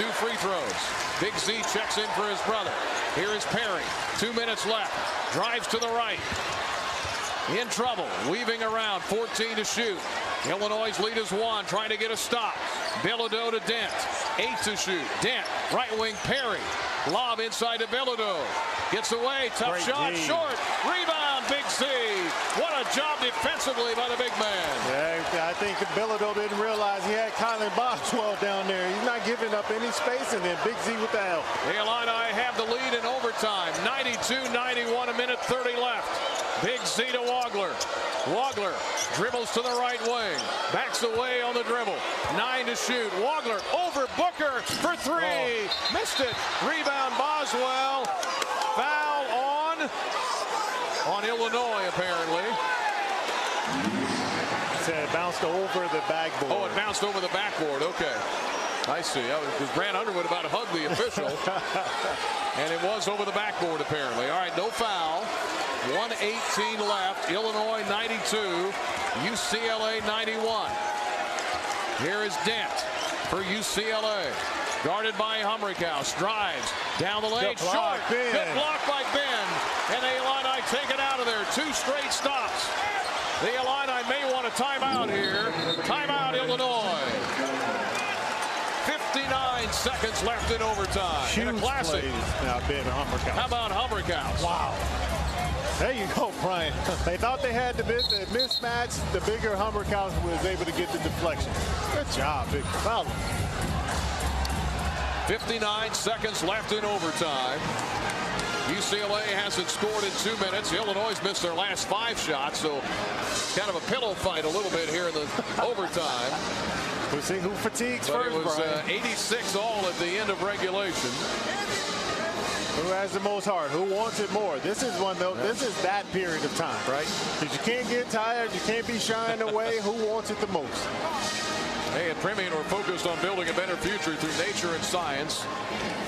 2 free throws. Big Z checks in for his brother. Here is Perry. 2 minutes left. Drives to the right. In trouble. Weaving around. 14 to shoot. Illinois' lead is 1. Trying to get a stop. Bilodeau to Dent. 8 to shoot. Dent. Right wing Perry. Lob inside to Bilodeau. Gets away. Tough Great shot. D. Short. Rebound. Big Z. What a job defensively by the big man. Yeah, I think Bilodeau didn't realize he had Colin Boswell down there. He's not giving up any space, and then Big Z with the help. The Illini have the lead in overtime. 92-91, a minute 30 left. Big Z to Wagler. Wagler dribbles to the right wing. Backs away on the dribble. 9 to shoot. Wagler over Booker for 3. Oh. Missed it. Rebound Boswell. Foul on Illinois, apparently. It bounced over the backboard. Oh, it bounced over the backboard. Okay. I see. Because Grant Underwood about hugged the official. And it was over the backboard, apparently. All right, no foul. 1:18 left. Illinois 92. UCLA 91. Here is Dent for UCLA. Guarded by Humrickhouse. Drives down the lane. Short. Good block by Ben. And the Illini take it out of there. 2 straight stops. The Illini may want a timeout here. Timeout, Illinois. 59 seconds left in overtime. Huge in a classic. Now, Ben Humrickhouse. How about Humrickhouse? Wow. There you go, Brian. They thought they had the mismatch. The bigger Humrickhouse was able to get the deflection. Good job, big fella. 59 seconds left in overtime. UCLA hasn't scored in 2 minutes. Illinois missed their last 5 shots, so kind of a pillow fight a little bit here in the overtime. We'll see who fatigues but first, it was Brian. 86 all at the end of regulation. Who has the most heart? Who wants it more? This is one though. This is that period of time, right? Because you can't get tired. You can't be shying away. Who wants it the most? Hey, at Premium, we're focused on building a better future through nature and science.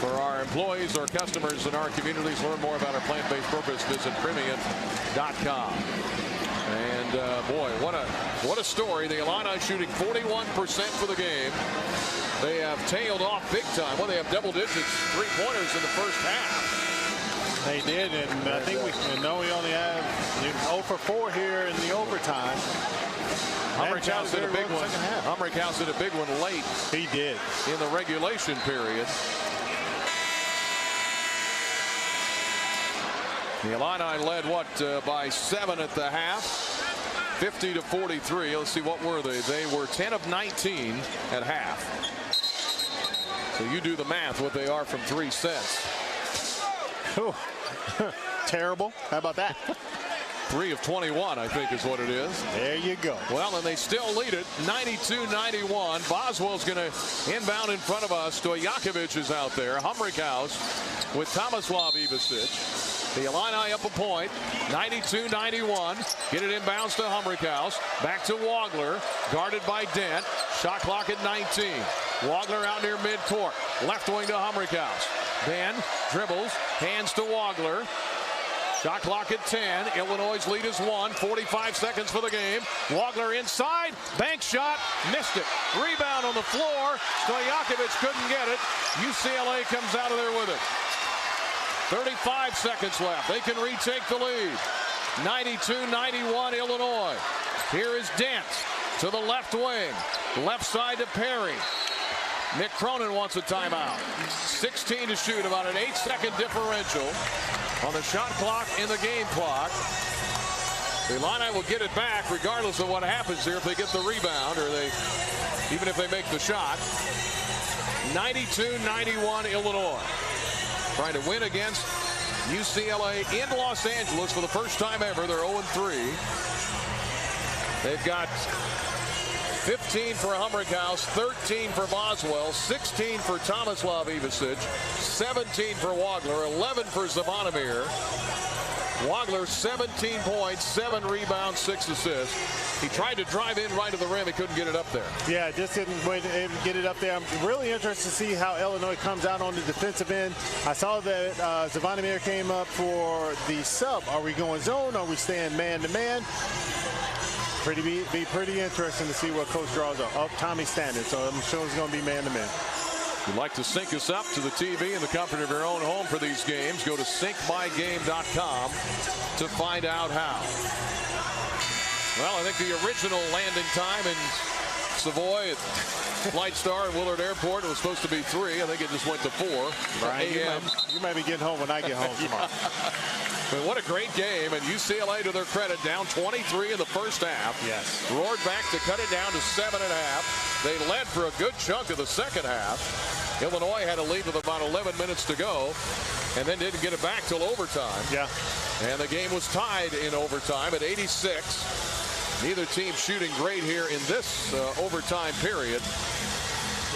For our employees, our customers, and our communities, learn more about our plant-based purpose. Visit Premium.com. And boy, what a story. The Illini shooting 41% for the game. They have tailed off big time. Well, they have double digits 3-pointers in the first half. They did, and I think we only have 0 for 4 here in the overtime. Humrickhouse hit a big one. Humrickhouse hit a big one late. He did. In the regulation period. The Illini led by 7 at the half. 50-43. Let's see, what were they? They were 10 of 19 at half. So you do the math what they are from 3 sets. Oh. Terrible. How about that? 3 of 21, I think, is what it is. There you go. Well, and they still lead it 92-91. Boswell's going to inbound in front of us. Stojakovic is out there. Humrickhouse with Tomislav Ivicic. The Illini up a point. 92-91. Get it inbounds to Humrickhouse. Back to Wagler. Guarded by Dent. Shot clock at 19. Wagler out near midcourt. Left wing to Humrickhouse. Ben dribbles. Hands to Wagler. Shot clock at 10. Illinois' lead is 1. 45 seconds for the game. Wagler inside. Bank shot. Missed it. Rebound on the floor. Stojakovic couldn't get it. UCLA comes out of there with it. 35 seconds left. They can retake the lead. 92-91 Illinois. Here is Dent to the left wing. Left side to Perry. Nick Cronin wants a timeout. 16 to shoot. About an 8-second differential on the shot clock and the game clock. The Illini will get it back regardless of what happens here if they get the rebound or even if they make the shot. 92-91 Illinois. Trying to win against UCLA in Los Angeles for the first time ever. They're 0-3. They've got 15 for Humrickhouse, 13 for Boswell, 16 for Tomislav Ivicic, 17 for Wagler, 11 for Zvonimir. Wagler 17 points, 7 rebounds, 6 assists. He tried to drive in right to the rim. He couldn't get it up there. Yeah, just didn't get it up there. I'm really interested to see how Illinois comes out on the defensive end. I saw that Zvonimir came up for the sub. Are we going zone? Are we staying man-to-man? Be pretty interesting to see what coach draws up. Oh, Tommy's standing, so I'm sure it's going to be man-to-man. If you'd like to sync us up to the TV in the comfort of your own home for these games, go to syncmygame.com to find out how. Well, I think the original landing time in Savoy at Flight Star at Willard Airport, it was supposed to be 3. I think it just went to 4 a.m. You might be getting home when I get home tomorrow. But what a great game, and UCLA, to their credit, down 23 in the first half. Yes. Roared back to cut it down to 7.5. They led for a good chunk of the second half. Illinois had a lead with about 11 minutes to go, and then didn't get it back till overtime. Yeah. And the game was tied in overtime at 86. Neither team shooting great here in this overtime period.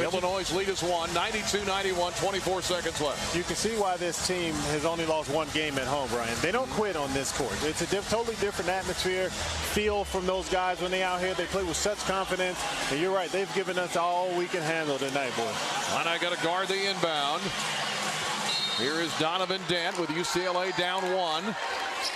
Illinois' lead is 92-91, 24 seconds left. You can see why this team has only lost 1 game at home, Brian. They don't quit on this court. It's a totally different atmosphere, feel from those guys when they out here. They play with such confidence. And you're right, they've given us all we can handle tonight, boy. And I got to guard the inbound. Here is Donovan Dent with UCLA down 1.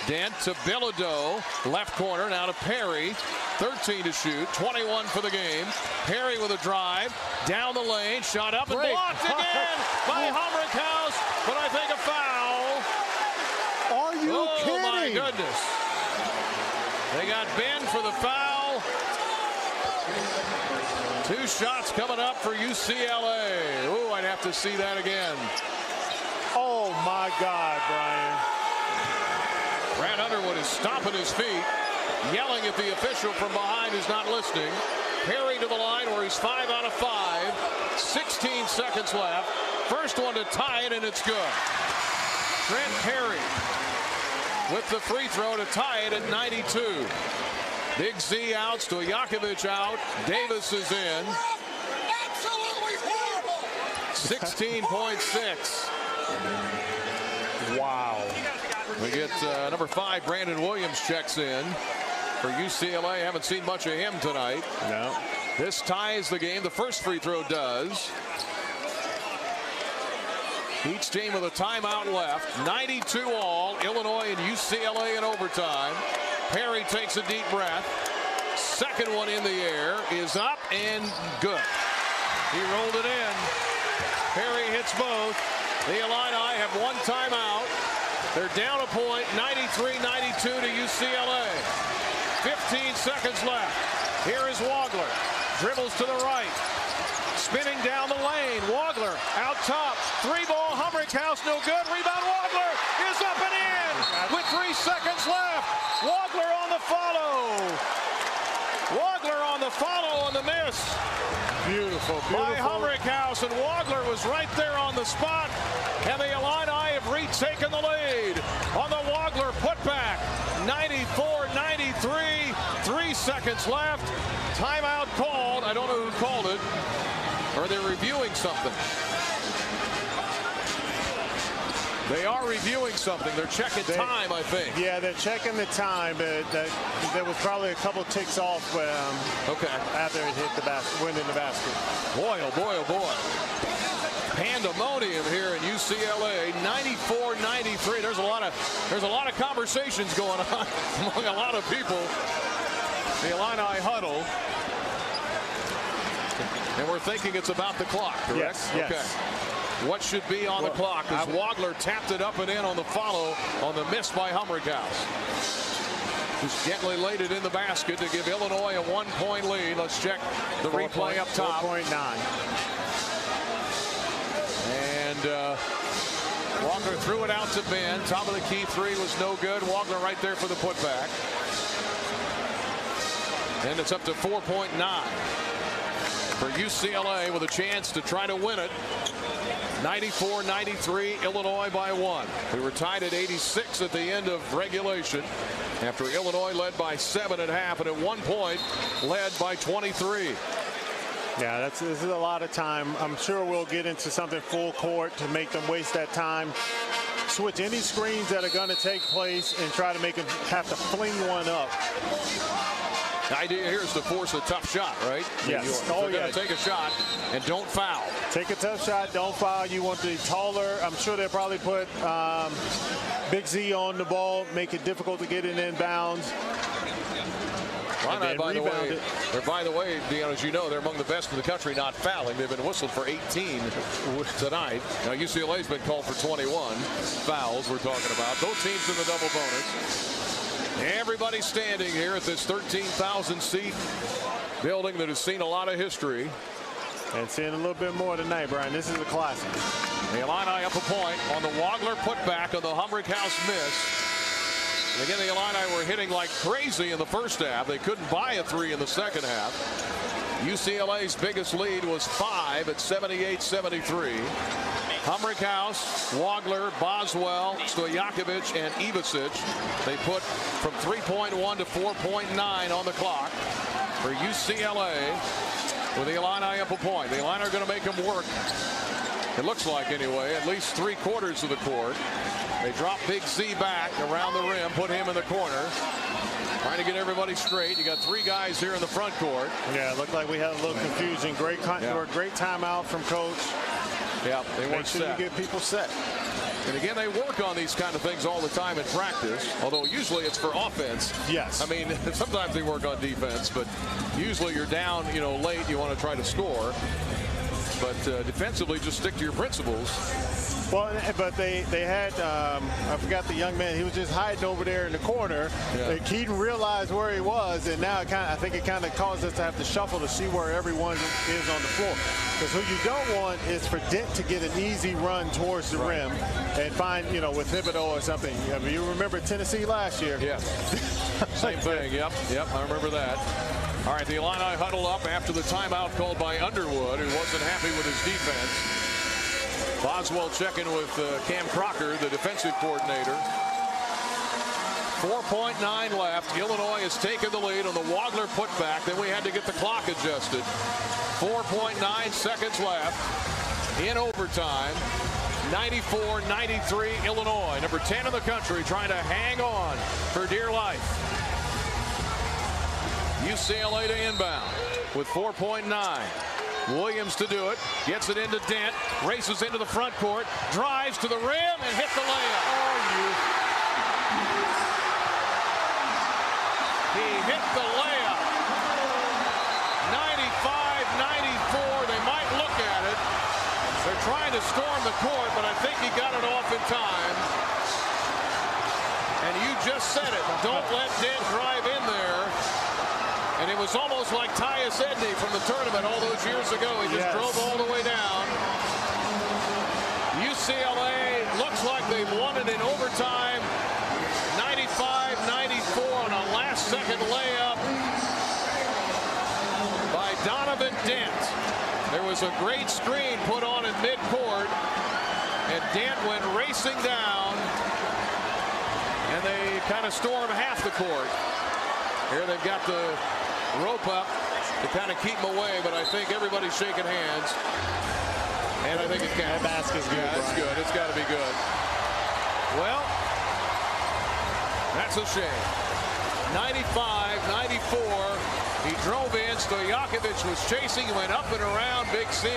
Dent to Bilodeau, left corner, now to Perry. 13 to shoot, 21 for the game. Perry with a drive, down the lane, shot up and blocked again by Humrickhouse, but I think a foul. Are you kidding? Oh my goodness. They got Ben for the foul. 2 shots coming up for UCLA. Ooh, I'd have to see that again. Oh my God, Brian. Brad Underwood is stomping his feet, yelling at the official from behind who's not listening. Perry to the line where he's 5 out of 5. 16 seconds left. First one to tie it, and it's good. Trent Perry with the free throw to tie it at 92. Big Z out, Stojakovic out, Davis is in. Absolutely horrible. 16.6. Wow. We get number 5, Brandon Williams checks in for UCLA. Haven't seen much of him tonight. No. This ties the game. The first free throw does. Each team with a timeout left. 92 all. Illinois and UCLA in overtime. Perry takes a deep breath. Second one in the air is up and good. He rolled it in. Perry hits both. The Illini have 1 timeout. They're down a point, 93-92 to UCLA. 15 seconds left. Here is Wagler. Dribbles to the right. Spinning down the lane. Wagler out top. 3-ball. Humrickhouse no good. Rebound. Wagler is up and in with 3 seconds left. Wagler on the follow. Wagler on the follow on the miss. Beautiful, beautiful. By Humrickhouse, and Wagler was right there on the spot. And the Illini have retaken the lead on the Wagler putback. 94-93, 3 seconds left. Timeout called. I don't know who called it. Or they're reviewing something. They are reviewing something. They're checking time, I think. Yeah, they're checking the time, but there was probably a couple ticks off after it hit the basket, went in the basket. Boy, oh boy, oh boy. Pandemonium here in UCLA. 94-93. There's a lot of conversations going on among a lot of people. The Illini huddle. And we're thinking it's about the clock, correct? Yes. Okay. What should be on the clock as Wagler tapped it up and in on the follow on the miss by Humrickhouse. Just gently laid it in the basket to give Illinois a 1-point lead. Let's check the replay up top. 4.9. And Wagler threw it out to Ben. Top of the key 3 was no good. Wagler right there for the putback. And it's up to 4.9 for UCLA with a chance to try to win it. 94-93, Illinois by 1. We were tied at 86 at the end of regulation after Illinois led by 7 at half, and at one point led by 23. Yeah, this is a lot of time. I'm sure we'll get into something full court to make them waste that time. Switch any screens that are going to take place and try to make them have to fling one up. The idea here is to force a tough shot, right? Yes. They're going to take a shot and don't foul. Take a tough shot, don't foul. You want the taller. I'm sure they'll probably put Big Z on the ball, make it difficult to get it in bounds. Illini, by the way, as you know, they're among the best in the country not fouling. They've been whistled for 18 tonight. Now UCLA's been called for 21 fouls. We're talking about both teams in the double bonus. Everybody standing here at this 13,000 seat building that has seen a lot of history. And seeing a little bit more tonight, Brian. This is a classic. The Illini up a point on the Wagler putback on the Humrick House miss. And again, the Illini were hitting like crazy in the first half. They couldn't buy a three in the second half. UCLA's biggest lead was 5 at 78-73. Humrick House, Wagler, Boswell, Stojakovic, and Ivasic. They put from 3.1 to 4.9 on the clock for UCLA. With the Illini up a point. The Illini are going to make them work. It looks like, anyway, at least 3/4 of the court. They drop Big Z back around the rim, put him in the corner. Trying to get everybody straight. You got 3 guys here in the front court. Yeah, it looked like we had a little confusion. Great timeout from coach. Yeah, they weren't set. Make sure you get people set. And again, they work on these kind of things all the time in practice, although usually it's for offense. Yes. I mean, sometimes they work on defense, but usually you're down, late, you want to try to score. But defensively, just stick to your principles. Well, but they had, I forgot the young man, he was just hiding over there in the corner. Yeah. And Keaton realized where he was, and now I think it kind of caused us to have to shuffle to see where everyone is on the floor. Because who you don't want is for Dent to get an easy run towards the rim and find, with Thibodeau or something. I mean, you remember Tennessee last year. Yeah. Same thing. Yep, I remember that. All right, the Illini huddle up after the timeout called by Underwood, who wasn't happy with his defense. Boswell checking with Cam Crocker, the defensive coordinator. 4.9 left. Illinois has taken the lead on the Wagler putback. Then we had to get the clock adjusted. 4.9 seconds left in overtime. 94-93 Illinois. Number 10 in the country trying to hang on for dear life. UCLA to inbound with 4.9. Williams to do it. Gets it into Dent. Races into the front court. Drives to the rim and hit the layup. He hit the layup. 95-94. They might look at it. They're trying to storm the court, but I think he got it off in time. And you just said it. Don't let Dent drive in there. And it was almost like Tyus Edney from the tournament all those years ago. He just drove all the way down. UCLA looks like they've won it in overtime. 95-94 on a last-second layup by Donovan Dent. There was a great screen put on in midcourt, and Dent went racing down, and they kind of storm half the court. Here they've got the rope up to kind of keep him away, but I think everybody's shaking hands. And I think it can. That basket's good. Yeah, it's good. It's got to be good. Well, that's a shame. 95-94. He drove in. Stojakovic was chasing. He went up and around Big C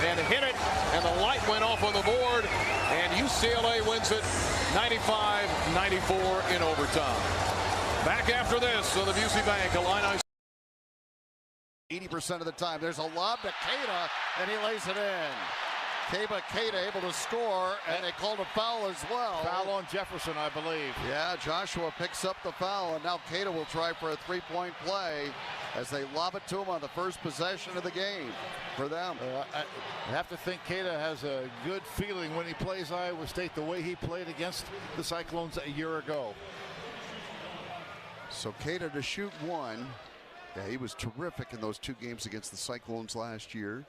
and hit it, and the light went off on the board, and UCLA wins it 95-94 in overtime. Back after this on the Busey Bank Illini. 80% of the time. There's a lob to Keita, and he lays it in. Keita able to score, and they called a foul as well. Foul on Jefferson, I believe. Yeah, Joshua picks up the foul, and now Keita will try for a three-point play as they lob it to him on the first possession of the game for them. I have to think Keita has a good feeling when he plays Iowa State, the way he played against the Cyclones a year ago. So Keita to shoot one. Yeah, he was terrific in those 2 games against the Cyclones last year.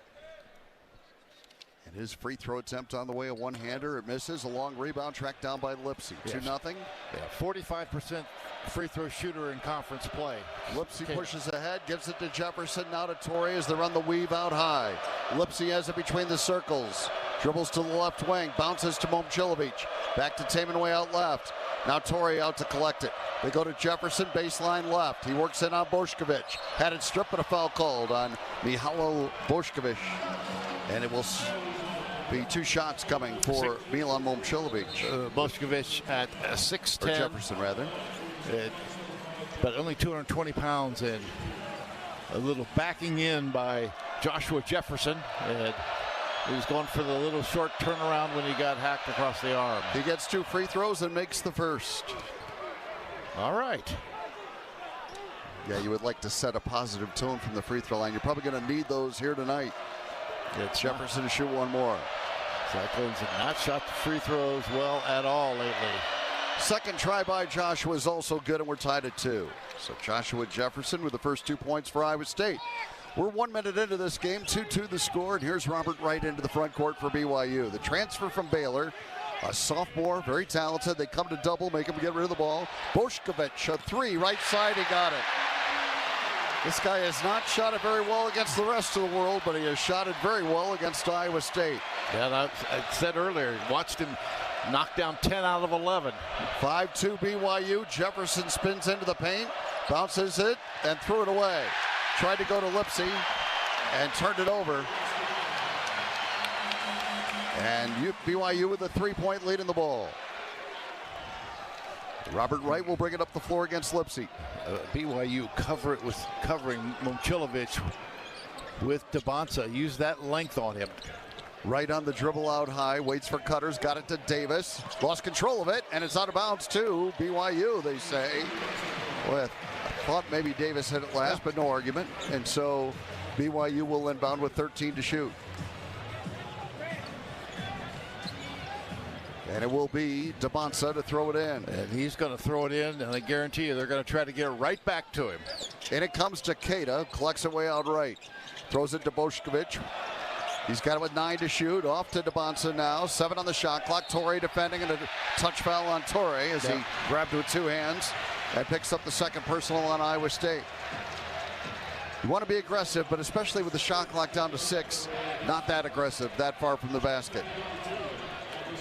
And his free throw attempt on the way, a one-hander. It misses. A long rebound tracked down by Lipsy. 2-0. Yeah, 45% free throw shooter in conference play. Lipsy pushes ahead, gives it to Jefferson. Now to Torrey as they run the weave out high. Lipsy has it between the circles. Dribbles to the left wing. Bounces to Momcilovic. Back to Tamanway out left. Now Torrey out to collect it. They go to Jefferson, baseline left. He works in on Bošković. Had it stripped, but a foul called on Mihailo Bošković. And it will be 2 shots coming for Milan Momcilovic. Bošković at 6'10". Or Jefferson, rather. but only 220 pounds, and a little backing in by Joshua Jefferson. And he was going for the little short turnaround when he got hacked across the arm. He gets 2 free throws and makes the first. All right. Yeah, you would like to set a positive tone from the free throw line. You're probably going to need those here tonight. It's Jefferson to shoot one more. Cyclones have not shot the free throws well at all lately. Second try by Joshua is also good, and we're tied at 2. So Joshua Jefferson with the first 2 points for Iowa State. We're 1 minute into this game, 2-2 the score, and here's Robert Wright into the front court for BYU. The transfer from Baylor, a sophomore, very talented. They come to double, make him get rid of the ball. Bošković, a 3, right side, he got it. This guy has not shot it very well against the rest of the world, but he has shot it very well against Iowa State. Yeah, I said earlier, watched him knock down 10 out of 11. 5-2 BYU. Jefferson spins into the paint, bounces it, and threw it away. Tried to go to Lipsy and turned it over. And BYU with a 3-point lead in the ball. Robert Wright will bring it up the floor against Lipsy. BYU covering Momcilovic with Debonsa. Use that length on him. Right on the dribble out high, waits for Cutters, got it to Davis. Lost control of it, and it's out of bounds to BYU, they say. Well, I thought maybe Davis hit it last, but no argument. And so BYU will inbound with 13 to shoot. And it will be Debonsa to throw it in. And he's going to throw it in, and I guarantee you they're going to try to get it right back to him. And it comes to Keita, collects it way out right. Throws it to Bošković. He's got it with 9 to shoot. Off to Debonsa now. 7 on the shot clock. Torrey defending, and a touch foul on Torrey as he grabbed it with 2 hands and picks up the second personal on Iowa State. You want to be aggressive, but especially with the shot clock down to 6, not that aggressive, that far from the basket.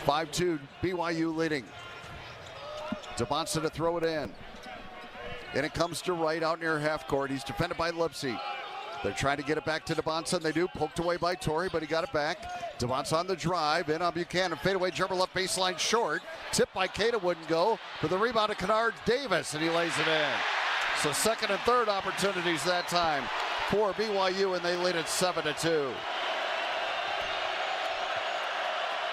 5-2, BYU leading. Debonsa to throw it in. And it comes to Wright out near half court. He's defended by Lipsy. They're trying to get it back to Debonsa, and they do. Poked away by Torrey, but he got it back. Debonsa on the drive, in on Buchanan. Fadeaway jumper left baseline short. Tipped by Keita, wouldn't go. For the rebound to Kennard Davis, and he lays it in. So second and third opportunities that time for BYU, and they lead at 7-2.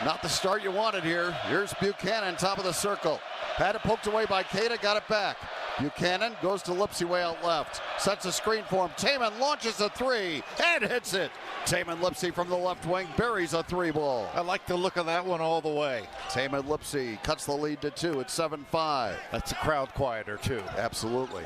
Not the start you wanted here. Here's Buchanan, top of the circle. Had it poked away by Keita, got it back. Buchanan goes to Lipsy way out left. Sets a screen for him. Taman launches a 3 and hits it. Taman Lipsy from the left wing buries a 3 ball. I like the look of that one all the way. Taman Lipsy cuts the lead to 2 at 7-5. That's a crowd quieter too. Absolutely.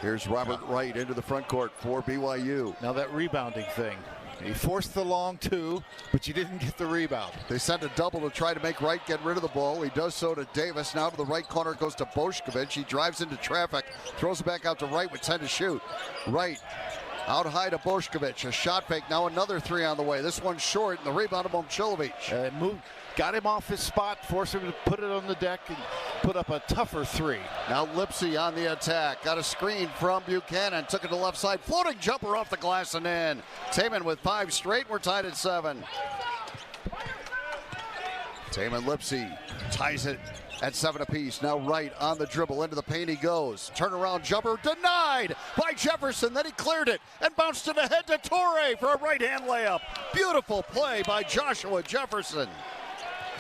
Here's Robert Wright into the front court for BYU. Now that rebounding thing. He forced the long 2, but you didn't get the rebound. They sent a double to try to make Wright get rid of the ball. He does so to Davis. Now to the right corner goes to Bošković. He drives into traffic, throws it back out to Wright with 10 to shoot. Wright out high to Bošković. A shot fake. Now another 3 on the way. This one's short, and the rebound of Momcilovic. Got him off his spot, forced him to put it on the deck, and put up a tougher 3. Now Lipsy on the attack. Got a screen from Buchanan. Took it to the left side. Floating jumper off the glass and in. Taman with 5 straight. We're tied at 7. Taman Lipsy ties it at 7 apiece. Now Wright on the dribble. Into the paint he goes. Turnaround jumper denied by Jefferson. Then he cleared it and bounced it ahead to Torrey for a right-hand layup. Beautiful play by Joshua Jefferson.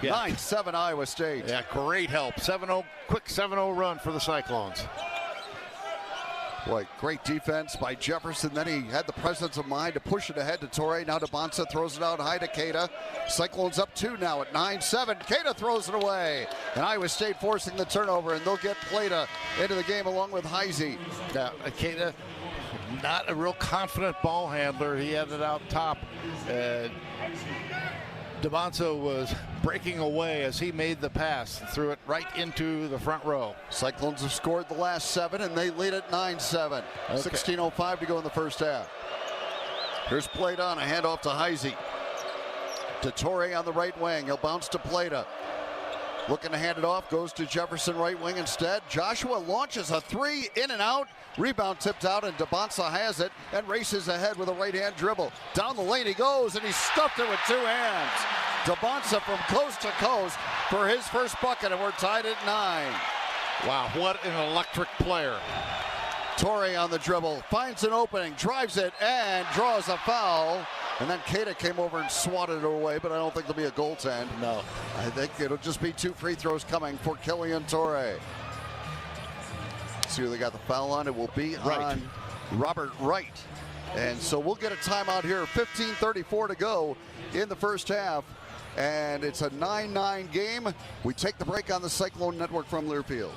Yeah. 9-7 Iowa State. Yeah, great help. 7-0, quick 7-0 run for the Cyclones. Boy, great defense by Jefferson. Then he had the presence of mind to push it ahead to Torrey. Now Debonsa throws it out high to Keita. Cyclones up 2 now at 9-7. Keita throws it away. And Iowa State forcing the turnover, and they'll get Plata into the game along with Heisey. Now, Keita, not a real confident ball handler. He had it out top. Debonsa was breaking away as he made the pass, threw it right into the front row. Cyclones have scored the last 7, and they lead at 9-7. 16:05 to go in the first half. Here's Plata on a handoff to Heisey. To Torrey on the right wing. He'll bounce to Plata. Looking to hand it off, goes to Jefferson right wing instead. Joshua launches a 3 in and out. Rebound tipped out, and Debonsa has it and races ahead with a right-hand dribble. Down the lane he goes, and he stuffed it with 2 hands. Debonsa from coast to coast for his first bucket, and we're tied at 9. Wow, what an electric player. Torrey on the dribble, finds an opening, drives it, and draws a foul. And then Keita came over and swatted it away, but I don't think there'll be a goaltend. No. I think it'll just be 2 free throws coming for Killian Torrey. See who they got the foul on. It will be on Robert Wright. And so we'll get a timeout here. 15:34 to go in the first half. And it's a 9-9 game. We take the break on the Cyclone Network from Learfield.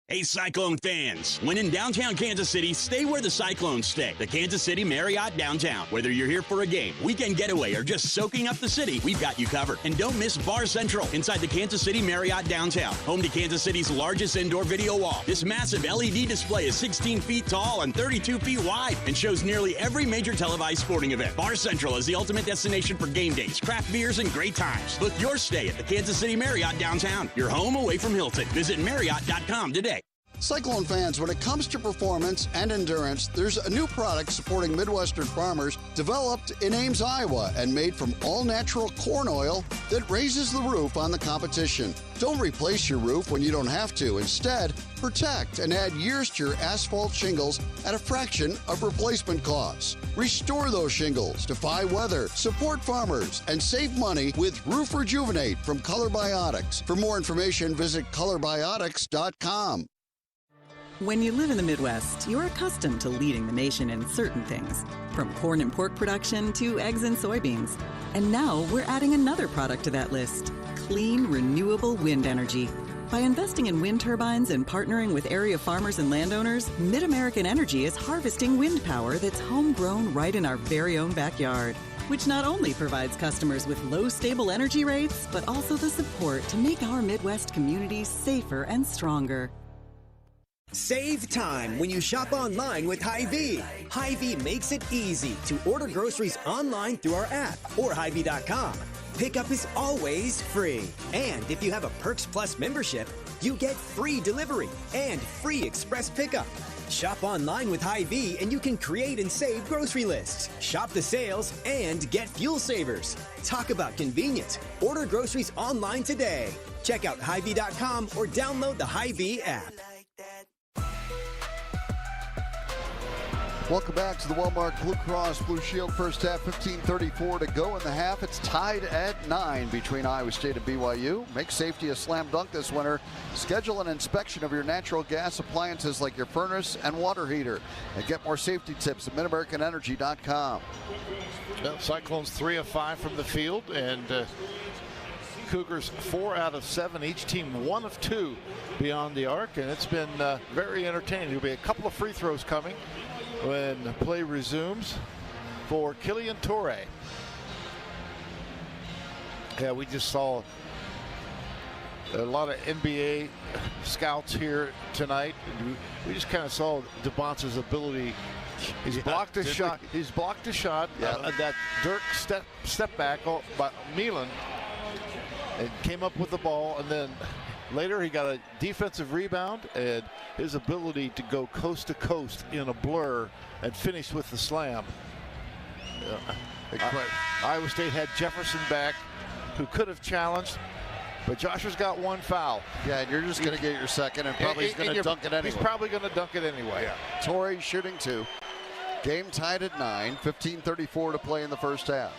Hey, Cyclone fans. When in downtown Kansas City, stay where the Cyclones stay. The Kansas City Marriott Downtown. Whether you're here for a game, weekend getaway, or just soaking up the city, we've got you covered. And don't miss Bar Central inside the Kansas City Marriott Downtown. Home to Kansas City's largest indoor video wall. This massive LED display is 16 feet tall and 32 feet wide and shows nearly every major televised sporting event. Bar Central is the ultimate destination for game days, craft beers, and great times. Book your stay at the Kansas City Marriott Downtown. Your home away from Hilton. Visit Marriott.com today. Cyclone fans, when it comes to performance and endurance, there's a new product supporting Midwestern farmers developed in Ames, Iowa, and made from all-natural corn oil that raises the roof on the competition. Don't replace your roof when you don't have to. Instead, protect and add years to your asphalt shingles at a fraction of replacement costs. Restore those shingles, defy weather, support farmers, and save money with Roof Rejuvenate from Color Biotics. For more information, visit colorbiotics.com. When you live in the Midwest, you're accustomed to leading the nation in certain things, from corn and pork production to eggs and soybeans. And now we're adding another product to that list, clean, renewable wind energy. By investing in wind turbines and partnering with area farmers and landowners, Mid-American Energy is harvesting wind power that's homegrown right in our very own backyard, which not only provides customers with low, stable energy rates, but also the support to make our Midwest communities safer and stronger. Save time when you shop online with Hy-Vee. Hy-Vee makes it easy to order groceries online through our app or Hy-Vee.com. Pickup is always free. And if you have a Perks Plus membership, you get free delivery and free express pickup. Shop online with Hy-Vee and you can create and save grocery lists, shop the sales, and get fuel savers. Talk about convenience. Order groceries online today. Check out Hy-Vee.com or download the Hy-Vee app. Welcome back to the Wellmark Blue Cross Blue Shield first half. 15:34 to go in the half. It's tied at 9 between Iowa State and BYU. Make safety a slam dunk this winter. Schedule an inspection of your natural gas appliances like your furnace and water heater. And get more safety tips at MidAmericanEnergy.com. Well, Cyclones 3 of 5 from the field, and Cougars 4 out of 7. Each team 1 of 2 beyond the arc, and it's been very entertaining. There'll be a couple of free throws coming when play resumes for Killian Torrey. Yeah, we just saw a lot of NBA scouts here tonight. We just kind of saw DeBonce's ability. He's blocked a shot. He's blocked a shot. That Dirk step back by Milan, and came up with the ball, and then later he got a defensive rebound, and his ability to go coast to coast in a blur and finish with the slam. Iowa State had Jefferson back, who could have challenged, but Joshua's got 1 foul. Yeah, and you're just going to get your second, and probably he's going to dunk it anyway. He's probably going to dunk it anyway. Yeah. Torrey shooting 2. Game tied at 9. 15:34 to play in the first half.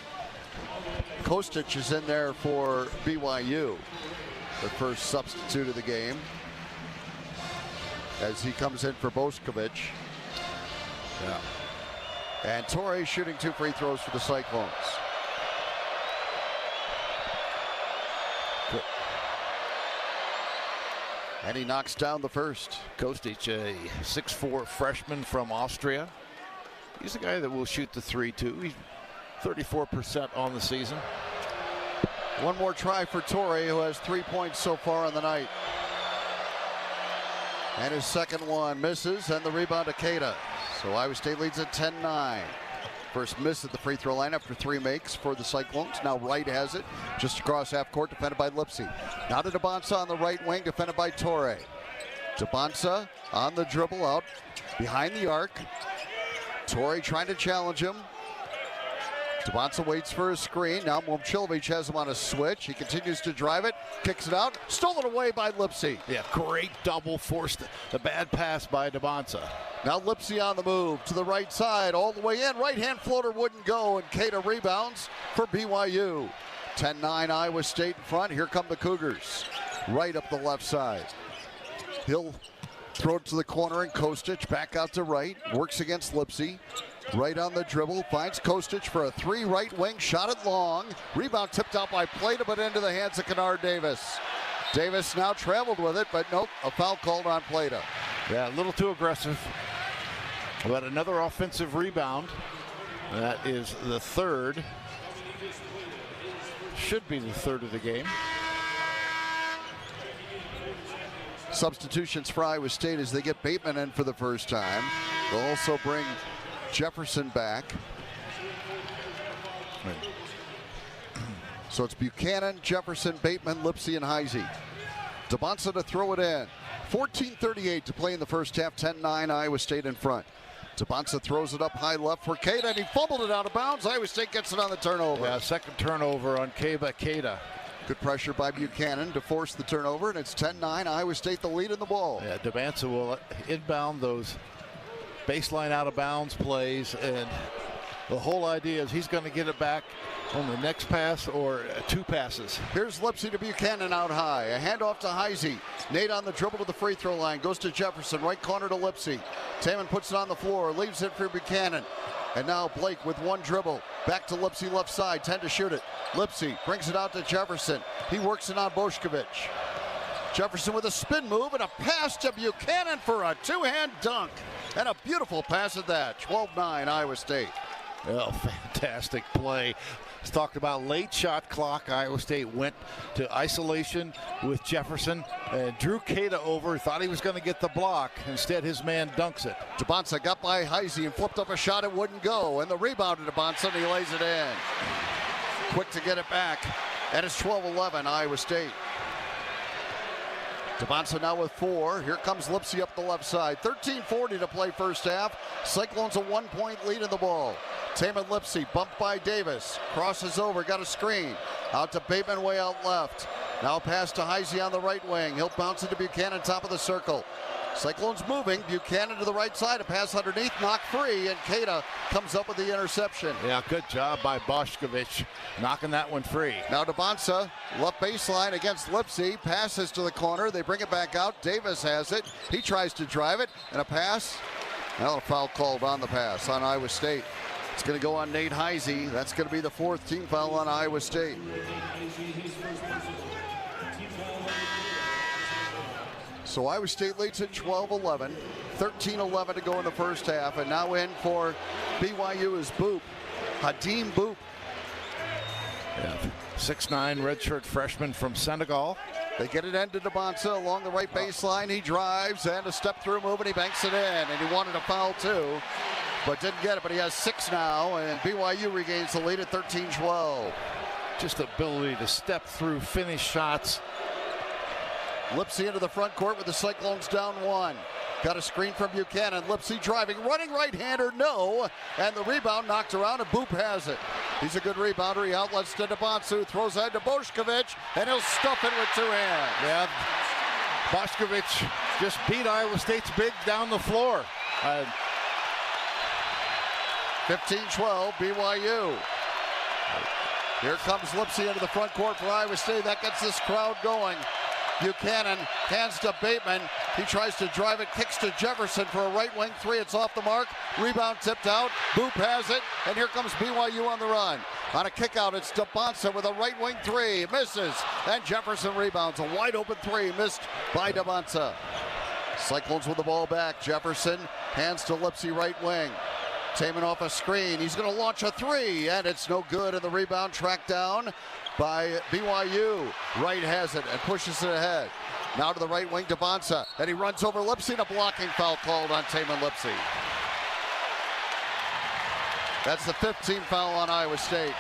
Kostic is in there for BYU, the first substitute of the game, as he comes in for Boskovic. Yeah. And Torrey shooting 2 free throws for the Cyclones. Good. And he knocks down the first. Kostic, a 6'4" freshman from Austria. He's a guy that will shoot the 3 too. He's 34% on the season. One more try for Torrey, who has 3 points so far on the night. And his second one misses, and the rebound to Keita. So Iowa State leads at 10-9. First miss at the free throw line after 3 makes for the Cyclones. Now Wright has it, just across half court, defended by Lipsy. Now to DeBonce on the right wing, defended by Torrey. DeBonce on the dribble out behind the arc. Torrey trying to challenge him. Debonsa waits for a screen. Now Momcilovic has him on a switch. He continues to drive it, kicks it out, stolen away by Lipsy. Yeah, great double, forced the bad pass by Debonsa. Now Lipsy on the move to the right side, all the way in. Right-hand floater wouldn't go, and Keita rebounds for BYU. 10-9 Iowa State in front. Here come the Cougars. Right up the left side. He'll throw it to the corner, and Kostic back out to right. Works against Lipsy. Right on the dribble, finds Kostic for a 3 right wing, shot it long. Rebound tipped out by Plata, but into the hands of Kennard Davis. Davis now traveled with it, but nope, a foul called on Plata. Yeah, a little too aggressive. But another offensive rebound. That is the third. Should be the third of the game. Substitutions for Iowa State as they get Bateman in for the first time. They'll also bring Jefferson back. So it's Buchanan, Jefferson, Bateman, Lipsy, and Heisey. Debonsa to throw it in. 14:38 to play in the first half. 10-9 Iowa State in front. Debonsa throws it up high left for Keita, and he fumbled it out of bounds. Iowa State gets it on the turnover. Yeah, second turnover on Keita. Good pressure by Buchanan to force the turnover, and it's 10-9 Iowa State the lead in the ball. Yeah, Debonsa will inbound those baseline out of bounds plays, and the whole idea is he's going to get it back on the next pass or 2 passes. Here's Lipsy to Buchanan out high. A handoff to Heisey. Nate on the dribble to the free throw line. Goes to Jefferson. Right corner to Lipsy. Taman puts it on the floor. Leaves it for Buchanan. And now Blake with 1 dribble. Back to Lipsy left side. 10 to shoot it. Lipsy brings it out to Jefferson. He works it on Bošković. Jefferson with a spin move and a pass to Buchanan for a 2-hand dunk. And a beautiful pass at that. 12-9 Iowa State. Oh, fantastic play. Let's talk about late shot clock. Iowa State went to isolation with Jefferson and drew Keita over. Thought he was going to get the block. Instead, his man dunks it. Debonsa got by Heisey and flipped up a shot. It wouldn't go. And the rebound to Debonsa, and he lays it in. Quick to get it back. And it's 12-11 Iowa State. Debonsa now with 4. Here comes Lipsy up the left side. 13:40 to play first half. Cyclones a 1-point lead in the ball. Taman Lipsy bumped by Davis. Crosses over, got a screen. Out to Bateman way out left. Now pass to Heisey on the right wing. He'll bounce it to Buchanan, top of the circle. Cyclones moving. Buchanan to the right side. A pass underneath, knocked free, and Keita comes up with the interception. Yeah, good job by Bošković knocking that one free. Now Debonsa, left baseline against Lipsy. Passes to the corner. They bring it back out. Davis has it. He tries to drive it, and a pass. Now a foul called on the pass on Iowa State. It's going to go on Nate Heisey. That's going to be the 4th team foul on Iowa State. So Iowa State leads at 12-11. 13-11 to go in the first half. And now in for BYU is Boop. Hadim Boop. Yeah, 6'9" redshirt freshman from Senegal. They get it into Debonsa along the right baseline. He drives and a step through move, and he banks it in. And he wanted a foul too, but didn't get it. But he has 6 now, and BYU regains the lead at 13-12. Just the ability to step through, finish shots. Lipsy into the front court with the Cyclones down 1. Got a screen from Buchanan. Lipsy driving, running right-hander, no. And the rebound knocked around, and Boop has it. He's a good rebounder. He outlets to Debonsa, throws ahead to Bošković, and he'll stuff it with 2 hands. Yeah, Bošković just beat Iowa State's big down the floor. 15-12, BYU. Here comes Lipsy into the front court for Iowa State. That gets this crowd going. Buchanan hands to Bateman. He tries to drive it, kicks to Jefferson for a right wing 3. It's off the mark. Rebound tipped out. Boop has it, and here comes BYU on the run. On a kick out, it's Debonsa with a right wing 3. Misses, and Jefferson rebounds. A wide open 3 missed by Debonsa. Cyclones with the ball back. Jefferson hands to Lipsy right wing. Taman off a screen. He's going to launch a 3, and it's no good. And the rebound tracked down by BYU. Wright has it and pushes it ahead. Now to the right wing, Debonsa, and he runs over Lipsy, and a blocking foul called on Taman Lipsy. That's the 15th foul on Iowa State.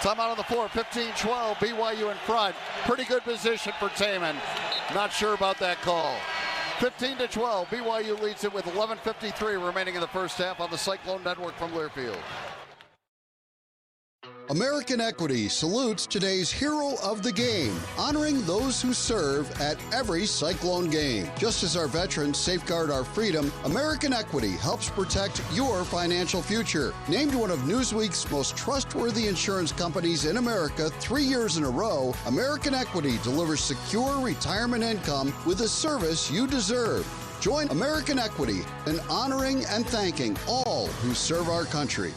Timeout on the floor, 15-12, BYU in front. Pretty good position for Taman. Not sure about that call. 15-12, BYU leads it with 11:53 remaining in the first half on the Cyclone Network from Learfield. American Equity salutes today's hero of the game, honoring those who serve at every Cyclone game. Just as our veterans safeguard our freedom, American Equity helps protect your financial future. Named one of Newsweek's most trustworthy insurance companies in America 3 years in a row, American Equity delivers secure retirement income with the service you deserve. Join American Equity in honoring and thanking all who serve our country.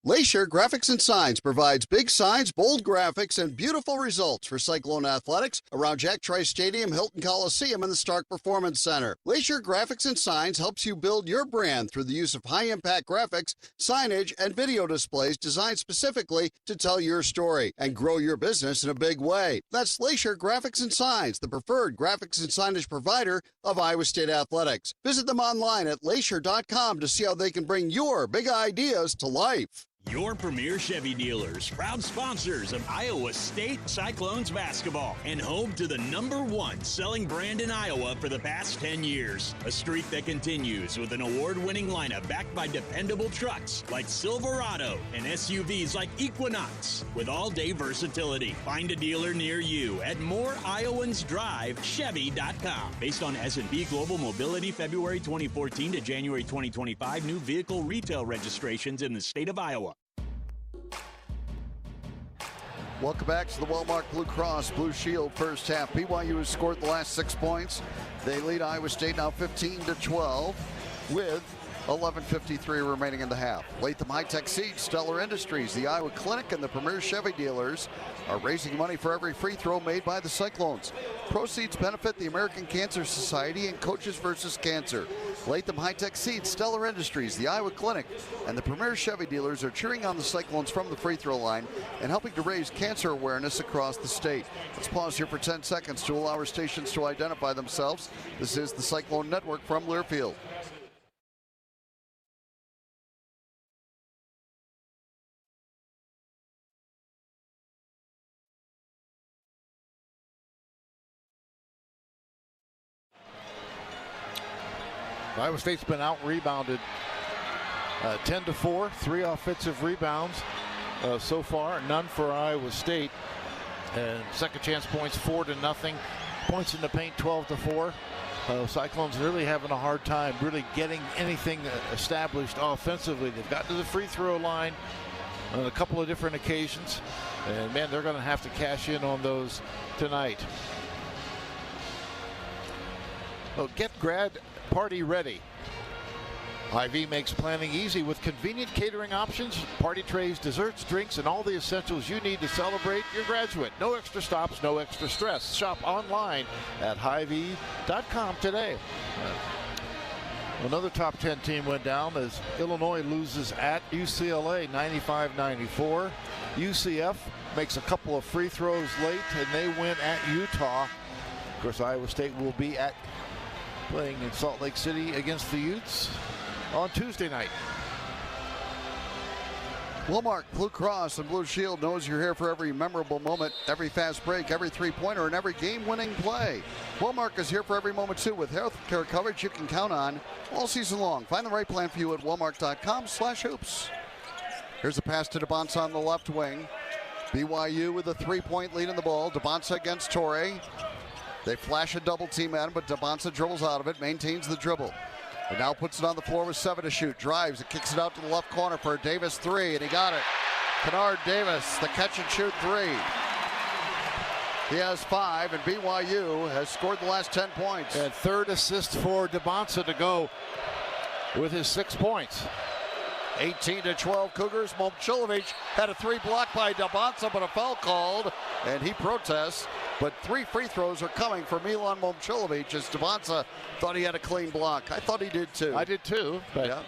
Glacier Graphics and Signs provides big signs, bold graphics, and beautiful results for Cyclone athletics around Jack Trice Stadium, Hilton Coliseum, and the Stark Performance Center. Glacier Graphics and Signs helps you build your brand through the use of high-impact graphics, signage, and video displays designed specifically to tell your story and grow your business in a big way. That's Glacier Graphics and Signs, the preferred graphics and signage provider of Iowa State athletics. Visit them online at glacier.com to see how they can bring your big ideas to life. Your premier Chevy dealers, proud sponsors of Iowa State Cyclones basketball, and home to the #1 selling brand in Iowa for the past 10 years. A streak that continues with an award-winning lineup backed by dependable trucks like Silverado and SUVs like Equinox with all-day versatility. Find a dealer near you at moreiowans.drive.chevy.com. Based on S&P Global Mobility February 2014 to January 2025 new vehicle retail registrations in the state of Iowa. Welcome back to the Wellmark Blue Cross Blue Shield first half. BYU has scored the last 6 points. They lead Iowa State now 15-12 with 11:53 remaining in the half. Latham High-Tech Seeds, Stellar Industries, the Iowa Clinic, and the Premier Chevy dealers are raising money for every free throw made by the Cyclones. Proceeds benefit the American Cancer Society and Coaches vs. Cancer. Latham High-Tech Seeds, Stellar Industries, the Iowa Clinic, and the Premier Chevy dealers are cheering on the Cyclones from the free throw line and helping to raise cancer awareness across the state. Let's pause here for 10 seconds to allow our stations to identify themselves. This is the Cyclone Network from Learfield. Iowa State's been out-rebounded 10-4, 3 offensive rebounds so far, none for Iowa State. And second chance points 4-0, points in the paint 12-4. Cyclones really having a hard time really getting anything established offensively. They've gotten to the free throw line on a couple of different occasions, and man, they're going to have to cash in on those tonight. Oh, get grad party ready. Hy-Vee makes planning easy with convenient catering options, party trays, desserts, drinks, and all the essentials you need to celebrate your graduate. No extra stops, no extra stress. Shop online at Hy-Vee.com today. Another top 10 team went down as Illinois loses at UCLA 95-94. UCF makes a couple of free throws late and they win at Utah. Of course, Iowa State will be playing in Salt Lake City against the Utes on Tuesday night. Wellmark Blue Cross and Blue Shield knows you're here for every memorable moment, every fast break, every three-pointer, and every game-winning play. Wellmark is here for every moment, too, with health care coverage you can count on all season long. Find the right plan for you at wellmark.com/hoops. Here's a pass to DeBonsa on the left wing. BYU with a three-point lead in the ball. DeBonsa against Torrey. They flash a double team at him, but DeBonsa dribbles out of it, maintains the dribble. And now puts it on the floor with 7 to shoot. Drives and kicks it out to the left corner for a Davis 3, and he got it. Kennard Davis, the catch and shoot 3. He has 5, and BYU has scored the last 10 points. And third assist for DeBonsa to go with his 6 points. 18-12 Cougars. Momcilovic had a 3 blocked by DeBonsa, but a foul called, and he protests. But 3 free throws are coming for Milan Momcilovic as DeBonsa thought he had a clean block. I thought he did too. I did too. But yeah.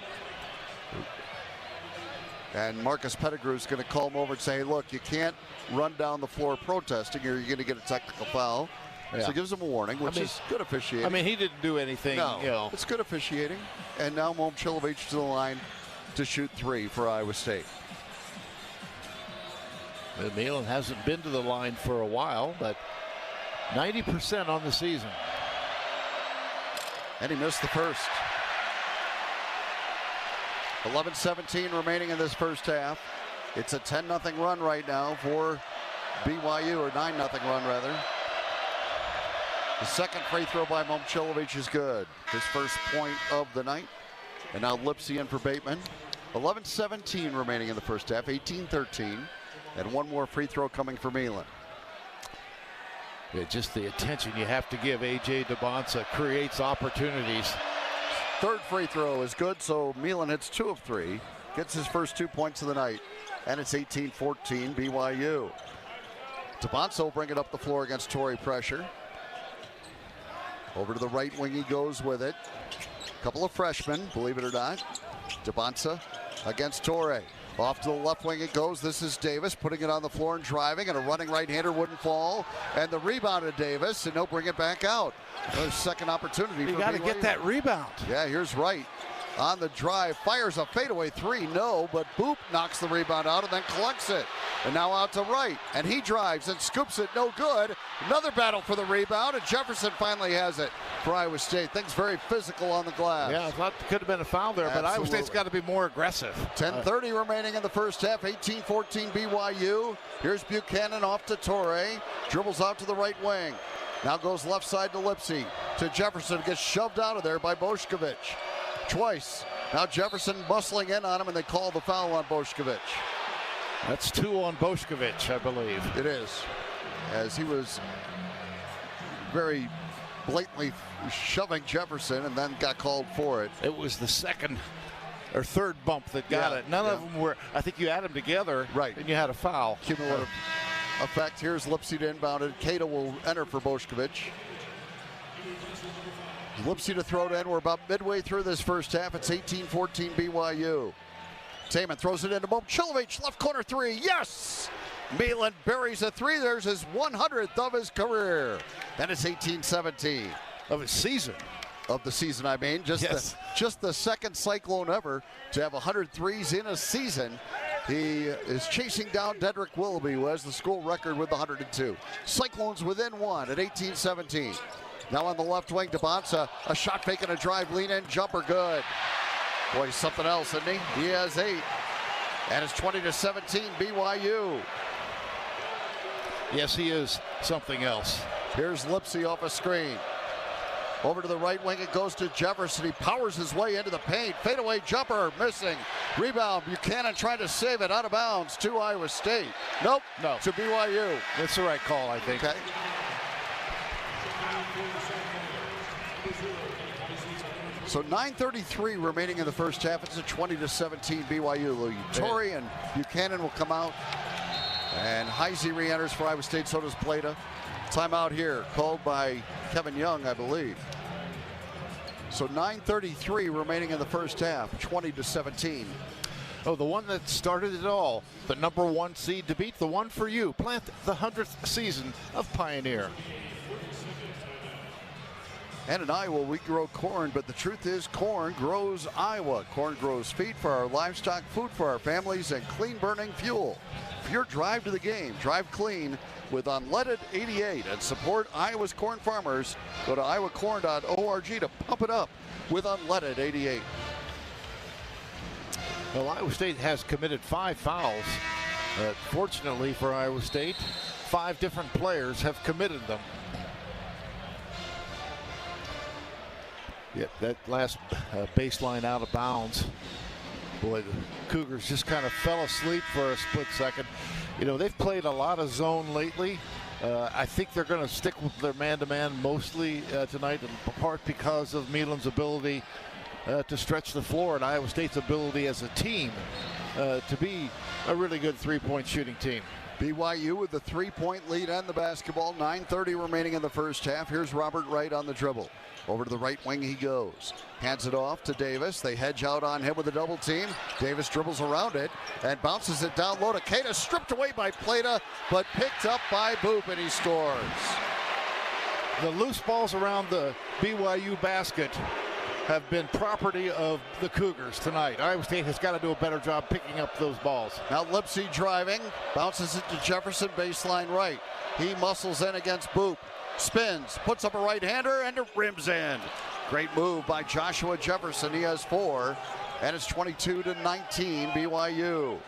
And Marcus Pettigrew's going to call him over and say, hey, look, you can't run down the floor protesting or you're going to get a technical foul. Yeah. So gives him a warning, which is good officiating. I mean, he didn't do anything. No, you know. It's good officiating. And now Momcilovic to the line to shoot 3 for Iowa State. Milan hasn't been to the line for a while, but 90% on the season. And he missed the first. 11-17 remaining in this first half. It's a 10-0 run right now for BYU, or 9-0 run rather. The second free throw by Momcilovic is good. His first point of the night. And now Lipsy in for Bateman. 11-17 remaining in the first half, 18-13. And one more free throw coming for Milan. Yeah, just the attention you have to give A.J. Debonsa creates opportunities. Third free throw is good, so Milan hits 2 of 3. Gets his first 2 points of the night. And it's 18-14 BYU. Debonsa will bring it up the floor against Torrey pressure. Over to the right wing he goes with it. Couple of freshmen, believe it or not. Debonsa against Torrey. Off to the left wing it goes. This is Davis putting it on the floor and driving, and a running right-hander wouldn't fall. And the rebound of Davis, and he'll bring it back out. Another second opportunity. You got to get that rebound. Yeah, here's Wright on the drive, fires a fadeaway 3, no, but Boop knocks the rebound out and then collects it. And now out to Wright, and he drives and scoops it, no good. Another battle for the rebound, and Jefferson finally has it for Iowa State. Things very physical on the glass. Yeah, I thought there could have been a foul there, but Iowa State's got to be more aggressive. 10:30 remaining in the first half, 18-14 BYU. Here's Buchanan off to Torrey, dribbles out to the right wing. Now goes left side to Lipsy, to Jefferson, gets shoved out of there by Bošković. Twice. Now Jefferson bustling in on him, and they call the foul on Bošković. That's 2 on Bošković, I believe. It is, as he was very blatantly shoving Jefferson and then got called for it. It was the second or third bump that got it. None of them were, I think you add them together, right, and you had a foul. Cumulative effect. Here's Lipsy to inbound it. Cato will enter for Bošković. Lipsy to throw it in. We're about midway through this first half. It's 18-14 BYU. Taman throws it into Momcilovic. Left corner 3. Yes! Milan buries a 3. There's his 100th of his career. And it's 18-17. Of his season. Of the season, I mean. Just the second Cyclone ever to have 100 threes in a season. He is chasing down Dedrick Willoughby, who has the school record with 102. Cyclones within 1 at 18-17. Now on the left wing, Debonsa, a shot fake and a drive, lean in, jumper, good. Boy, he's something else, isn't he? He has 8. And it's 20-17 BYU. Yes, he is something else. Here's Lipsy off a screen. Over to the right wing, it goes to Jefferson. He powers his way into the paint. Fadeaway jumper, missing. Rebound, Buchanan trying to save it out of bounds to Iowa State. Nope, no, to BYU. That's the right call, I think. Okay. So 9:33 remaining in the first half. It's a 20-17 BYU. Torrey and Buchanan will come out. And Heisey re-enters for Iowa State, so does Plata. Timeout here, called by Kevin Young, I believe. So 9:33 remaining in the first half, 20-17. Oh, the one that started it all, the #1 seed to beat the one for you. Plant the 100th season of Pioneer. And in Iowa, we grow corn, but the truth is corn grows Iowa. Corn grows feed for our livestock, food for our families, and clean-burning fuel. For your drive to the game, drive clean with unleaded 88 and support Iowa's corn farmers. Go to iowacorn.org to pump it up with unleaded 88. Well, Iowa State has committed 5 fouls. Fortunately for Iowa State, 5 different players have committed them. Yeah, that last baseline out of bounds. Boy, the Cougars just kind of fell asleep for a split second. You know, they've played a lot of zone lately. I think they're going to stick with their man-to-man mostly tonight, in part because of Milan's ability to stretch the floor and Iowa State's ability as a team to be a really good three-point shooting team. BYU with the 3-point lead and the basketball. 9:30 remaining in the first half. Here's Robert Wright on the dribble. Over to the right wing he goes. Hands it off to Davis. They hedge out on him with a double team. Davis dribbles around it and bounces it down low to Keita. Stripped away by Plata, but picked up by Boop, and he scores. The loose balls around the BYU basket have been property of the Cougars tonight. Iowa State has got to do a better job picking up those balls. Now Lipsy driving, bounces it to Jefferson, baseline right. He muscles in against Boop. Spins, puts up a right-hander, and it rims in. Great move by Joshua Jefferson. He has 4, and it's 22-19 BYU.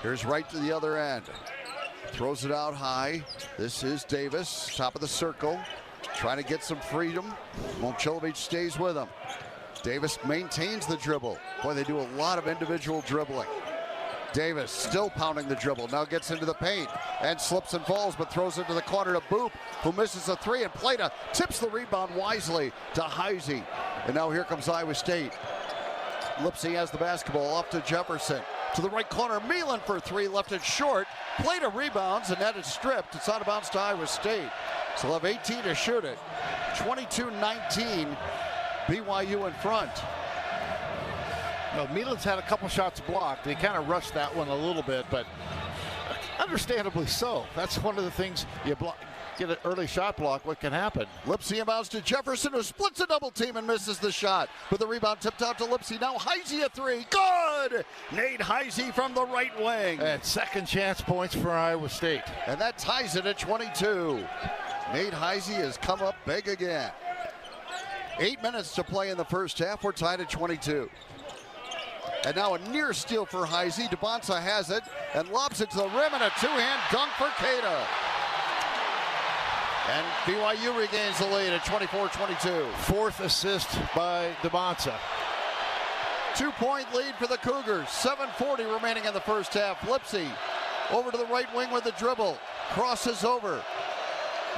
Here's Wright to the other end. Throws it out high. This is Davis, top of the circle, trying to get some freedom. Momcilovic stays with him. Davis maintains the dribble. Boy, they do a lot of individual dribbling. Davis still pounding the dribble, now gets into the paint and slips and falls, but throws it to the corner to Boop, who misses a three, and Plata tips the rebound wisely to Heisey. And now here comes Iowa State. Lipsy has the basketball off to Jefferson. To the right corner, Milan for three, left it short. Plata rebounds, and that is stripped. It's out of bounds to Iowa State. So they'll have 18 to shoot it. 22-19, BYU in front. Well, Milan's had a couple shots blocked. They kind of rushed that one a little bit, but understandably so. That's one of the things you get an early shot block, what can happen. Lipsy inbounds to Jefferson, who splits a double team and misses the shot. With the rebound tipped out to Lipsy. Now Heisey a three. Good! Nate Heisey from the right wing. And second chance points for Iowa State. And that ties it at 22. Nate Heisey has come up big again. 8 minutes to play in the first half. We're tied at 22. And now a near steal for Heisey. DeBonsa has it and lobs it to the rim, and a two-hand dunk for Keita. And BYU regains the lead at 24-22. Fourth assist by DeBonsa. 2-point lead for the Cougars. 7:40 remaining in the first half. Lipsy over to the right wing with the dribble. Crosses over.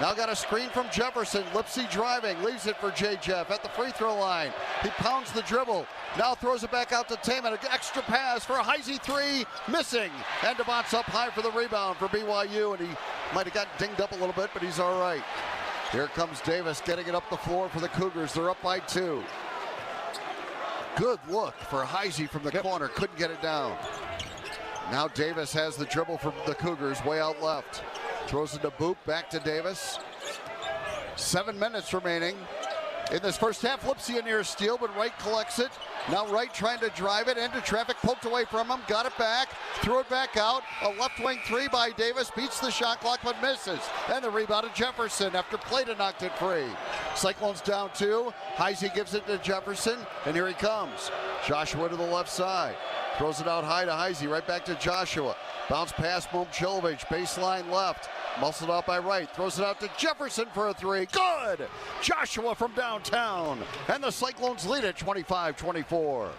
Now got a screen from Jefferson. Lipsy driving, leaves it for J-Jeff at the free throw line. He pounds the dribble. Now throws it back out to Taman. An extra pass for a Heisey three, missing. And DeBont's up high for the rebound for BYU, and he might have got dinged up a little bit, but he's all right. Here comes Davis getting it up the floor for the Cougars. They're up by 2. Good look for Heisey from the corner. Couldn't get it down. Now Davis has the dribble for the Cougars way out left. Throws it to Boop, back to Davis. 7 minutes remaining in this first half. Lipsy a near steal, but Wright collects it. Now Wright trying to drive it into traffic, poked away from him, got it back, threw it back out. A left wing three by Davis, beats the shot clock but misses. And the rebound to Jefferson after Plata knocked it free. Cyclones down 2. Heisey gives it to Jefferson, and here he comes. Joshua to the left side. Throws it out high to Heisey, right back to Joshua. Bounce pass, Momcilovic, baseline left. Muscled out by Wright, throws it out to Jefferson for a three. Good! Joshua from downtown. And the Cyclones lead at 25-24.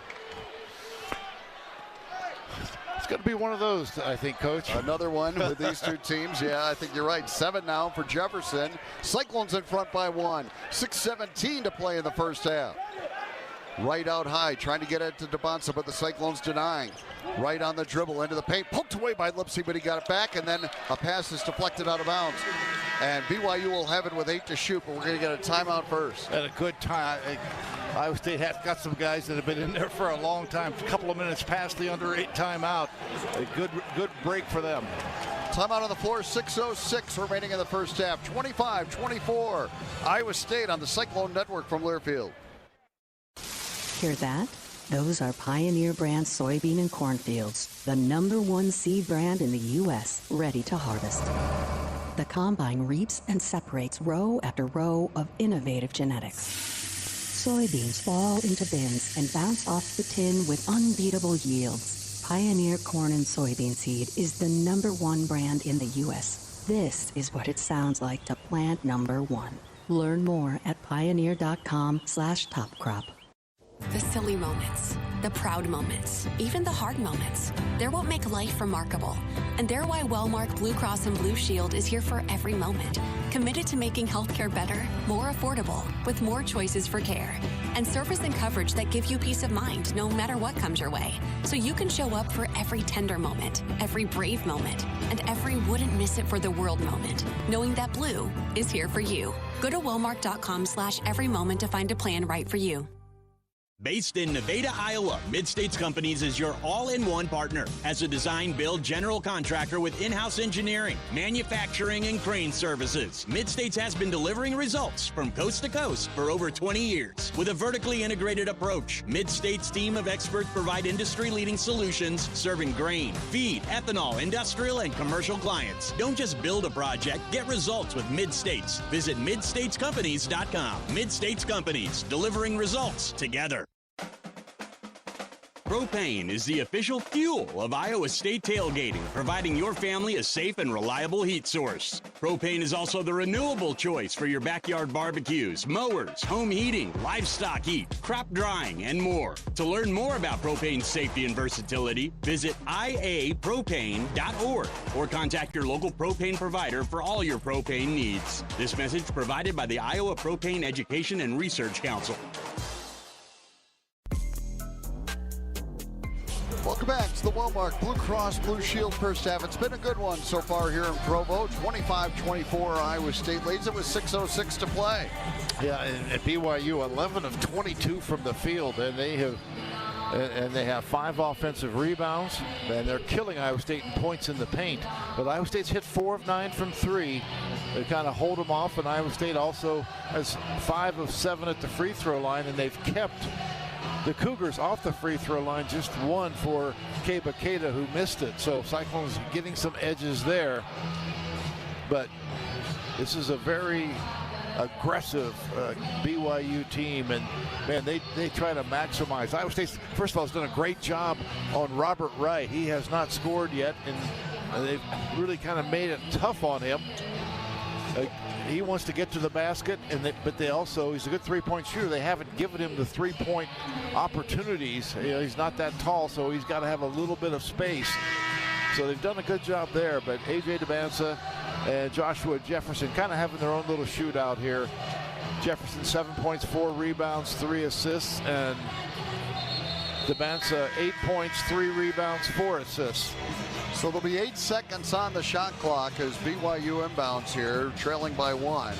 It's going to be one of those, I think, Coach. Another one with these two teams. Yeah, I think you're right. 7 now for Jefferson. Cyclones in front by 1. 6:17 to play in the first half. Right out high, trying to get it to DeBonsa, but the Cyclones denying. Right on the dribble into the paint, poked away by Lipsy, but he got it back, and then a pass is deflected out of bounds. And BYU will have it with 8 to shoot, but we're going to get a timeout first. At a good time. Iowa State has got some guys that have been in there for a long time. A couple of minutes past the under 8 timeout. A good break for them. Timeout on the floor, 6:06 remaining in the first half. 25-24. Iowa State on the Cyclone Network from Learfield. Hear that? Those are Pioneer brand soybean and corn fields, the #1 seed brand in the U.S., ready to harvest. The combine reaps and separates row after row of innovative genetics. Soybeans fall into bins and bounce off the tin with unbeatable yields. Pioneer corn and soybean seed is the #1 brand in the U.S. This is what it sounds like to plant #1. Learn more at pioneer.com/topcrop. The silly moments, the proud moments, even the hard moments. They're what make life remarkable. And they're why Wellmark Blue Cross and Blue Shield is here for every moment. Committed to making healthcare better, more affordable, with more choices for care. And service and coverage that give you peace of mind no matter what comes your way. So you can show up for every tender moment, every brave moment, and every wouldn't miss it for the world moment. Knowing that Blue is here for you. Go to Wellmark.com/every moment to find a plan right for you. Based in Nevada, Iowa, Mid-States Companies is your all-in-one partner. As a design-build general contractor with in-house engineering, manufacturing, and crane services, Mid-States has been delivering results from coast to coast for over 20 years. With a vertically integrated approach, Mid-States' team of experts provide industry-leading solutions serving grain, feed, ethanol, industrial, and commercial clients. Don't just build a project, get results with Mid-States. Visit midstatescompanies.com. Mid-States Companies, delivering results together. Propane is the official fuel of Iowa State tailgating, providing your family a safe and reliable heat source. Propane is also the renewable choice for your backyard barbecues, mowers, home heating, livestock heat, crop drying, and more. To learn more about propane's safety and versatility, visit iapropane.org or contact your local propane provider for all your propane needs. This message provided by the Iowa Propane Education and Research Council. Welcome back to the Wellmark Blue Cross Blue Shield first half. It's been a good one so far here in Provo. 25-24 Iowa State leads it with 6:06 to play. Yeah, and BYU 11 of 22 from the field, and they have 5 offensive rebounds, and they're killing Iowa State in points in the paint. But Iowa State's hit 4 of 9 from 3. They kind of hold them off, and Iowa State also has 5 of 7 at the free throw line, and they've kept the Cougars off the free throw line, just 1 for Keba Keita, who missed it. So Cyclones getting some edges there. But this is a very aggressive BYU team, and man, they try to maximize. Iowa State, first of all, has done a great job on Robert Wright. He has not scored yet, and they've really kind of made it tough on him. He wants to get to the basket, but they also, he's a good three-point shooter. They haven't given him the three-point opportunities. You know, he's not that tall, so he's got to have a little bit of space. So they've done a good job there, but A.J. DeBanza and Joshua Jefferson kind of having their own little shootout here. Jefferson 7 points, 4 rebounds, 3 assists, and DeBanza 8 points, 3 rebounds, 4 assists. So there'll be 8 seconds on the shot clock as BYU inbounds here, trailing by 1.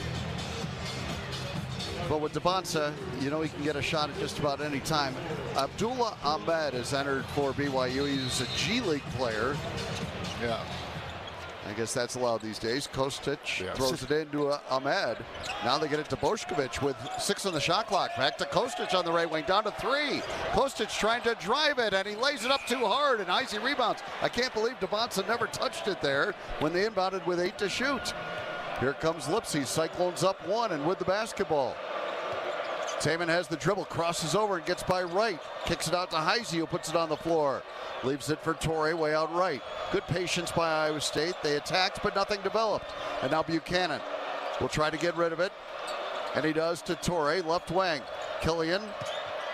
But with DeBanza, you know he can get a shot at just about any time. Abdullah Ahmed has entered for BYU. He's a G League player. Yeah. I guess that's allowed these days. Kostic throws it into Ahmed. Now they get it to Bošković with 6 on the shot clock. Back to Kostic on the right wing, down to 3. Kostic trying to drive it, and he lays it up too hard, and Heisey rebounds. I can't believe DeBanza never touched it there when they inbounded with 8 to shoot. Here comes Lipsey. Cyclones up 1 and with the basketball. Taman has the dribble, crosses over and gets by Wright. Kicks it out to Heisey, who puts it on the floor. Leaves it for Torrey way out right. Good patience by Iowa State. They attacked, but nothing developed. And now Buchanan will try to get rid of it. And he does to Torrey, left wing. Killian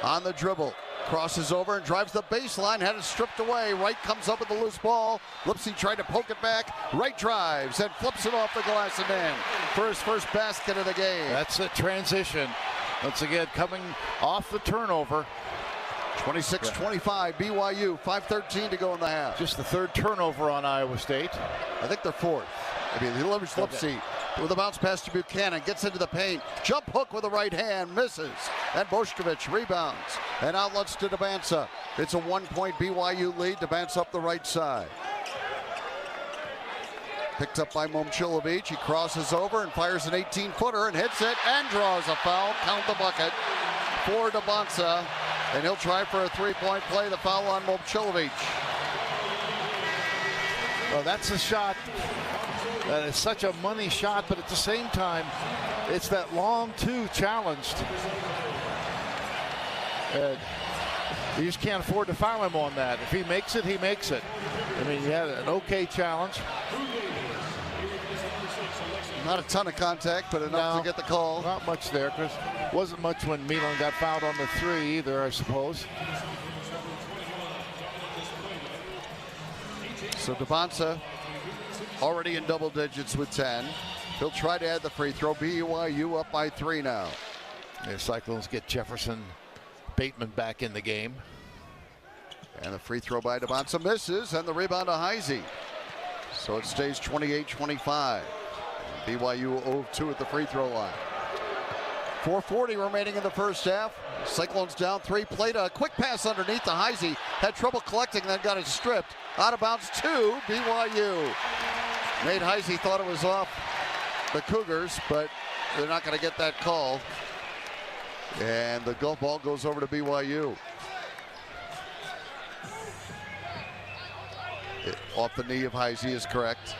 on the dribble. Crosses over and drives the baseline, had it stripped away. Wright comes up with the loose ball. Lipsey tried to poke it back. Wright drives and flips it off the glass and in for his first basket of the game. That's a transition. Once again, coming off the turnover. 26-25, BYU, 5:13 to go in the half. Just the 3rd turnover on Iowa State. I think they're 4th. I mean, he leveraged Lipsey with a bounce pass to Buchanan, gets into the paint, jump hook with the right hand, misses, and Bošković rebounds and outlets to DeBanza. It's a 1-point BYU lead. DeBanza up the right side. Picked up by Momcilovic. He crosses over and fires an 18-footer and hits it and draws a foul. Count the bucket for DeBanza. And he'll try for a 3-point play. The foul on Momcilovic. Well, that's a shot that is such a money shot, but at the same time, it's that long 2 challenged. And you just can't afford to foul him on that. If he makes it, he makes it. I mean, he had an okay challenge. Not a ton of contact, but enough to get the call. Not much there, because wasn't much when Milan got fouled on the 3 either, I suppose. So DeBanza already in double digits with 10. He'll try to add the free throw. BYU up by 3 now. The Cyclones get Jefferson Bateman back in the game. And the free throw by DeBanza misses, and the rebound to Heisey. So it stays 28-25. BYU 0-2 at the free throw line. 4:40 remaining in the first half. Cyclones down 3. Played a quick pass underneath to Heisey. Had trouble collecting, then got it stripped. Out of bounds to BYU. Nate Heisey thought it was off the Cougars, but they're not going to get that call. And the golf ball goes over to BYU. Off the knee of Heisey is correct.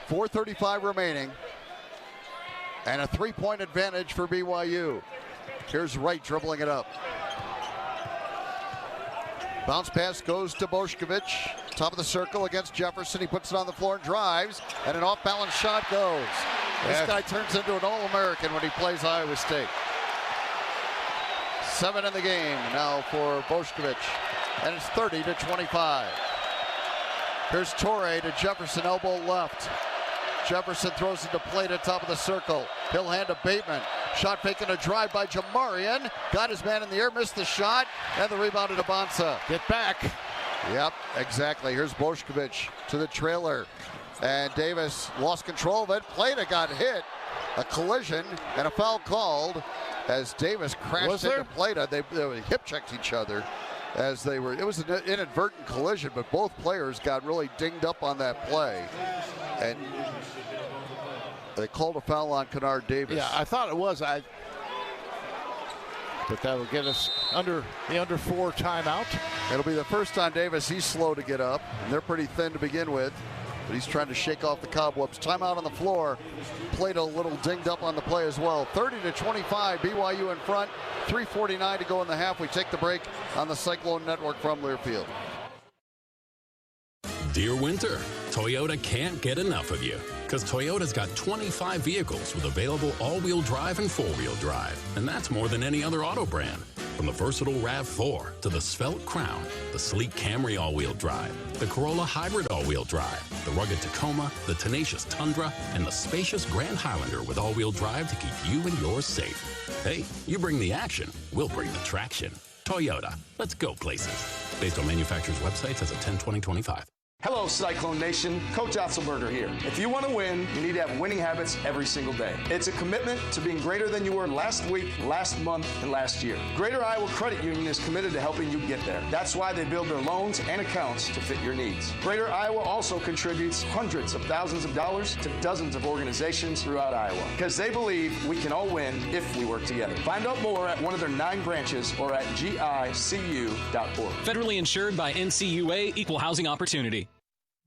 4:35 remaining. And a 3-point advantage for BYU. Here's Wright dribbling it up. Bounce pass goes to Bošković. Top of the circle against Jefferson. He puts it on the floor and drives, and an off-balance shot goes. This guy turns into an All-American when he plays Iowa State. 7 in the game now for Bošković, and it's 30-25. Here's Torre to Jefferson, elbow left. Jefferson throws it to Plate at top of the circle. He'll hand to Bateman. Shot fake and a drive by Jamarian. Got his man in the air, missed the shot, and the rebound to Bonsa. Get back. Yep, exactly. Here's Bošković to the trailer. And Davis lost control of it. Plata got hit. A collision and a foul called as Davis crashed into Plata. They hip checked each other as they were. It was an inadvertent collision, but both players got really dinged up on that play. And they called a foul on Kennard Davis. Yeah, I thought it was. But that will get us under the under 4 timeout. It'll be the first time Davis. He's slow to get up, and they're pretty thin to begin with. But he's trying to shake off the cobwebs. Timeout on the floor. Played a little dinged up on the play as well. 30-25, BYU in front. 3:49 to go in the half. We take the break on the Cyclone Network from Learfield. Dear Winter, Toyota can't get enough of you. Because Toyota's got 25 vehicles with available all-wheel drive and four-wheel drive. And that's more than any other auto brand. From the versatile RAV4 to the svelte Crown, the sleek Camry all-wheel drive, the Corolla Hybrid all-wheel drive, the rugged Tacoma, the tenacious Tundra, and the spacious Grand Highlander with all-wheel drive to keep you and yours safe. Hey, you bring the action, we'll bring the traction. Toyota, let's go places. Based on manufacturer's websites as of 10/20/25. Hello, Cyclone Nation. Coach Otzelberger here. If you want to win, you need to have winning habits every single day. It's a commitment to being greater than you were last week, last month, and last year. Greater Iowa Credit Union is committed to helping you get there. That's why they build their loans and accounts to fit your needs. Greater Iowa also contributes hundreds of thousands of dollars to dozens of organizations throughout Iowa because they believe we can all win if we work together. Find out more at one of their 9 branches or at gicu.org. Federally insured by NCAA, Equal Housing Opportunity.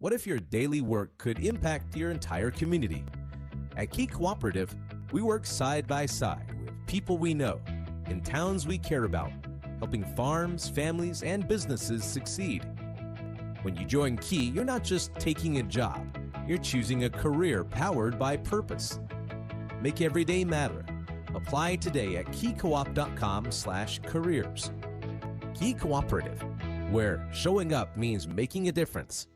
What if your daily work could impact your entire community? At Key Cooperative, we work side by side with people we know in towns we care about, helping farms, families, and businesses succeed. When you join Key, you're not just taking a job, you're choosing a career powered by purpose. Make every day matter. Apply today at keycoop.com/careers. Key Cooperative, where showing up means making a difference.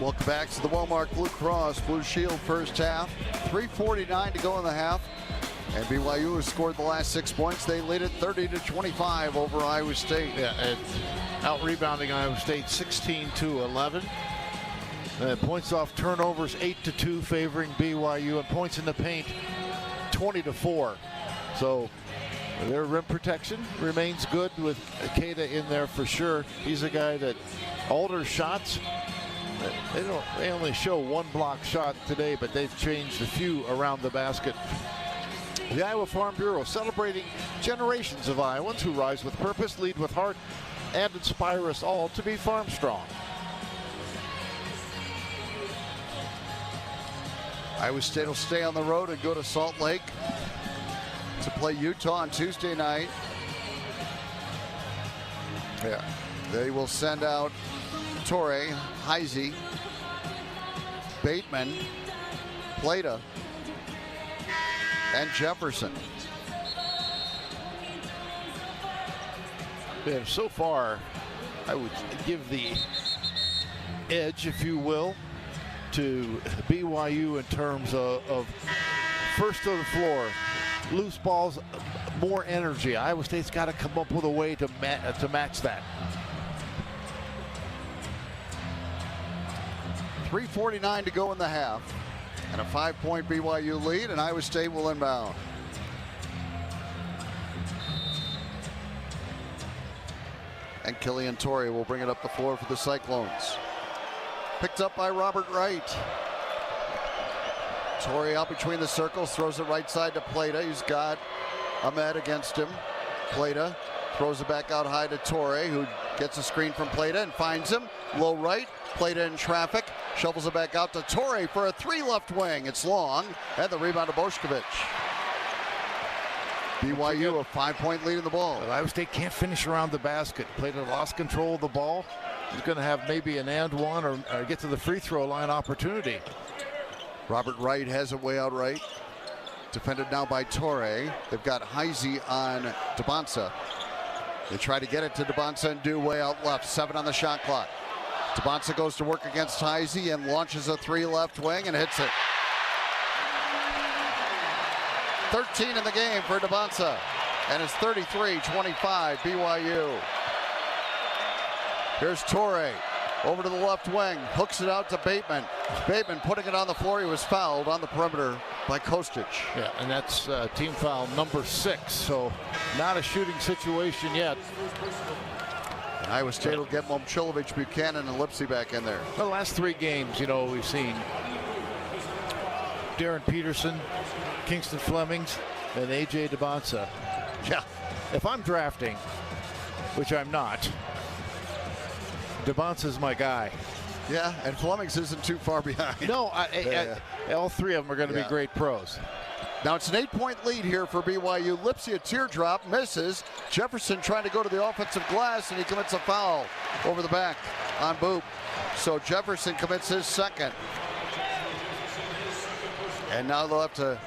Welcome back to the Walmart Blue Cross Blue Shield first half. 3:49 to go in the half. And BYU has scored the last 6 points. They lead it 30-25 over Iowa State. Yeah, and out-rebounding Iowa State 16-11. Points off turnovers 8-2 favoring BYU, and points in the paint 20-4. So their rim protection remains good with Akeda in there for sure. He's a guy that alters shots. They only show 1 block shot today, but they've changed a few around the basket. The Iowa Farm Bureau celebrating generations of Iowans who rise with purpose, lead with heart, and inspire us all to be farm strong. Iowa State will stay on the road and go to Salt Lake to play Utah on Tuesday night. Yeah, they will send out Torre, Heisey, Bateman, Plata, and Jefferson. And so far, I would give the edge, if you will, to BYU in terms of first to the floor, loose balls, more energy. Iowa State's got to come up with a way to match that. 3:49 to go in the half, and a 5-point BYU lead, and Iowa State will inbound. And Killian Torrey will bring it up the floor for the Cyclones. Picked up by Robert Wright. Torrey out between the circles, throws it right side to Plata. He's got Ahmed against him. Plata throws it back out high to Torrey, who gets a screen from Plata and finds him. Low right, Plata in traffic. Shovels it back out to Torrey for a 3 left wing. It's long, and the rebound to Boshkovich. BYU a 5-point lead in the ball. But Iowa State can't finish around the basket. Plato lost control of the ball. He's going to have maybe an and one or get to the free throw line opportunity. Robert Wright has it way out right. Defended now by Torrey. They've got Heisey on DeBonsa. They try to get it to DeBonsa and do way out left. 7 on the shot clock. DeBonsa goes to work against Heisey and launches a 3 left wing and hits it. 13 in the game for DeBonsa. And it's 33-25 BYU. Here's Torrey. Over to the left wing, hooks it out to Bateman. Bateman putting it on the floor. He was fouled on the perimeter by Kostic. Yeah, and that's team foul number 6, so not a shooting situation yet. And Iowa State will get Momcilovic, Buchanan, and Lipsy back in there. The last 3 games, we've seen Darren Peterson, Kingston Flemings, and A.J. DeBonsa. Yeah. If I'm drafting, which I'm not, DeBonsa's my guy. Yeah, and Flemings isn't too far behind. No, all 3 of them are going to be great pros. Now it's an 8-point lead here for BYU. Lipsy a teardrop, misses. Jefferson trying to go to the offensive glass, and he commits a foul over the back on Boop. So Jefferson commits his second. And now they'll have to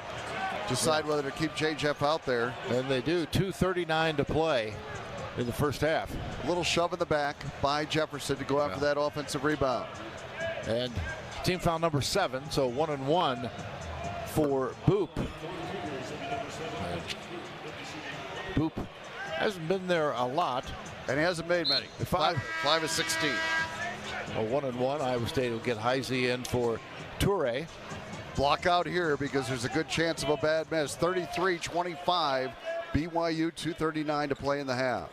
decide whether to keep J-Jeff out there. And they do. 2:39 to play in the first half. A little shove in the back by Jefferson to go after that offensive rebound. And team foul number 7, so 1 and 1 for Boop. Boop hasn't been there a lot. And he hasn't made many. 5 of 16. A 1 and 1. Iowa State will get Heisey in for Toure. Block out here because there's a good chance of a bad miss. 33-25. BYU 2:39 to play in the half.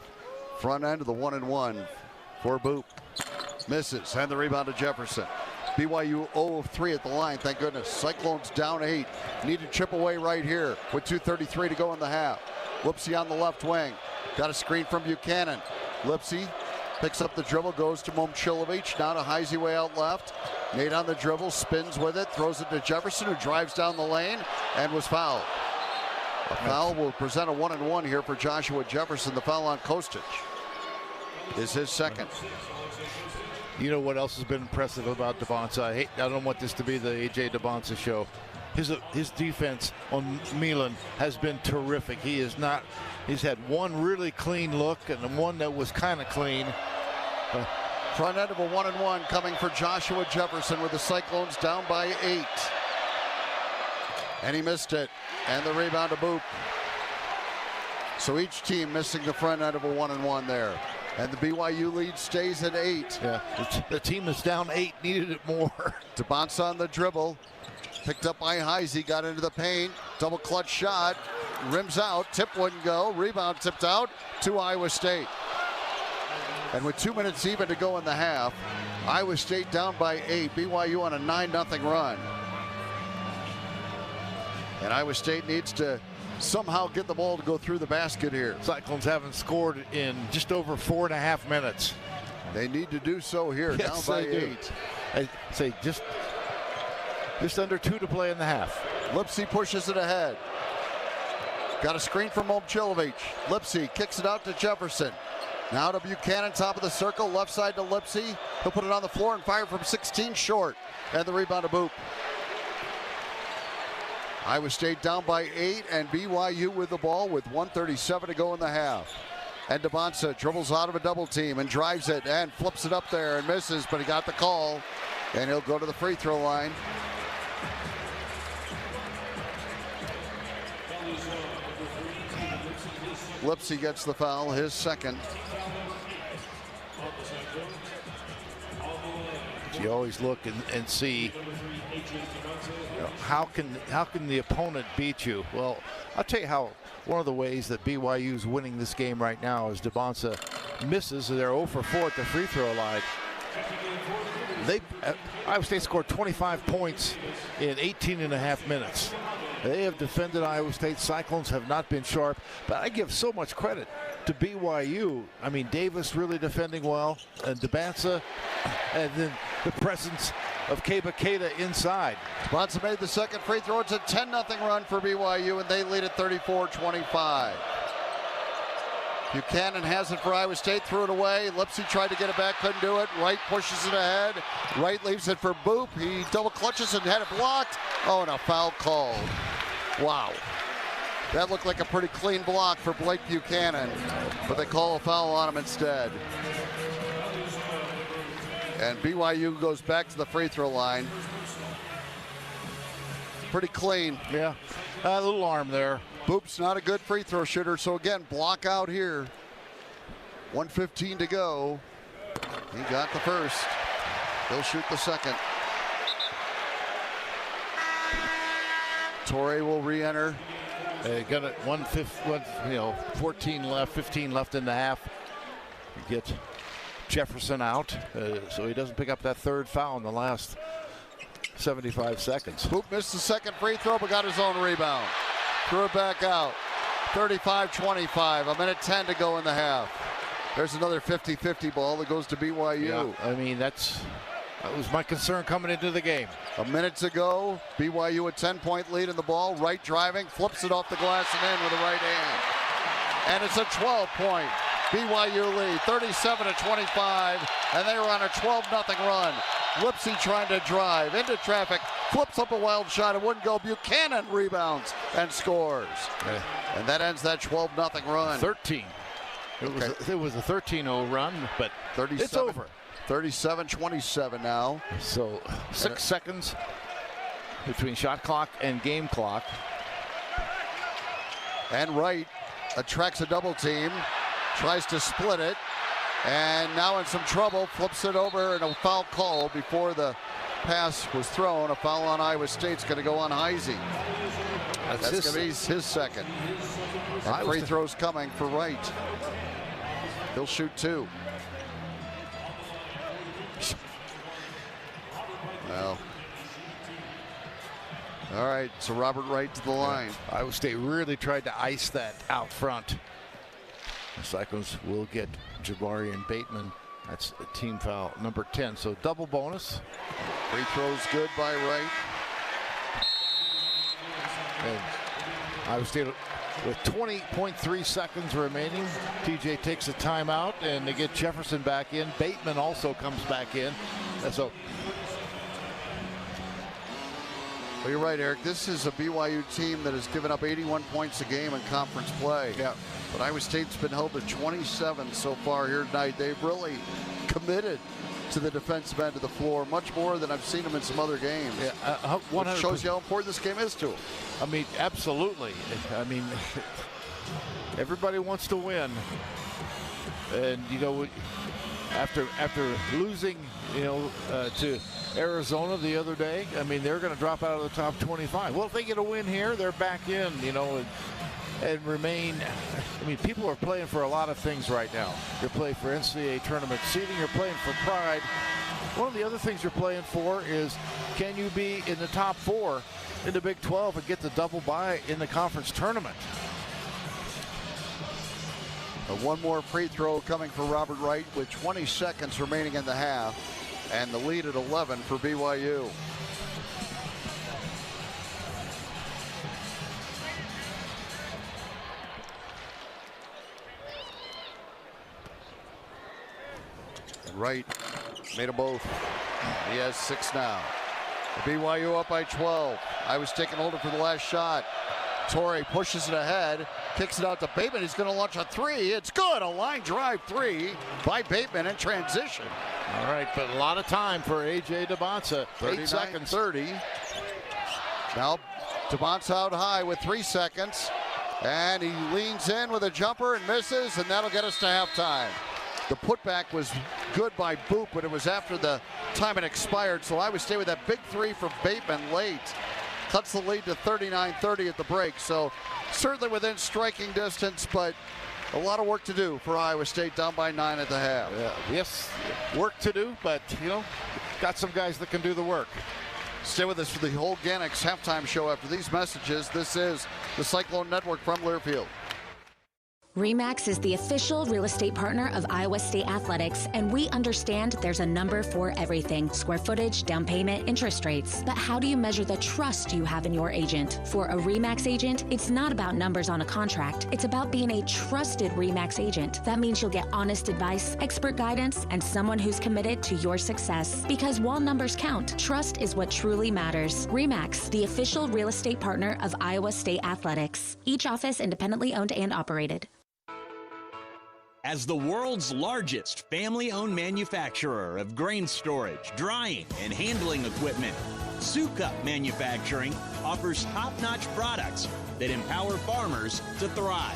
Front end of the 1 and 1 for Boop. Misses, and the rebound to Jefferson. BYU 0 of 3 at the line, thank goodness. Cyclones down 8. Need to chip away right here with 2:33 to go in the half. Lipsy on the left wing. Got a screen from Buchanan. Lipsy picks up the dribble, goes to Momcilovic. Now to Heisey way out left. Nate on the dribble, spins with it, throws it to Jefferson, who drives down the lane and was fouled. A foul will present a 1 and 1 here for Joshua Jefferson. The foul on Kostic is his second. You know what else has been impressive about DeBonsa? I don't want this to be the A.J. DeBonsa show. His defense on Milan has been terrific. He's had one really clean look and one that was kind of clean. Front end of a 1 and 1 coming for Joshua Jefferson with the Cyclones down by 8. And he missed it. And the rebound to Boop. So each team missing the front end of a 1 and 1 there. And the BYU lead stays at 8. Yeah, the team that's down 8 needed it more. DeBonsa on the dribble. Picked up by Heisey, got into the paint. Double clutch shot. Rims out. Tip wouldn't go. Rebound tipped out to Iowa State. And with 2 minutes even to go in the half, Iowa State down by 8. BYU on a 9-0 run. And Iowa State needs to somehow get the ball to go through the basket here. Cyclones haven't scored in just over 4.5 minutes. They need to do so here, yes, down by they 8. I say just under 2 to play in the half. Lipsy pushes it ahead. Got a screen from Momcilovic. Lipsy kicks it out to Jefferson. Now to Buchanan, top of the circle, left side to Lipsy. He'll put it on the floor and fire from 16 short. And the rebound to Boop. Iowa State down by 8, and BYU with the ball with 1:37 to go in the half. And DeBonsa dribbles out of a double team and drives it and flips it up there and misses, but he got the call. And he'll go to the free throw line. Lipsy gets the foul, his second. You always look and see, how can the opponent beat you? Well, I'll tell you how. One of the ways that BYU is winning this game right now is DeBonsa misses. They're 0 for 4 at the free throw line. Iowa State scored 25 points in 18.5 minutes. They have defended Iowa State. Cyclones have not been sharp, but I give so much credit to BYU. I mean, Davis really defending well, and DeBonsa, and then the presence of Keita inside. Bonsa made the second free throw. It's a 10-0 run for BYU, and they lead at 34-25. Buchanan has it for Iowa State, threw it away. Lipsy tried to get it back, couldn't do it. Wright pushes it ahead. Wright leaves it for Boop. He double clutches and had it blocked. Oh, and a foul called. Wow. That looked like a pretty clean block for Blake Buchanan, but they call a foul on him instead. And BYU goes back to the free throw line. Pretty clean. Yeah, a little arm there. Boop's not a good free throw shooter, so again, block out here. 1:15 to go. He got the first. He'll shoot the second. Torrey will re-enter. Got it 14 left, 15 left in the half. You get Jefferson out, so he doesn't pick up that third foul in the last 75 seconds. Boop missed the second free throw, but got his own rebound. Threw it back out. 35-25, a minute 10 to go in the half. There's another 50-50 ball that goes to BYU. Yeah, I mean, that was my concern coming into the game. A minute to go, BYU a 10-point lead in the ball. Wright driving, flips it off the glass and in with the right hand. And it's a 12-point BYU lead, 37-25, and they were on a 12-0 run. Lipsy trying to drive into traffic, flips up a wild shot, it wouldn't go. Buchanan rebounds and scores. Okay. And that ends that 12-0 run. 13. It was a 13-0 run, but 37, it's over. 37-27 now. So 6 seconds between shot clock and game clock. And Wright attracts a double team, tries to split it, and now in some trouble, flips it over, and a foul call before the pass was thrown. A foul on Iowa State's going to go on Heisey. That's going to be his second. And free throws coming for Wright. He'll shoot 2. Well, all right, so Robert Wright to the line. Iowa State really tried to ice that out front. The Cyclones will get Jabari Bateman. That's a team foul number 10, so double bonus. Free throws good by Wright. And Iowa State with 20.3 seconds remaining. TJ takes a timeout, and they get Jefferson back in. Bateman also comes back in. So, well, you're right, Eric. This is a BYU team that has given up 81 points a game in conference play. Yeah. But Iowa State's been held to 27 so far here tonight. They've really committed to the defensive end of the floor, much more than I've seen them in some other games. Yeah, 100%. Which shows you how important this game is to them. I mean, absolutely. I mean, everybody wants to win. And, you know, after losing, you know, to Arizona the other day, I mean, they're going to drop out of the top 25. Well, if they get a win here, they're back in, you know, and remain. I mean, people are playing for a lot of things right now. You're playing for NCAA tournament seeding. You're playing for pride. One of the other things you're playing for is, can you be in the top 4 in the Big 12 and get the double bye in the conference tournament? One more free throw coming for Robert Wright with 20 seconds remaining in the half, and the lead at 11 for BYU. And Wright made them both. He has 6 now. The BYU up by 12. I was taking hold of for the last shot. Torrey pushes it ahead, kicks it out to Bateman. He's going to launch a 3. It's good. A line drive 3 by Bateman in transition. All right, but a lot of time for A.J. DeBonsa. 8 seconds. 30. Now DeBonsa out high with 3 seconds. And he leans in with a jumper and misses, and that'll get us to halftime. The putback was good by Boop, but it was after the time it expired. So I would stay with that big 3 from Bateman late. Cuts the lead to 39-30 at the break. So certainly within striking distance, but a lot of work to do for Iowa State, down by 9 at the half. Yeah, yes, work to do, but, you know, got some guys that can do the work. Stay with us for the whole Ganix halftime show after these messages. This is the Cyclone Network from Learfield. RE/MAX is the official real estate partner of Iowa State Athletics, and we understand there's a number for everything: square footage, down payment, interest rates. But how do you measure the trust you have in your agent? For a RE/MAX agent, it's not about numbers on a contract. It's about being a trusted RE/MAX agent. That means you'll get honest advice, expert guidance, and someone who's committed to your success. Because while numbers count, trust is what truly matters. RE/MAX, the official real estate partner of Iowa State Athletics. Each office independently owned and operated. As the world's largest family-owned manufacturer of grain storage, drying, and handling equipment, Sukup Manufacturing offers top-notch products that empower farmers to thrive.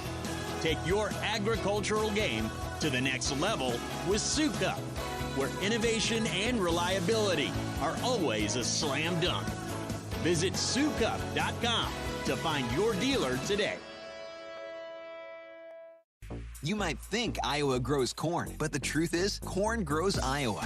Take your agricultural game to the next level with Sukup, where innovation and reliability are always a slam dunk. Visit Sukup.com to find your dealer today. You might think Iowa grows corn, but the truth is, corn grows Iowa.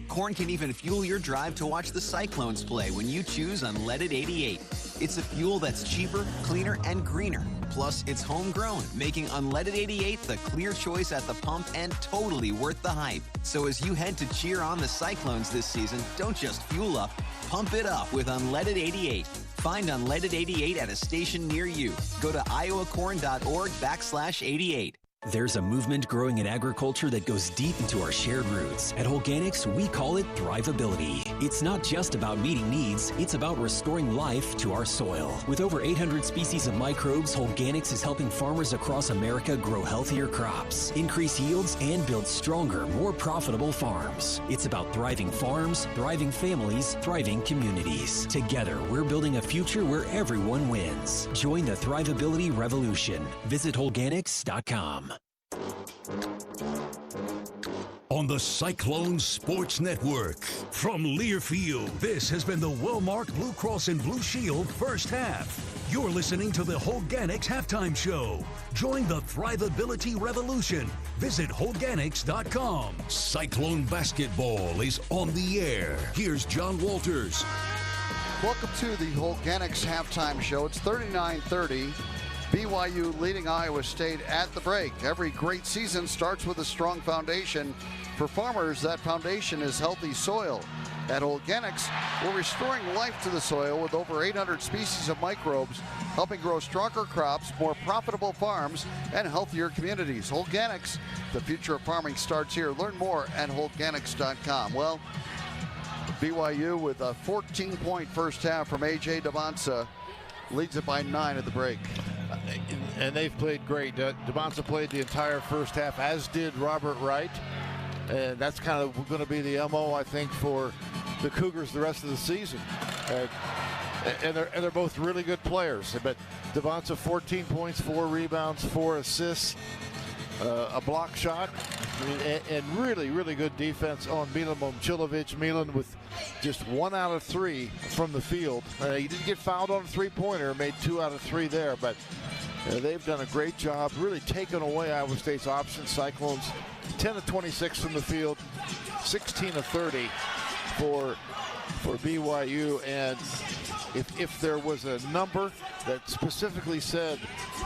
Corn can even fuel your drive to watch the Cyclones play when you choose Unleaded 88. It's a fuel that's cheaper, cleaner, and greener. Plus, it's homegrown, making Unleaded 88 the clear choice at the pump and totally worth the hype. So as you head to cheer on the Cyclones this season, don't just fuel up, pump it up with Unleaded 88. Find Unleaded 88 at a station near you. Go to iowacorn.org/88. There's a movement growing in agriculture that goes deep into our shared roots. At Holganics, we call it thrivability. It's not just about meeting needs, it's about restoring life to our soil. With over 800 species of microbes, Holganics is helping farmers across America grow healthier crops, increase yields, and build stronger, more profitable farms. It's about thriving farms, thriving families, thriving communities. Together, we're building a future where everyone wins. Join the thrivability revolution. Visit Holganics.com. On the Cyclones Sports Network. From Learfield, this has been the Wellmark Blue Cross and Blue Shield first half. You're listening to the Holganics Halftime Show. Join the Thrivability Revolution. Visit Holganics.com. Cyclone Basketball is on the air. Here's John Walters. Welcome to the Holganics Halftime Show. It's 39-30. BYU leading Iowa State at the break. Every great season starts with a strong foundation. For farmers, that foundation is healthy soil. At Holganics, we're restoring life to the soil with over 800 species of microbes, helping grow stronger crops, more profitable farms, and healthier communities. Holganics, the future of farming starts here. Learn more at Holganics.com. Well, BYU with a 14-point first half from A.J. Devonsa leads it by 9 at the break. And they've played great. Devonsa played the entire first half, as did Robert Wright. And that's kind of going to be the MO, I think, for the Cougars the rest of the season. And they're both really good players. But Devonsa, 14 points, 4 rebounds, 4 assists, a block shot, and really, really good defense on Milan Momcilovic. Milan with just 1 out of 3 from the field. He didn't get fouled on a three-pointer, made 2 out of 3 there, but they've done a great job really taking away Iowa State's options. Cyclones 10 of 26 from the field, 16 of 30 for BYU. And if there was a number that specifically said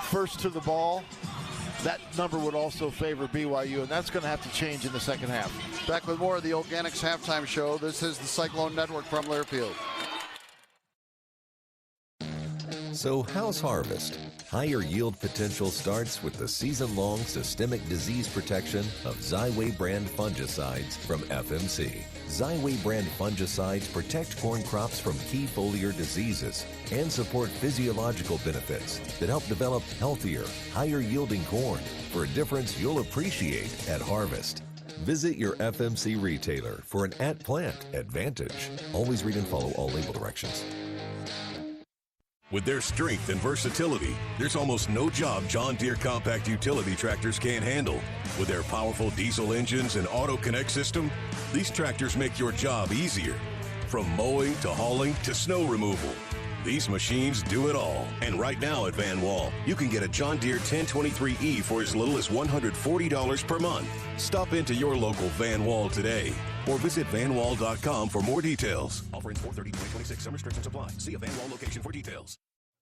first to the ball, that number would also favor BYU, and that's going to have to change in the second half. Back with more of the Organics Halftime Show. This is the Cyclone Network from Learfield. So how's harvest? Higher yield potential starts with the season-long systemic disease protection of Xyway brand fungicides from FMC. Xyway brand fungicides protect corn crops from key foliar diseases and support physiological benefits that help develop healthier, higher yielding corn for a difference you'll appreciate at harvest. Visit your FMC retailer for an at-plant advantage. Always read and follow all label directions. With their strength and versatility, there's almost no job John Deere compact utility tractors can't handle. With their powerful diesel engines and auto connect system, these tractors make your job easier. From mowing to hauling to snow removal, these machines do it all. And right now at Van Wall, you can get a John Deere 1023E for as little as $140 per month. Stop into your local Van Wall today or visit vanwall.com for more details. Offer ends 4/30/2026. Some restrictions apply. See a Van Wall location for details.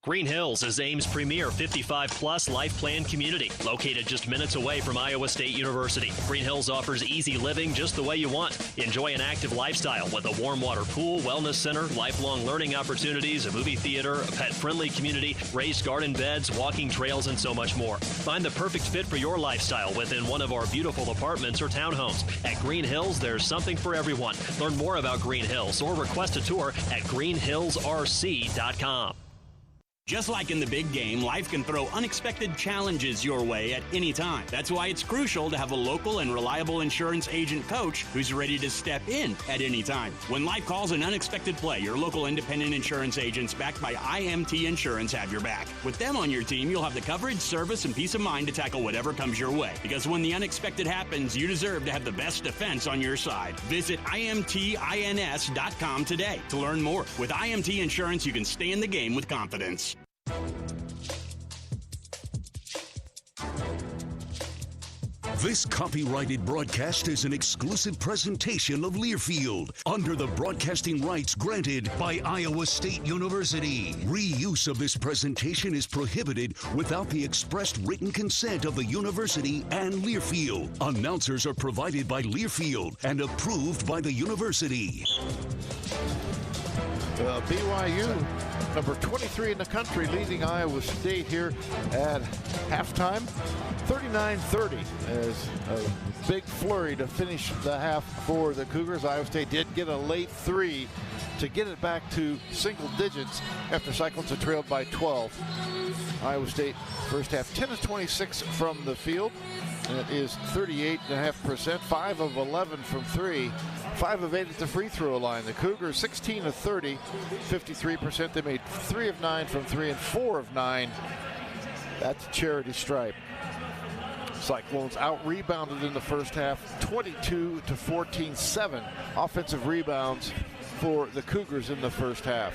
Green Hills is Ames' premier 55-plus life plan community, located just minutes away from Iowa State University. Green Hills offers easy living just the way you want. Enjoy an active lifestyle with a warm water pool, wellness center, lifelong learning opportunities, a movie theater, a pet-friendly community, raised garden beds, walking trails, and so much more. Find the perfect fit for your lifestyle within one of our beautiful apartments or townhomes. At Green Hills, there's something for everyone. Learn more about Green Hills or request a tour at greenhillsrc.com. Just like in the big game, life can throw unexpected challenges your way at any time. That's why it's crucial to have a local and reliable insurance agent coach who's ready to step in at any time. When life calls an unexpected play, your local independent insurance agents backed by IMT Insurance have your back. With them on your team, you'll have the coverage, service, and peace of mind to tackle whatever comes your way. Because when the unexpected happens, you deserve to have the best defense on your side. Visit IMTINS.com today to learn more. With IMT Insurance, you can stay in the game with confidence. This copyrighted broadcast is an exclusive presentation of Learfield under the broadcasting rights granted by Iowa State University. Reuse of this presentation is prohibited without the expressed written consent of the university and Learfield. Announcers are provided by Learfield and approved by the university. BYU, number 23 in the country, leading Iowa State here at halftime. 39-30 as a big flurry to finish the half for the Cougars. Iowa State did get a late three to get it back to single digits after Cyclones had trailed by 12. Iowa State first half 10 of 26 from the field. And it is 38.5%, 5 of 11 from three, 5 of 8 at the free throw line. The Cougars 16 of 30, 53%. They made 3 of 9 from three and 4 of 9 at the charity stripe. Cyclones out-rebounded in the first half, 22-14, 7 offensive rebounds for the Cougars in the first half.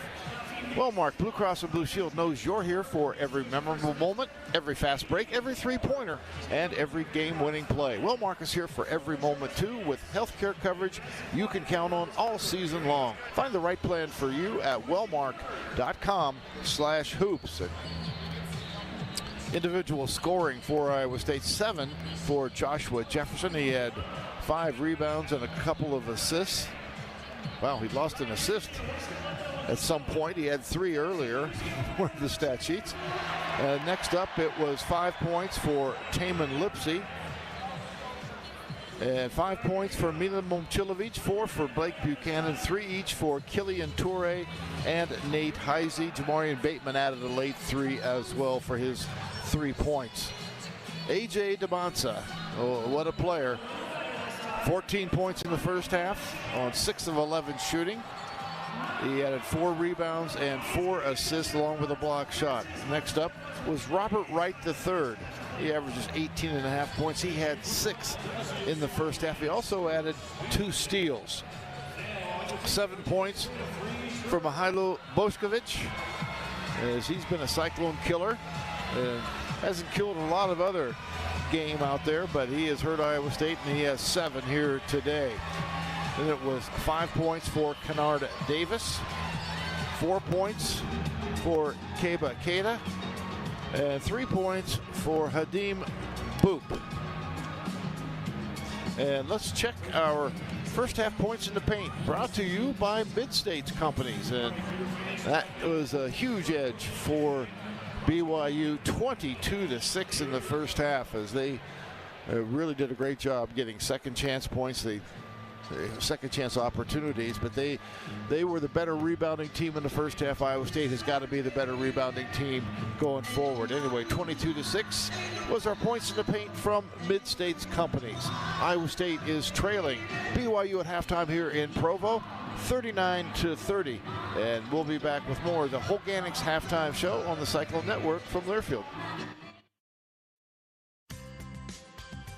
Wellmark Blue Cross and Blue Shield knows you're here for every memorable moment, every fast break, every three-pointer, and every game-winning play. Wellmark is here for every moment, too, with healthcare coverage you can count on all season long. Find the right plan for you at wellmark.com/hoops. Individual scoring for Iowa State, 7 for Joshua Jefferson. He had 5 rebounds and a couple of assists. Wow, he lost an assist at some point. He had 3 earlier, one of the stat sheets. Next up, it was 5 points for Taman Lipsy. And 5 points for Milan Momcilovic, 4 for Blake Buchanan, 3 each for Killian Toure and Nate Heisey. Jamarian Bateman added a late 3 as well for his 3 points. A.J. DeBonsa, oh, what a player. 14 points in the first half on 6 of 11 shooting. He added 4 rebounds and 4 assists along with a block shot. Next up was Robert Wright III. He averages 18.5 points. He had 6 in the first half. He also added 2 steals. 7 points for Mihailo Bošković, as he's been a Cyclone killer and hasn't killed a lot of other game out there, but he has hurt Iowa State, and he has 7 here today. And it was 5 points for Kennard Davis, 4 points for Keba Keita, and 3 points for Hadim Boop. And let's check our first half points in the paint, brought to you by Mid-States Companies. And that was a huge edge for BYU, 22-6 in the first half, as they really did a great job getting second chance points. Second chance opportunities, but they were the better rebounding team in the first half. Iowa State has got to be the better rebounding team going forward. Anyway, 22-6 was our points in the paint from Mid-States Companies. Iowa State is trailing BYU at halftime here in Provo, 39-30. And we'll be back with more of the Hoganics halftime show on the Cyclone Network from Learfield.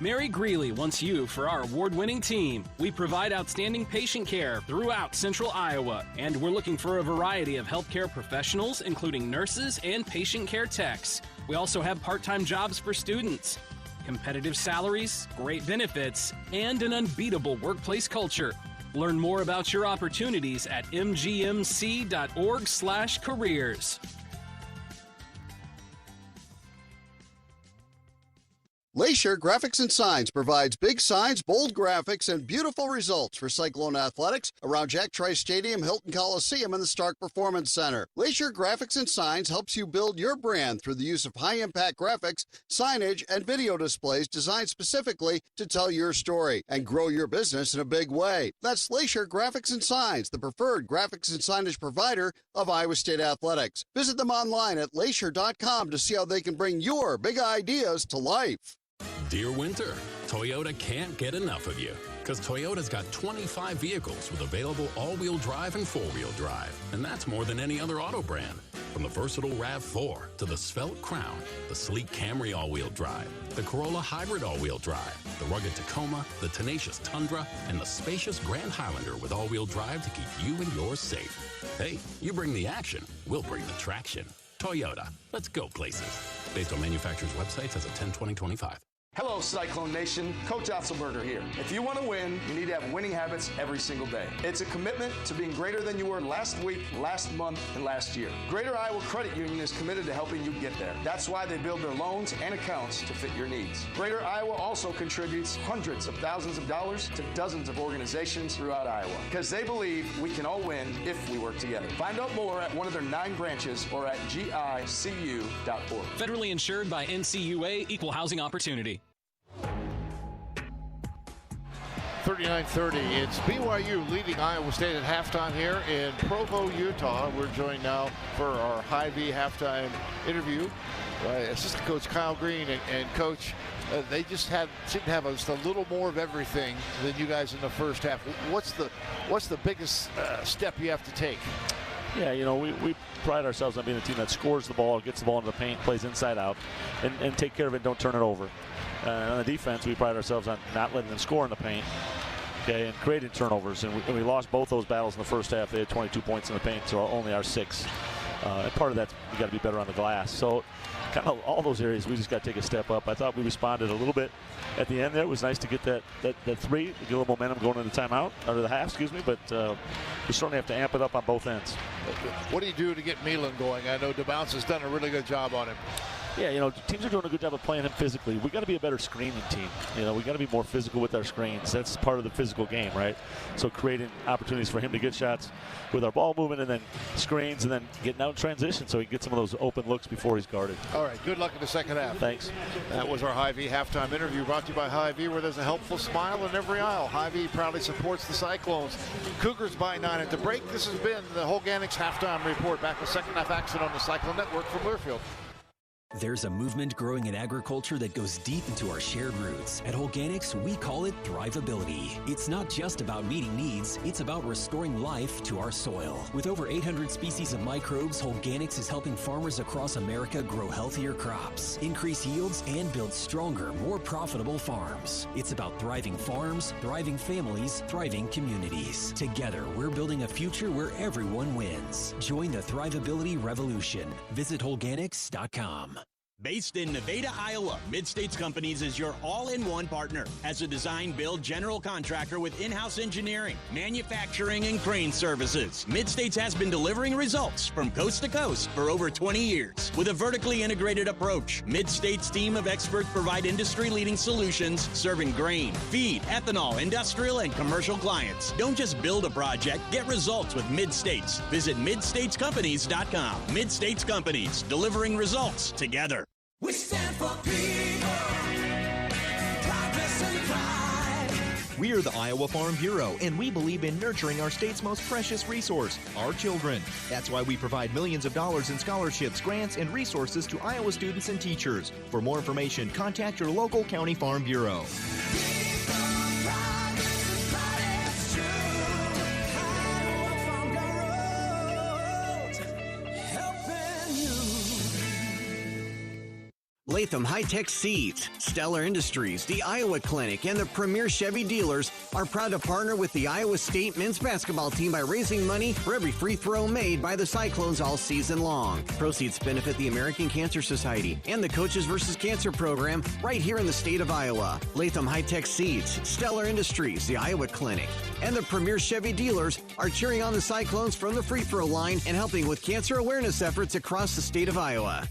Mary Greeley wants you for our award-winning team. We provide outstanding patient care throughout Central Iowa, and we're looking for a variety of healthcare professionals, including nurses and patient care techs. We also have part-time jobs for students, competitive salaries, great benefits, and an unbeatable workplace culture. Learn more about your opportunities at mgmc.org/careers. Glacier Graphics and Signs provides big signs, bold graphics, and beautiful results for Cyclone athletics around Jack Trice Stadium, Hilton Coliseum, and the Stark Performance Center. Glacier Graphics and Signs helps you build your brand through the use of high-impact graphics, signage, and video displays designed specifically to tell your story and grow your business in a big way. That's Glacier Graphics and Signs, the preferred graphics and signage provider of Iowa State athletics. Visit them online at glacier.com to see how they can bring your big ideas to life. Dear Winter, Toyota can't get enough of you because Toyota's got 25 vehicles with available all-wheel drive and four-wheel drive. And that's more than any other auto brand. From the versatile RAV4 to the Svelte Crown, the sleek Camry all-wheel drive, the Corolla Hybrid all-wheel drive, the rugged Tacoma, the tenacious Tundra, and the spacious Grand Highlander with all-wheel drive to keep you and yours safe. Hey, you bring the action, we'll bring the traction. Toyota, let's go places. Based on manufacturer's websites as of 10/20/25. Hello, Cyclone Nation. Coach Otzelberger here. If you want to win, you need to have winning habits every single day. It's a commitment to being greater than you were last week, last month, and last year. Greater Iowa Credit Union is committed to helping you get there. That's why they build their loans and accounts to fit your needs. Greater Iowa also contributes hundreds of thousands of dollars to dozens of organizations throughout Iowa because they believe we can all win if we work together. Find out more at one of their 9 branches or at gicu.org. Federally insured by NCAA, Equal Housing Opportunity. 39-30. It's BYU leading Iowa State at halftime here in Provo, Utah. We're joined now for our Hy-Vee halftime interview by assistant coach Kyle Green. And coach, they just seem to have just a little more of everything than you guys in the first half. What's the biggest step you have to take? Yeah, you know, we pride ourselves on being a team that scores the ball, gets the ball into the paint, plays inside out, and take care of it, don't turn it over. On the defense, we pride ourselves on not letting them score in the paint, okay, and creating turnovers. And we lost both those battles in the first half. They had 22 points in the paint, so only our 6. And part of that, we got to be better on the glass. So kind of all those areas, we just got to take a step up. I thought we responded a little bit at the end there. It was nice to get that 3, to get a little momentum going into the timeout, or the half, excuse me, but we certainly have to amp it up on both ends. What do you do to get Milan going? I know DeBounce has done a really good job on him. Yeah, you know, teams are doing a good job of playing him physically. We got to be a better screening team. You know, we got to be more physical with our screens. That's part of the physical game, right? So creating opportunities for him to get shots with our ball movement, and then screens, and then getting out in transition so he can get some of those open looks before he's guarded. All right, good luck in the second half. Thanks. That was our Hy-Vee halftime interview brought to you by Hy-Vee, where there's a helpful smile in every aisle. Hy-Vee proudly supports the Cyclones. Cougars by 9 at the break. This has been the Holganics halftime report. Back with second half action on the Cyclone Network from Learfield. There's a movement growing in agriculture that goes deep into our shared roots. At Holganics, we call it thrivability. It's not just about meeting needs, it's about restoring life to our soil. With over 800 species of microbes, Holganics is helping farmers across America grow healthier crops, increase yields, and build stronger, more profitable farms. It's about thriving farms, thriving families, thriving communities. Together, we're building a future where everyone wins. Join the thrivability revolution. Visit Holganics.com. Based in Nevada, Iowa, Mid-States Companies is your all-in-one partner. As a design-build general contractor with in-house engineering, manufacturing, and crane services, Mid-States has been delivering results from coast to coast for over 20 years. With a vertically integrated approach, Mid-States' team of experts provide industry-leading solutions serving grain, feed, ethanol, industrial, and commercial clients. Don't just build a project, get results with Mid-States. Visit midstatescompanies.com. Mid-States Companies, delivering results together. We stand for people, progress and pride. We are the Iowa Farm Bureau, and we believe in nurturing our state's most precious resource, our children. That's why we provide millions of dollars in scholarships, grants, and resources to Iowa students and teachers. For more information, contact your local county farm bureau. Latham High-Tech Seeds, Stellar Industries, the Iowa Clinic, and the Premier Chevy dealers are proud to partner with the Iowa State men's basketball team by raising money for every free throw made by the Cyclones all season long. Proceeds benefit the American Cancer Society and the Coaches vs. Cancer program right here in the state of Iowa. Latham High-Tech Seeds, Stellar Industries, the Iowa Clinic, and the Premier Chevy dealers are cheering on the Cyclones from the free throw line and helping with cancer awareness efforts across the state of Iowa.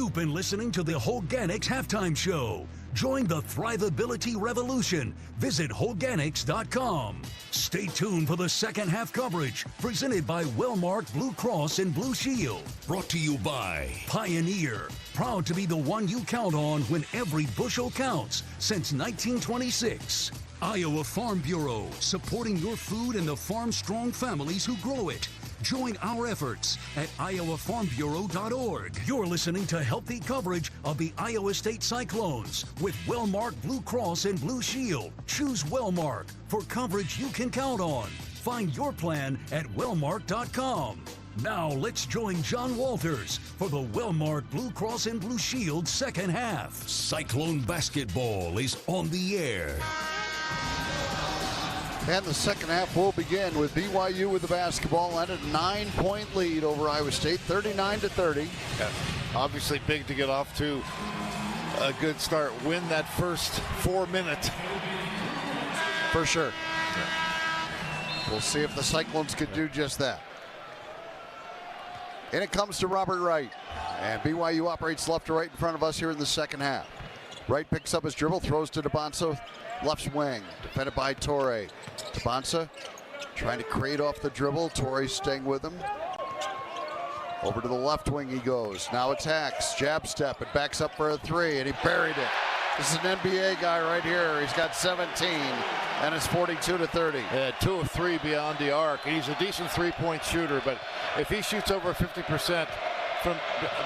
You've been listening to the Holganics Halftime Show. Join the Thrivability Revolution. Visit Holganics.com. Stay tuned for the second half coverage presented by Wellmark Blue Cross and Blue Shield. Brought to you by Pioneer. Proud to be the one you count on when every bushel counts since 1926. Iowa Farm Bureau, supporting your food and the farm-strong families who grow it. Join our efforts at iowafarmbureau.org. You're listening to healthy coverage of the Iowa State Cyclones with Wellmark Blue Cross and Blue Shield. Choose Wellmark for coverage you can count on. Find your plan at wellmark.com. Now let's join John Walters for the Wellmark Blue Cross and Blue Shield second half. Cyclone basketball is on the air. And the second half will begin with BYU with the basketball and a 9-point lead over Iowa State, 39-30. Yeah, obviously big to get off to a good start. Win that first 4 minutes. For sure. We'll see if the Cyclones could do just that. And it comes to Robert Wright. And BYU operates left to right in front of us here in the second half. Wright picks up his dribble, throws to DeBonsa. Left wing, defended by Torre. DeBonsa trying to create off the dribble. Torre staying with him. Over to the left wing he goes. Now attacks, jab step, and backs up for a three, and he buried it. This is an NBA guy right here. He's got 17, and it's 42-30. Yeah, 2 of 3 beyond the arc. He's a decent three-point shooter, but if he shoots over 50% from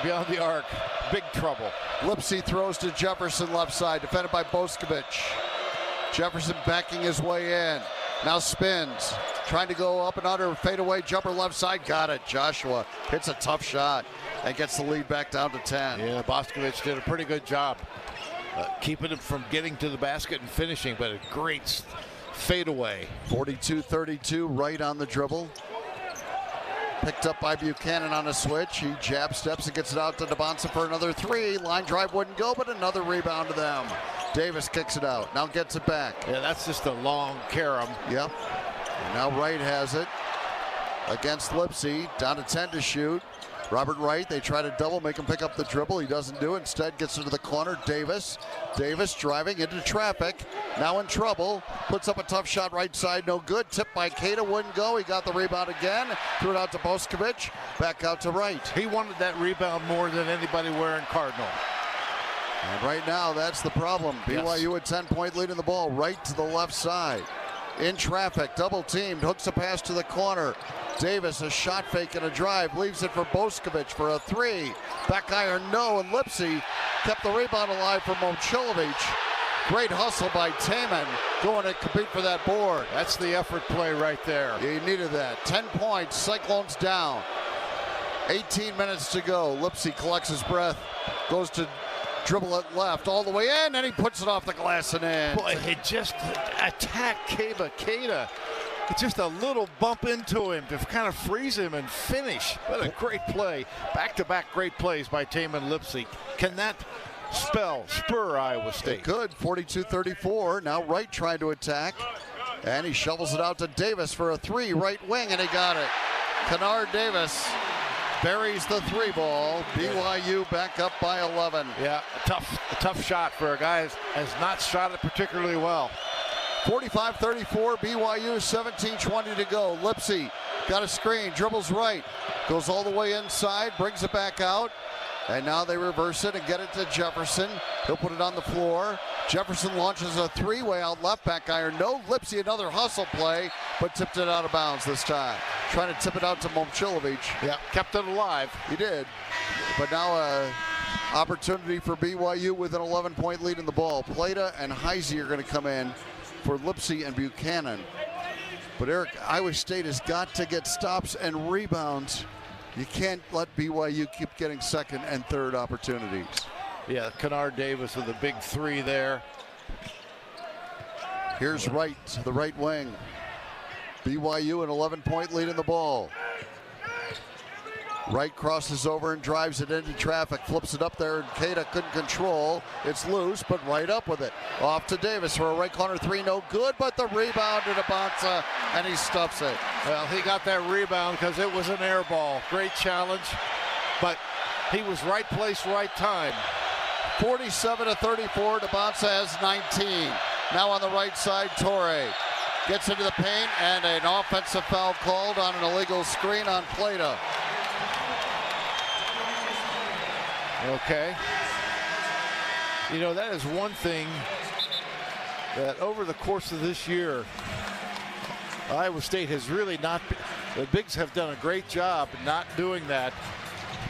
beyond the arc, big trouble. Lipsy throws to Jefferson left side, defended by Boskovic. Jefferson backing his way in. Now spins. Trying to go up and under. Fadeaway jumper left side. Got it. Joshua hits a tough shot and gets the lead back down to 10. Yeah, Boskovic did a pretty good job keeping him from getting to the basket and finishing, but a great fadeaway. 42-32, right on the dribble. Picked up by Buchanan on a switch. He jab steps and gets it out to DeBonsa for another three. Line drive wouldn't go, but another rebound to them. Davis kicks it out. Now gets it back. Yeah, that's just a long carom. Yep. And now Wright has it against Lipsy. Down to 10 to shoot. Robert Wright, they try to double, make him pick up the dribble. He doesn't do it. Instead gets into the corner. Davis driving into traffic. Now in trouble. Puts up a tough shot right side. No good. Tipped by Keita. Wouldn't go. He got the rebound again. Threw it out to Boskovic. Back out to Wright. He wanted that rebound more than anybody wearing Cardinal. And right now, that's the problem. BYU a 10-point lead in the ball. Right to the left side. In traffic. Double teamed. Hooks a pass to the corner. Davis, a shot fake and a drive, leaves it for Boskovic for a three. Back iron, no, and Lipsy kept the rebound alive for Momcilovic. Great hustle by Taman, going to compete for that board. That's the effort play right there. He needed that. 10 points, Cyclones down. 18 minutes to go. Lipsy collects his breath, goes to dribble it left all the way in, and he puts it off the glass and in. Boy, he just attacked Keita. It's just a little bump into him to kind of freeze him and finish. What a great play. Back-to-back great plays by Taman Lipsy. Can that spur Iowa State? It could. 42-34. Now Wright trying to attack. And he shovels it out to Davis for a three. Right wing, and he got it. Kennard Davis buries the three ball. BYU back up by 11. Yeah, a tough shot for a guy who has not shot it particularly well. 45-34, BYU, 17-20 to go. Lipsy got a screen, dribbles right, goes all the way inside, brings it back out, and now they reverse it and get it to Jefferson. He'll put it on the floor. Jefferson launches a three-way out left, back iron. No, Lipsy another hustle play, but tipped it out of bounds this time. Trying to tip it out to Momcilovic. Yeah, kept it alive. He did. But now a opportunity for BYU with an 11-point lead in the ball. Plata and Heisey are going to come in for Lipsy and Buchanan. But Eric, Iowa State has got to get stops and rebounds. You can't let BYU keep getting second and third opportunities. Yeah, Kennard Davis with a big three there. Here's Wright to the right wing. BYU an 11-point lead in the ball. Wright crosses over and drives it into traffic, flips it up there, and Keita couldn't control. It's loose, but Wright up with it. Off to Davis for a right corner three, no good, but the rebound to DeBonsa, and he stuffs it. Well, he got that rebound because it was an air ball. Great challenge, but He was right place, right time. 47-34, DeBonsa has 19. Now on the right side, Torre gets into the paint, and an offensive foul called on an illegal screen on Play-by. Okay. You know, that is one thing that over the course of this year, Iowa State has really not, the Bigs have done a great job not doing that,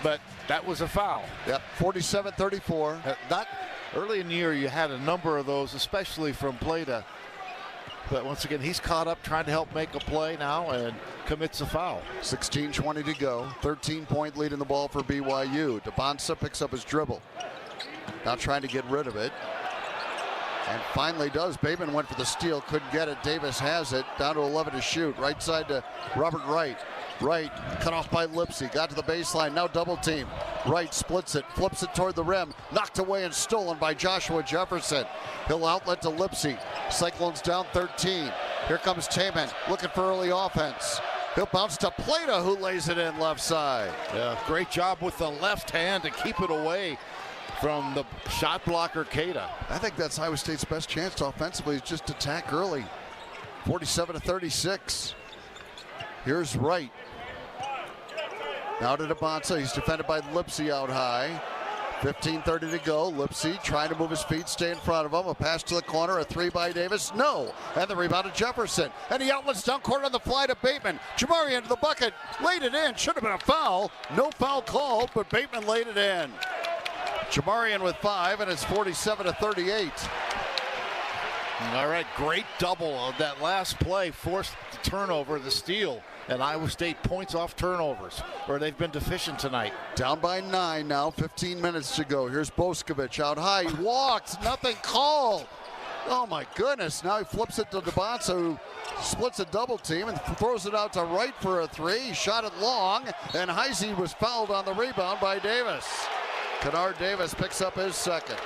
but that was a foul. Yep, 47-34. Not early in the year, you had a number of those, especially from Play-by. But once again, he's caught up trying to help make a play now and commits a foul. 16:20 to go. 13-point lead in the ball for BYU. DeBonsa picks up his dribble. Now trying to get rid of it. And finally does. Bateman went for the steal, couldn't get it. Davis has it. Down to 11 to shoot. Right side to Robert Wright. Wright cut off by Lipsy. Got to the baseline. Now double team. Wright splits it. Flips it toward the rim. Knocked away and stolen by Joshua Jefferson. He'll outlet to Lipsy. Cyclones down 13. Here comes Taman looking for early offense. He'll bounce to Play-by, who lays it in left side. Yeah, great job with the left hand to keep it away from the shot blocker, Keita. I think that's Iowa State's best chance offensively, is just attack early. 47-36. Here's Wright. Now to DeBonsa. He's defended by Lipsy out high. 15:30 to go. Lipsy trying to move his feet, stay in front of him. A pass to the corner, a three by Davis. No. And the rebound to Jefferson. And he outlets down court on the fly to Bateman. Jamari into the bucket. Laid it in. Should have been a foul. No foul called, but Bateman laid it in. Jamarian with 5, and it's 47-38. All right, great double on that last play. Forced the turnover, the steal. And Iowa State points off turnovers, where they've been deficient tonight. Down by 9 now, 15 minutes to go. Here's Boscovich out high. He walks, nothing called. Oh my goodness, now he flips it to DeBonsa, who splits a double team and throws it out to Wright for a 3. He shot it long, and Heisey was fouled on the rebound by Davis. Kennard Davis picks up his second.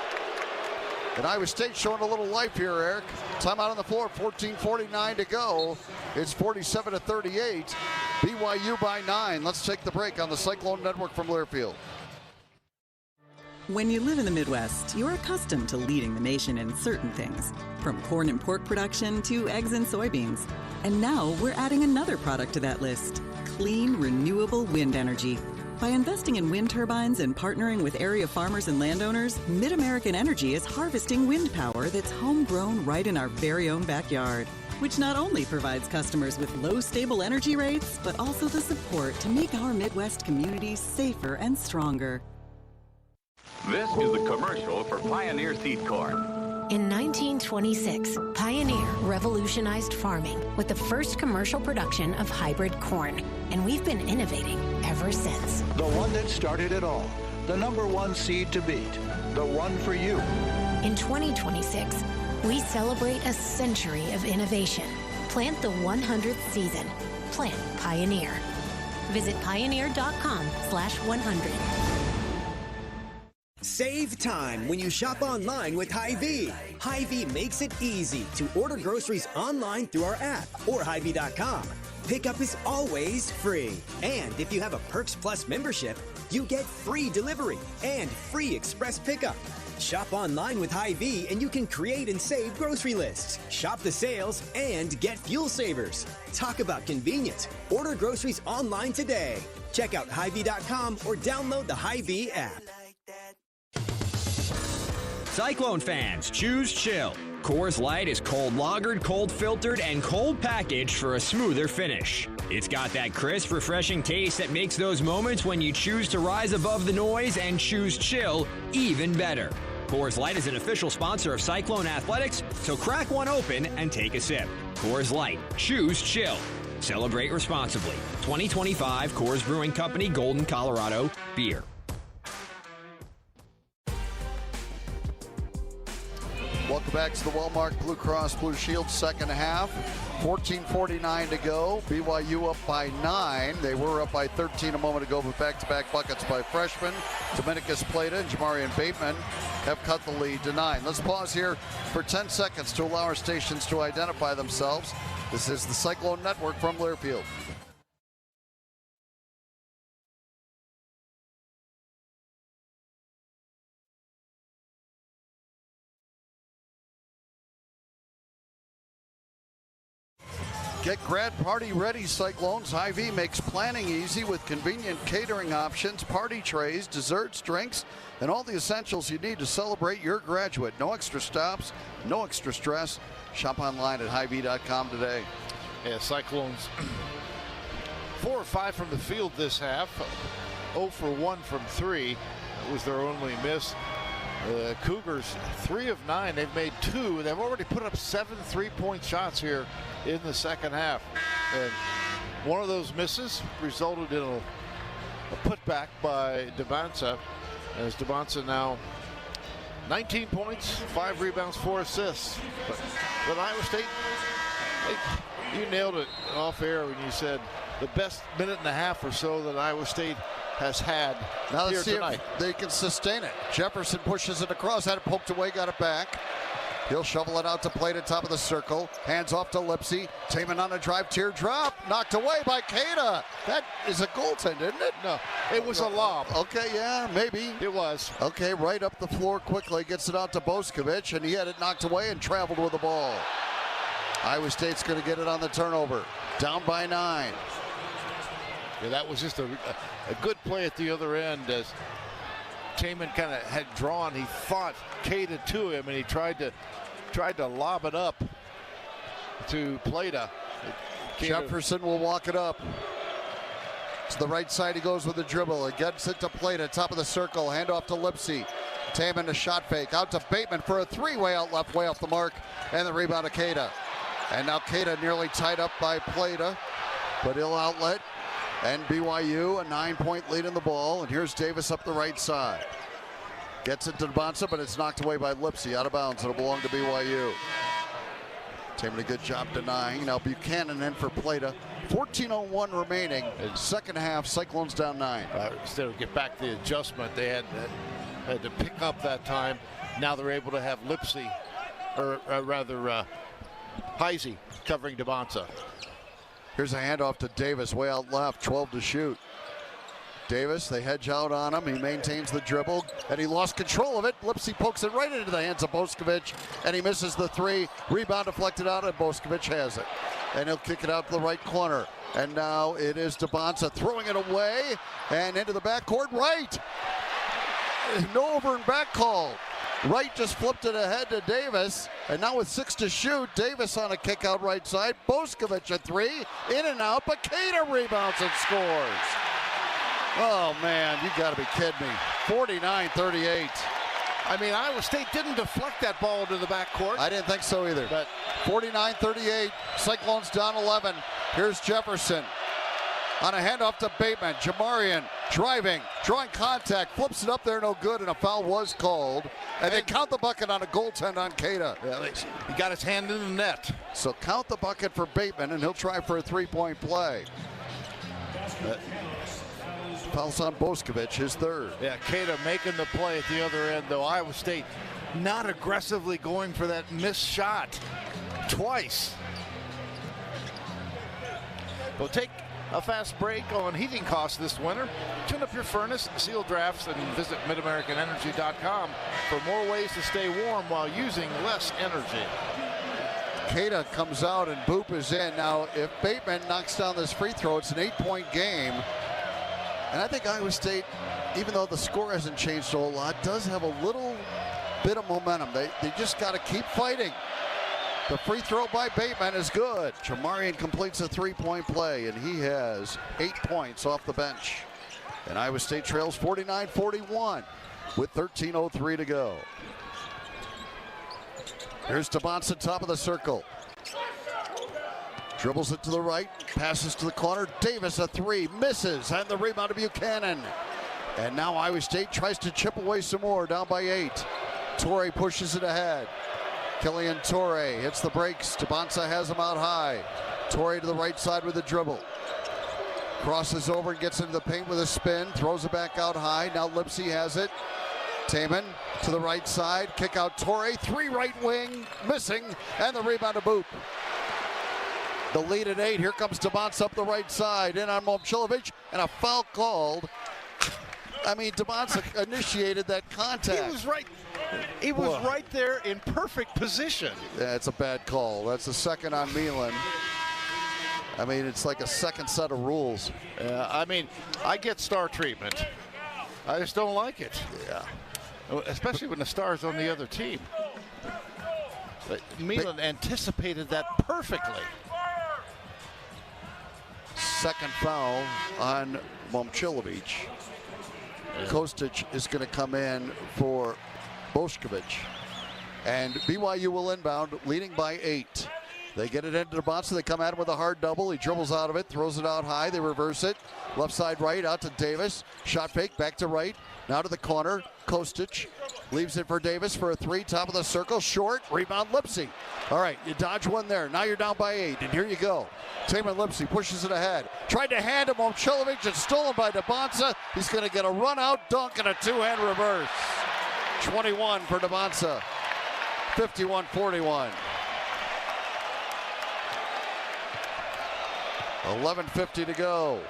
And Iowa State showing a little life here, Eric. Timeout on the floor, 14:49 to go. It's 47-38. BYU by 9. Let's take the break on the Cyclone Network from Learfield. When you live in the Midwest, you're accustomed to leading the nation in certain things, from corn and pork production to eggs and soybeans. And now we're adding another product to that list: clean, renewable wind energy. By investing in wind turbines and partnering with area farmers and landowners, Mid-American Energy is harvesting wind power that's homegrown right in our very own backyard, which not only provides customers with low, stable energy rates, but also the support to make our Midwest communities safer and stronger. This is the commercial for Pioneer Seed Corn. In 1926, Pioneer revolutionized farming with the first commercial production of hybrid corn, and we've been innovating ever since. The one that started it all, the #1 seed to beat, the one for you. In 2026, we celebrate a century of innovation. Plant the 100th season. Plant Pioneer. Visit pioneer.com/100. Save time when you shop online with Hy-Vee. Hy-Vee makes it easy to order groceries online through our app or Hy-Vee.com. Pickup is always free. And if you have a Perks Plus membership, you get free delivery and free express pickup. Shop online with Hy-Vee and you can create and save grocery lists, shop the sales, and get fuel savers. Talk about convenience. Order groceries online today. Check out Hy-Vee.com or download the Hy-Vee app. Cyclone fans, choose chill. Coors Light is cold lagered, cold filtered, and cold packaged for a smoother finish. It's got that crisp, refreshing taste that makes those moments when you choose to rise above the noise and choose chill even better. Coors Light is an official sponsor of Cyclone Athletics, so crack one open and take a sip. Coors Light, choose chill. Celebrate responsibly. 2025 Coors Brewing Company, Golden, Colorado, beer. Welcome back to the Wellmark Blue Cross Blue Shield second half. 14:49 to go. BYU up by 9. They were up by 13 a moment ago, but back-to-back buckets by freshmen. Dominicus Plata and Jamarian Bateman have cut the lead to 9. Let's pause here for 10 seconds to allow our stations to identify themselves. This is the Cyclone Network from Learfield. Get grad party ready. Cyclones Hy-Vee makes planning easy with convenient catering options, party trays, desserts, drinks, and all the essentials you need to celebrate your graduate. No extra stops, no extra stress. Shop online at Hy-Vee.com today. Yeah, Cyclones 4 or 5 from the field this half. 0 for 1 from 3. That was their only miss. Cougars 3 of 9. They've made 2. They've already put up 7 3-point shots here in the second half. And one of those misses resulted in a putback by Debonsa. As Debonsa now 19 points, 5 rebounds, 4 assists. But Iowa State, you nailed it off air when you said the best minute and a half or so that Iowa State has had now here let's see tonight. If they can sustain it. Jefferson pushes it across, had it poked away, got it back. He'll shovel it out to play to top of the circle. Hands off to Lipsy. Taman on a drive, teardrop. Knocked away by Keita. That is a goaltend, isn't it? No, it was a lob. Okay, yeah, maybe. It was. Okay, right up the floor quickly. Gets it out to Boskovic, and he had it knocked away and traveled with the ball. Iowa State's going to get it on the turnover. Down by 9. Yeah, that was just a good play at the other end as Taman kind of had drawn. He thought Keita to him, and he tried to lob it up to Plata. Jefferson will walk it up. To the right side he goes with the dribble. It gets it to Plata, top of the circle. Hand off to Lipsy. Taman a shot fake. Out to Bateman for a 3-way out left, way off the mark. And the rebound to Keita. And now Keita nearly tied up by Plata, but ill outlet. And BYU a 9-point lead in the ball. And here's Davis up the right side. Gets it to Debonsa, but it's knocked away by Lipsy. Out of bounds. It'll belong to BYU. Taman a good job denying. Now Buchanan in for Plata. 14:01 remaining. Second half, Cyclones down 9. Instead of get back the adjustment, they had to pick up that time. Now they're able to have Lipsy, or rather Heisey covering Debonsa. Here's a handoff to Davis, way out left, 12 to shoot. Davis, they hedge out on him. He maintains the dribble, and he lost control of it. Lipsy pokes it right into the hands of Boskovic, and he misses the 3. Rebound deflected out, and Boskovic has it. And he'll kick it out to the right corner. And now it is Debonsa throwing it away, and into the backcourt. Right! No over and back call. Wright just flipped it ahead to Davis, and now with 6 to shoot, Davis on a kick out right side. Boskovic a 3, in and out, but Keita rebounds and scores. Oh man, you gotta be kidding me. 49-38. I mean, Iowa State didn't deflect that ball into the backcourt. I didn't think so either. But 49-38, Cyclones down 11. Here's Jefferson. On a handoff to Bateman. Jamarian driving, drawing contact, flips it up there, no good, and a foul was called. And they count the bucket on a goaltend on Keita. Yeah, he got his hand in the net. So count the bucket for Bateman, and he'll try for a 3-point play. Fouls on Boskovic, his 3rd. Yeah, Keita making the play at the other end, though. Iowa State not aggressively going for that missed shot twice. We'll take a fast break on heating costs this winter. Tune up your furnace, seal drafts, and visit MidAmericanEnergy.com for more ways to stay warm while using less energy. Keita comes out and Boop is in. Now, if Bateman knocks down this free throw, it's an 8-point game. And I think Iowa State, even though the score hasn't changed a whole lot, does have a little bit of momentum. They just got to keep fighting. The free throw by Bateman is good. Jamarian completes a 3-point play, and he has 8 points off the bench. And Iowa State trails 49-41 with 13:03 to go. Here's Debonsa, top of the circle. Dribbles it to the right, passes to the corner. Davis a 3, misses, and the rebound to Buchanan. And now Iowa State tries to chip away some more, down by 8. Torrey pushes it ahead. Killian Torrey hits the brakes. Debonsa has him out high. Torrey to the right side with a dribble. Crosses over and gets into the paint with a spin. Throws it back out high. Now Lipsy has it. Taman to the right side. Kick out Torrey. 3 right wing. Missing. And the rebound to Boop. The lead at 8. Here comes Debonsa up the right side. In on Momcilovic. And a foul called. I mean, Debonsa initiated that contact. He was right. He was right there in perfect position. Yeah, it's a bad call. That's the second on Milan. I mean, it's like a second set of rules. I mean, I get star treatment. I just don't like it. Yeah. Especially when the star's on the other team. But Milan anticipated that perfectly. Second foul on Momcilovic. Kostic is going to come in for Bošković. And BYU will inbound, leading by 8. They get it into Bonsa. They come at him with a hard double. He dribbles out of it, throws it out high. They reverse it. Left side right, out to Davis. Shot fake, back to right. Now to the corner. Kostic leaves it for Davis for a 3. Top of the circle, short. Rebound, Lipsy. All right, you dodge one there. Now you're down by 8, and here you go. Taman Lipsy pushes it ahead. Tried to hand him Momcilovic. It's stolen by DeBonsa. He's going to get a run-out dunk and a 2-hand reverse. 21 for DeBonsa. 51-41. 11:50 to go.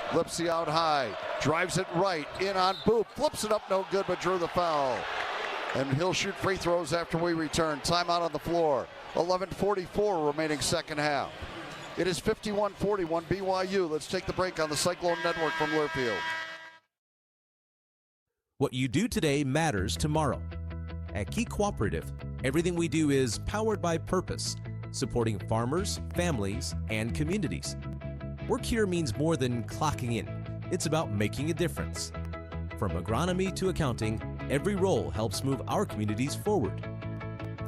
Lipsy out high. Drives it right. In on Boop. Flips it up, no good, but drew the foul. And he'll shoot free throws after we return. Timeout on the floor. 11:44 remaining second half. It is 51-41 BYU. Let's take the break on the Cyclone Network from Learfield. What you do today matters tomorrow. At Key Cooperative, everything we do is powered by purpose, supporting farmers, families, and communities. Work here means more than clocking in. It's about making a difference. From agronomy to accounting, every role helps move our communities forward.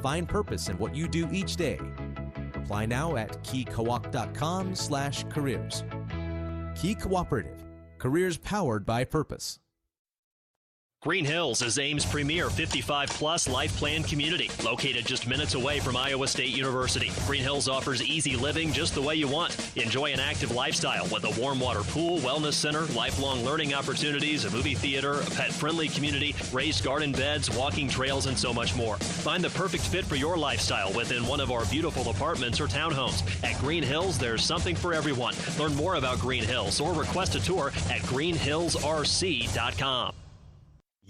Find purpose in what you do each day. Apply now at keycoop.com/careers. Key Cooperative, careers powered by purpose. Green Hills is Ames' premier 55-plus life plan community, located just minutes away from Iowa State University. Green Hills offers easy living just the way you want. Enjoy an active lifestyle with a warm water pool, wellness center, lifelong learning opportunities, a movie theater, a pet-friendly community, raised garden beds, walking trails, and so much more. Find the perfect fit for your lifestyle within one of our beautiful apartments or townhomes. At Green Hills, there's something for everyone. Learn more about Green Hills or request a tour at greenhillsrc.com.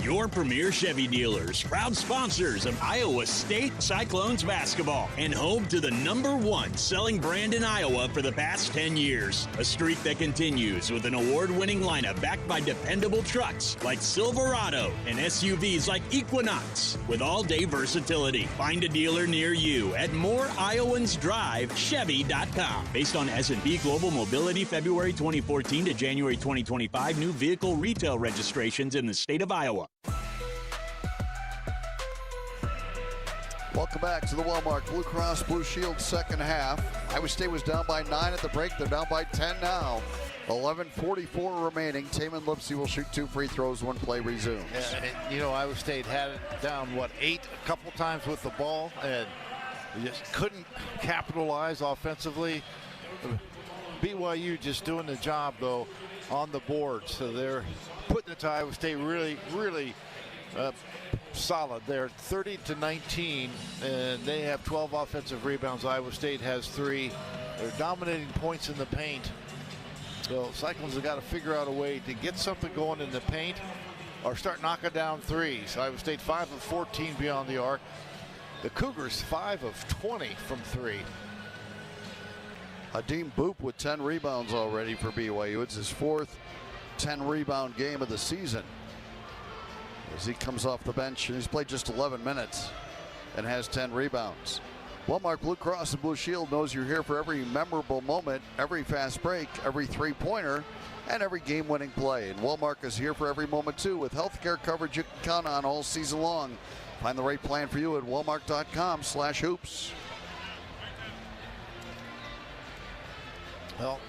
Your premier Chevy dealers, proud sponsors of Iowa State Cyclones basketball, and home to the #1 selling brand in Iowa for the past 10 years. A streak that continues with an award-winning lineup backed by dependable trucks like Silverado and SUVs like Equinox with all-day versatility. Find a dealer near you at moreiowans.drive.chevy.com. Based on S&P Global Mobility February 2014 to January 2025 new vehicle retail registrations in the state of Iowa. Welcome back to the Wellmark Blue Cross Blue Shield second half. Iowa State was down by 9 at the break. They're down by 10 now. 11:44 remaining. Taman Lipsy will shoot 2 free throws when play resumes. You know, Iowa State had it down, 8 a couple times with the ball, and just couldn't capitalize offensively. BYU just doing the job, though, on the board. So they're putting it to Iowa State really solid. They're 30-19, and they have 12 offensive rebounds. Iowa State has 3. They're dominating points in the paint. So Cyclones have got to figure out a way to get something going in the paint or start knocking down threes. Iowa State 5 of 14 beyond the arc. The Cougars 5 of 20 from 3. Hadim Boop with 10 rebounds already for BYU. It's his 4th 10-rebound game of the season, as he comes off the bench, and he's played just 11 minutes and has 10 rebounds. Wellmark Blue Cross and Blue Shield knows you're here for every memorable moment, every fast break, every three-pointer, and every game-winning play. And Wellmark is here for every moment, too, with healthcare coverage you can count on all season long. Find the right plan for you at wellmark.com/hoops. Well,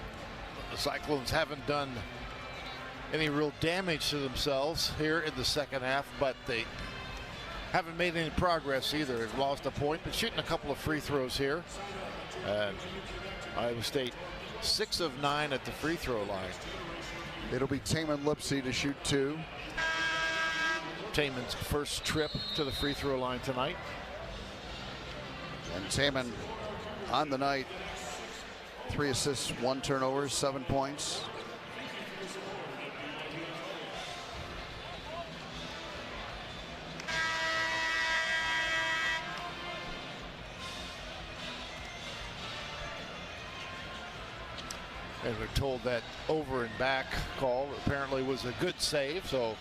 the Cyclones haven't done any real damage to themselves here in the second half, but they haven't made any progress either. They've lost a point, but shooting a couple of free throws here. And Iowa State 6 of 9 at the free throw line. It'll be Taman Lipsy to shoot 2. Taman's first trip to the free throw line tonight. And Taman on the night, 3 assists, 1 turnover, 7 points. And we're told that over and back call apparently was a good save, so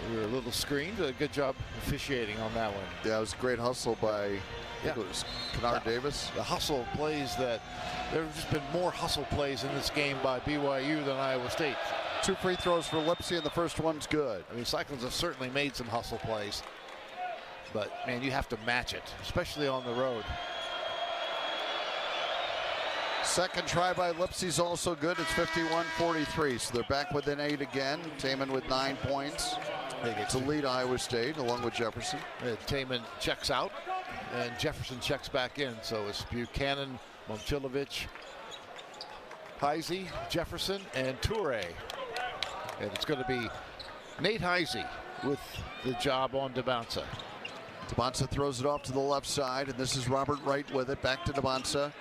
we were a little screened. A good job officiating on that one. Yeah, it was a great hustle by, I think it was Kennard Davis. The hustle plays that, there have just been more hustle plays in this game by BYU than Iowa State. 2 free throws for Lipsy, and the first one's good. I mean, Cyclones have certainly made some hustle plays, but man, you have to match it, especially on the road. Second try by Lipsy's also good. It's 51-43, so they're back within 8 again. Taman with 9 points to lead Iowa State, along with Jefferson. Taman checks out, and Jefferson checks back in. So it's Buchanan, Momcilovic, Heisey, Jefferson, and Toure. And it's going to be Nate Heisey with the job on Debonsa. Debonsa throws it off to the left side, and this is Robert Wright with it. Back to Debonsa.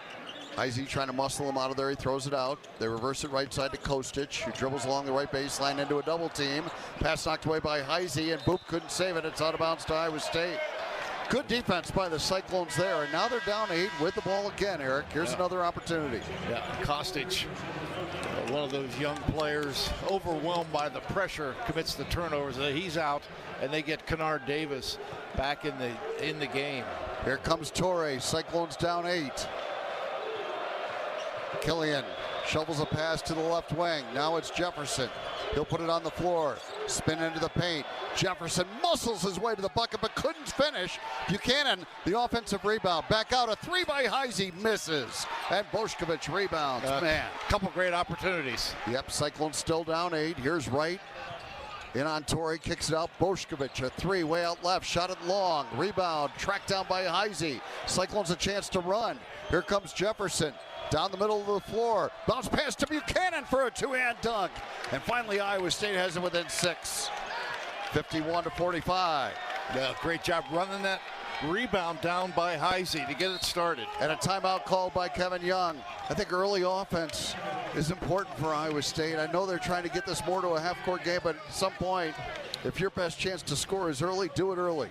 Heisey trying to muscle him out of there. He throws it out. They reverse it right side to Kostic, who dribbles along the right baseline into a double team. Pass knocked away by Heisey, and Boop couldn't save it. It's out of bounds to Iowa State. Good defense by the Cyclones there, and now they're down 8 with the ball again, Eric. Here's another opportunity. Yeah, Kostic, one of those young players, overwhelmed by the pressure, commits the turnovers. He's out, and they get Kennard Davis back in the game. Here comes Toure. Cyclones down 8. Killian shovels a pass to the left wing. Now it's Jefferson. He'll put it on the floor. Spin into the paint. Jefferson muscles his way to the bucket but couldn't finish. Buchanan, the offensive rebound. Back out. A 3 by Heisey misses. And Bošković rebounds. Man. A couple great opportunities. Yep, Cyclones still down 8. Here's Wright. In on Toure, kicks it out. Bošković, a 3 way out left. Shot it long. Rebound. Tracked down by Heisey. Cyclones a chance to run. Here comes Jefferson. Down the middle of the floor. Bounce pass to Buchanan for a 2-hand dunk. And finally, Iowa State has it within 6. 51-45. Yeah, great job running that rebound down by Heisey to get it started. And a timeout called by Kevin Young. I think early offense is important for Iowa State. I know they're trying to get this more to a half-court game, but at some point, if your best chance to score is early, do it early.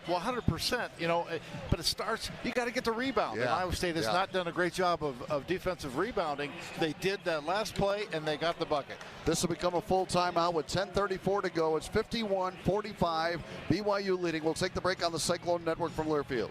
Well, 100%, you know, but it starts, you got to get the rebound. Yeah. And Iowa State has not done a great job of defensive rebounding. They did that last play, and they got the bucket. This will become a full timeout with 10:34 to go. It's 51-45. BYU leading. We'll take the break on the Cyclone Network from Learfield.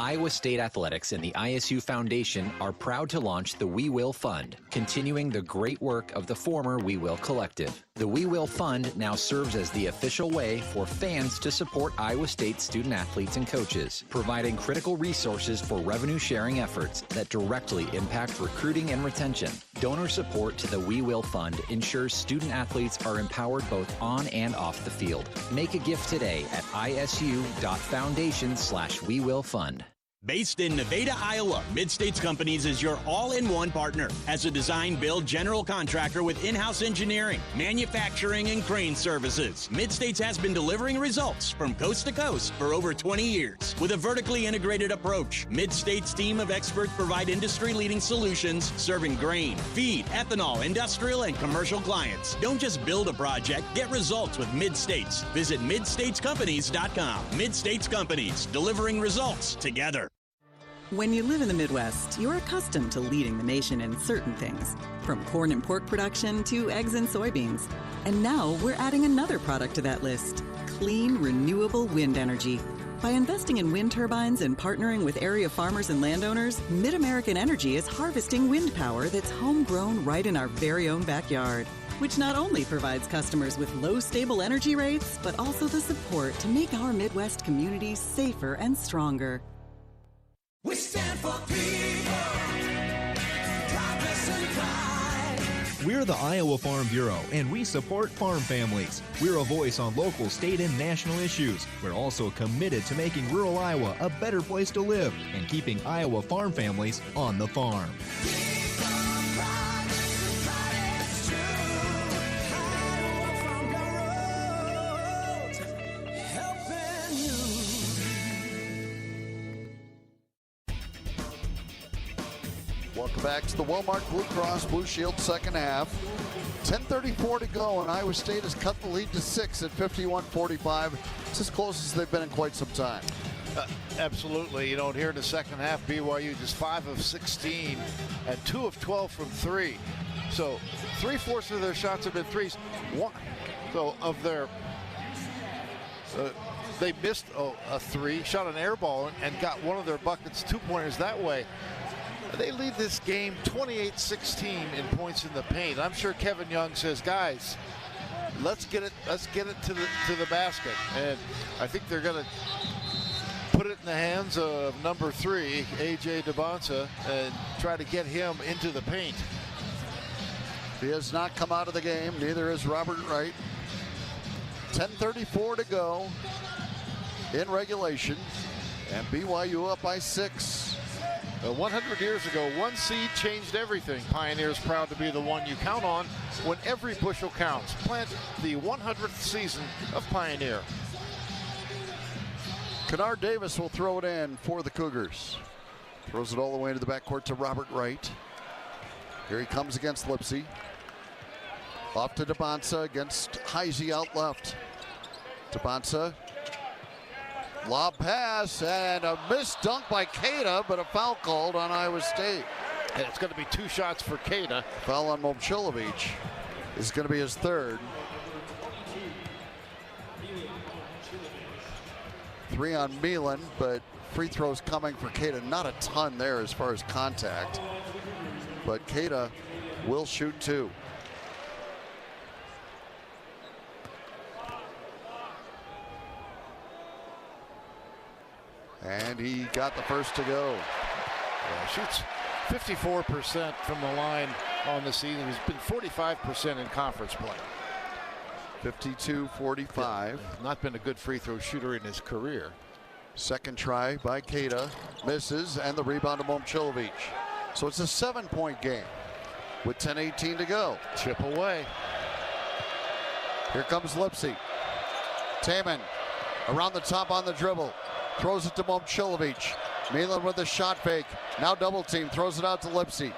Iowa State Athletics and the ISU Foundation are proud to launch the We Will Fund, continuing the great work of the former We Will Collective. The We Will Fund now serves as the official way for fans to support Iowa State student athletes and coaches, providing critical resources for revenue-sharing efforts that directly impact recruiting and retention. Donor support to the We Will Fund ensures student athletes are empowered both on and off the field. Make a gift today at isu.foundation/We Will Fund. Based in Nevada, Iowa, Mid-States Companies is your all-in-one partner. As a design-build general contractor with in-house engineering, manufacturing, and crane services, Mid-States has been delivering results from coast to coast for over 20 years. With a vertically integrated approach, Mid-States' team of experts provide industry-leading solutions serving grain, feed, ethanol, industrial, and commercial clients. Don't just build a project, get results with Mid-States. Visit midstatescompanies.com. Mid-States Companies, delivering results together. When you live in the Midwest, you're accustomed to leading the nation in certain things, from corn and pork production to eggs and soybeans. And now we're adding another product to that list, clean, renewable wind energy. By investing in wind turbines and partnering with area farmers and landowners, Mid-American Energy is harvesting wind power that's homegrown right in our very own backyard, which not only provides customers with low, stable energy rates, but also the support to make our Midwest communities safer and stronger. We stand for people, progress and pride. We're the Iowa Farm Bureau, and we support farm families. We're a voice on local, state, and national issues. We're also committed to making rural Iowa a better place to live and keeping Iowa farm families on the farm. Welcome back to the Wellmark Blue Cross Blue Shield second half. 10:34 to go, and Iowa State has cut the lead to 6 at 51-45. It's as close as they've been in quite some time. Absolutely. You know, here in the second half, BYU just 5 of 16 and 2 of 12 from 3. So 3/4 of their shots have been threes. So of their, they missed a 3, shot an air ball, and got one of their buckets, 2-pointers that way. They lead this game 28-16 in points in the paint. I'm sure Kevin Young says, guys, let's get it to the basket. And I think they're going to put it in the hands of number 3, A.J. DeBonsa, and try to get him into the paint. He has not come out of the game. Neither is Robert Wright. 10:34 to go in regulation. And BYU up by 6. 100 years ago, 1 seed changed everything. Pioneers proud to be the one you count on when every bushel counts. Plant the 100th season of Pioneer. Kennard Davis will throw it in for the Cougars. Throws it all the way into the backcourt to Robert Wright. Here he comes against Lipsy. Off to DeBonsa against Heisey out left. DeBonsa. Lob pass and a missed dunk by Keita, but a foul called on Iowa State. And it's going to be 2 shots for Keita. Foul on Momcilovic is going to be his 3rd. 3 on Milan, but free throws coming for Keita. Not a ton there as far as contact, but Keita will shoot 2. And he got the first to go. Yeah, shoots 54% from the line on the season. He's been 45% in conference play. 52-45. Yeah, not been a good free throw shooter in his career. Second try by Keita. Misses, and the rebound to Momcilovic. So it's a 7-point game with 10:18 to go. Chip away. Here comes Lipsy. Taman around the top on the dribble. Throws it to Momcilovic. Milan with a shot fake. Now double team. Throws it out to Lipsy.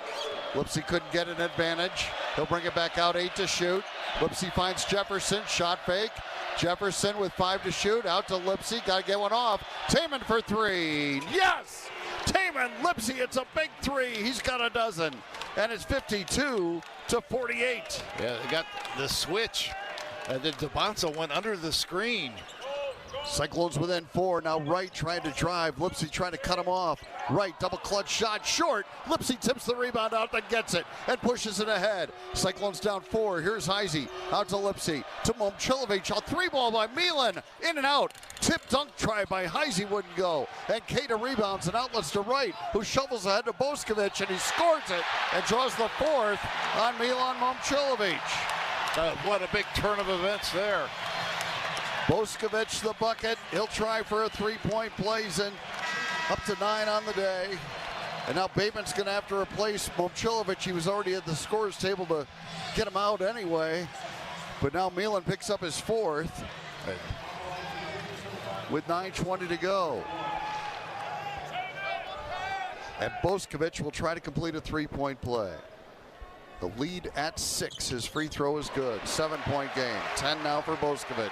Lipsy couldn't get an advantage. He'll bring it back out. 8 to shoot. Lipsy finds Jefferson. Shot fake. Jefferson with 5 to shoot. Out to Lipsy. Got to get one off. Taman for 3. Yes! Taman, Lipsy. It's a big 3. He's got a dozen. And it's 52-48. Yeah, they got the switch. And then DeBonsa went under the screen. Cyclones within 4. Now Wright trying to drive. Lipsy trying to cut him off. Wright double clutch shot short. Lipsy tips the rebound out, then gets it and pushes it ahead. Cyclones down 4. Here's Heisey out to Lipsy to Momcilovic. A 3-ball by Milan. In and out. Tip dunk try by Heisey wouldn't go. And Keita rebounds and outlets to Wright, who shovels ahead to Boskovic, and he scores it and draws the 4th on Milan Momcilovic. What a big turn of events there. Boskovic the bucket. He'll try for a 3-point play, and up to 9 on the day. And now Bateman's going to have to replace Momcilovic. He was already at the scorer's table to get him out anyway. But now Milan picks up his 4th with 9:20 to go. And Boskovic will try to complete a 3-point play. The lead at 6. His free throw is good. 7-point game. 10 now for Boskovic.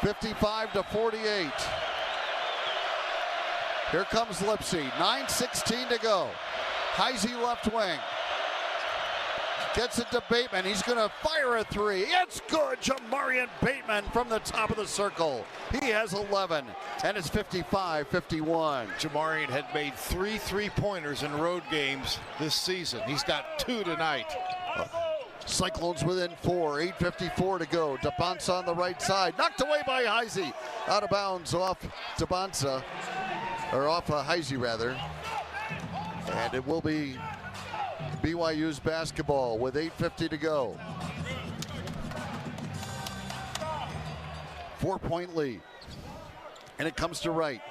55-48. Here comes Lipsy. 9:16 to go. Heisey left wing. Gets it to Bateman. He's going to fire a 3. It's good. Jamarian Bateman from the top of the circle. He has 11, and it's 55-51. Jamarian had made 3 3-pointers in road games this season. He's got 2 tonight. Cyclones within 4. 8:54 to go. DeBonsa on the right side. Knocked away by Heisey. Out of bounds off DeBonsa. Or off Heisey, rather. And it will be BYU's basketball with 8:50 to go. 4-point lead. And it comes to Wright.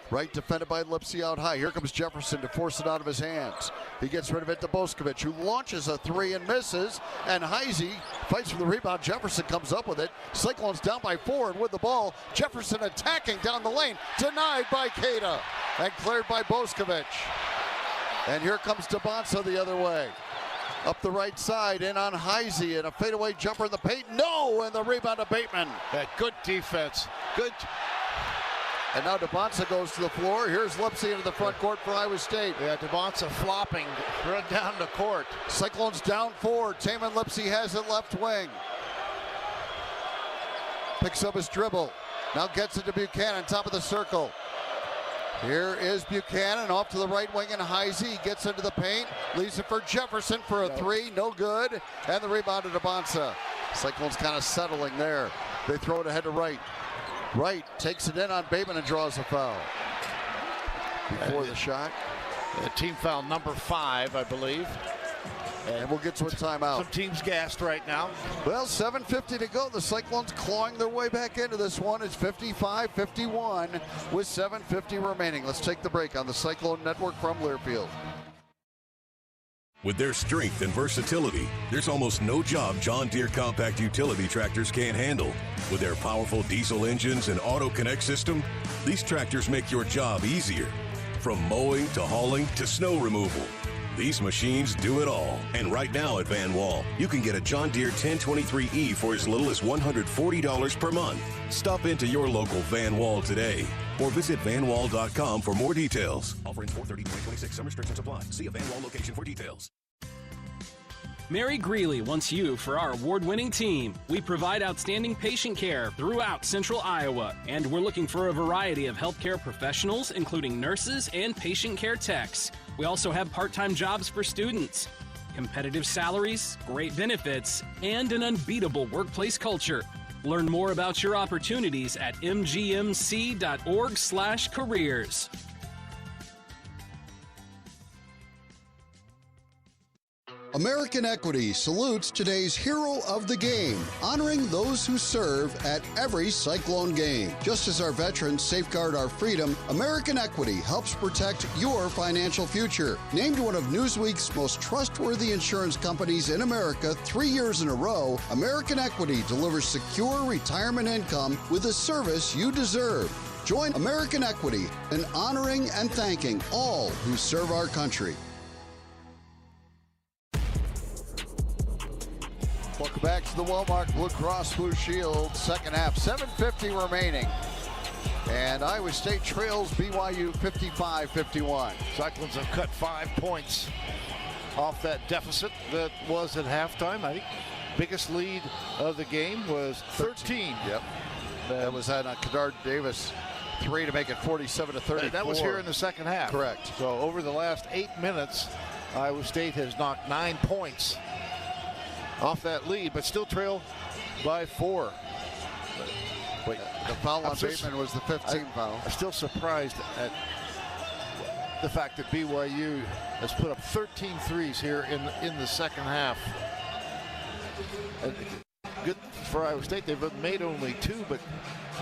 Wright defended by Lipsy out high. Here comes Jefferson to force it out of his hands. He gets rid of it to Boskovic, who launches a 3 and misses. And Heisey fights for the rebound. Jefferson comes up with it. Cyclones down by 4 and with the ball. Jefferson attacking down the lane. Denied by Keita and cleared by Boskovic. And here comes DeBonsa the other way. Up the right side, in on Heisey, and a fadeaway jumper in the paint. No, and the rebound to Bateman. That good defense. Good And now DeBonsa goes to the floor. Here's Lipsy into the front court for Iowa State. Yeah, DeBonsa flopping, run down the court. Cyclones down 4. Taman Lipsy has it left wing. Picks up his dribble. Now gets it to Buchanan, top of the circle. Here is Buchanan off to the right wing, and Heisey gets into the paint. Leaves it for Jefferson for a 3. No good. And the rebound to DeBonsa. Cyclones kind of settling there. They throw it ahead to Wright. Wright takes it in on Bateman and draws a foul. Before the shot. Team foul number 5, I believe. And we'll get to a timeout. Some teams gassed right now. Well, 7:50 to go. The Cyclones clawing their way back into this one. It's 55-51 with 7:50 remaining. Let's take the break on the Cyclone Network from Learfield. With their strength and versatility, there's almost no job John Deere compact utility tractors can't handle. With their powerful diesel engines and auto connect system, these tractors make your job easier. From mowing to hauling to snow removal, these machines do it all. And right now at Van Wall, you can get a John Deere 1023E for as little as $140 per month. Stop into your local Van Wall today or visit vanwall.com for more details. Offer ends 4/30/2026. Some restrictions apply. See a Van Wall location for details. Mary Greeley wants you for our award-winning team. We provide outstanding patient care throughout Central Iowa, and we're looking for a variety of healthcare professionals, including nurses and patient care techs. We also have part-time jobs for students, competitive salaries, great benefits, and an unbeatable workplace culture. Learn more about your opportunities at mgmc.org/careers. American Equity salutes today's hero of the game, honoring those who serve at every Cyclone game. Just as our veterans safeguard our freedom, American Equity helps protect your financial future. Named one of Newsweek's most trustworthy insurance companies in America 3 years in a row, American Equity delivers secure retirement income with the service you deserve. Join American Equity in honoring and thanking all who serve our country. Welcome back to the Wellmark Blue Cross Blue Shield second half. 7:50 remaining. And Iowa State trails BYU 55-51. Cyclones have cut 5 points off that deficit that was at halftime. I think biggest lead of the game was 13. Yep. That was on Kadar Davis 3 to make it 47-34. That was here in the second half. Correct. So over the last 8 minutes, Iowa State has knocked 9 points off that lead, but still trail by 4. Wait, the foul on Bateman was the 15th foul. I'm still surprised at the fact that BYU has put up 13 threes here in the second half. And good for Iowa State. They've made only 2, but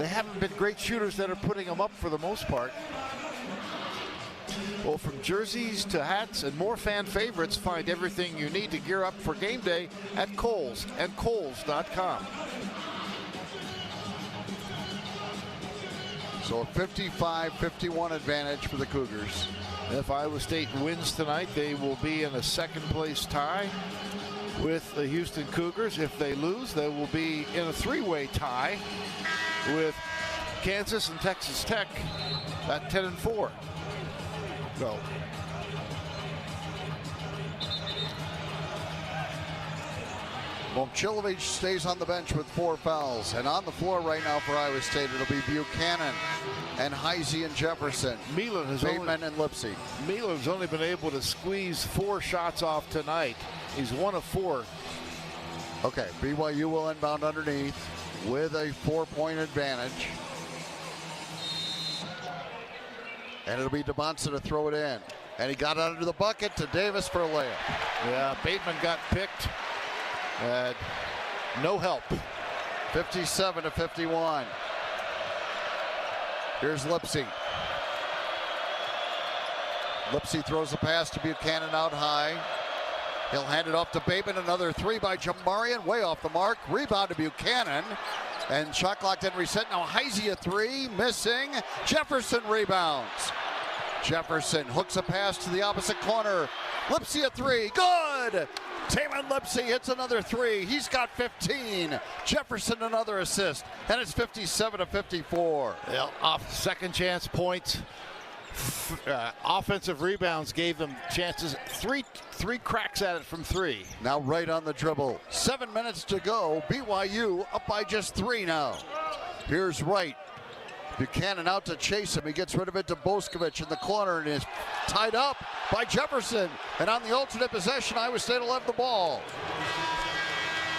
they haven't been great shooters that are putting them up for the most part. Well, from jerseys to hats and more fan favorites, find everything you need to gear up for game day at Kohl's and Kohl's.com. So a 55-51 advantage for the Cougars. If Iowa State wins tonight, they will be in a second-place tie with the Houston Cougars. If they lose, they will be in a 3-way tie with Kansas and Texas Tech at 10-4. So Momcilovic stays on the bench with 4 fouls. And on the floor right now for Iowa State, it'll be Buchanan and Heisey and Jefferson. Bateman and Lipsy. Milan's only been able to squeeze 4 shots off tonight. He's 1 of 4. Okay, BYU will inbound underneath with a 4-point advantage. And it'll be DeBonsa to throw it in. And he got under the bucket to Davis for a layup. Yeah, Bateman got picked. No help. 57-51. Here's Lipsy. Lipsy throws a pass to Buchanan out high. He'll hand it off to Bateman. Another 3 by Jamarian. Way off the mark. Rebound to Buchanan. And shot clock then reset. Now Heisey a 3. Missing. Jefferson rebounds. Jefferson hooks a pass to the opposite corner. Lipsy a 3. Good! Taman Lipsey hits another three. He's got 15. Jefferson another assist, and it's 57-54. Yeah, off second chance points. Offensive rebounds gave them chances. Three cracks at it from three. Now right on the dribble. 7 minutes to go. BYU up by just 3 now. Here's Wright. Buchanan out to chase him. He gets rid of it to Boskovic in the corner and is tied up by Jefferson. And on the alternate possession, Iowa State will have the ball.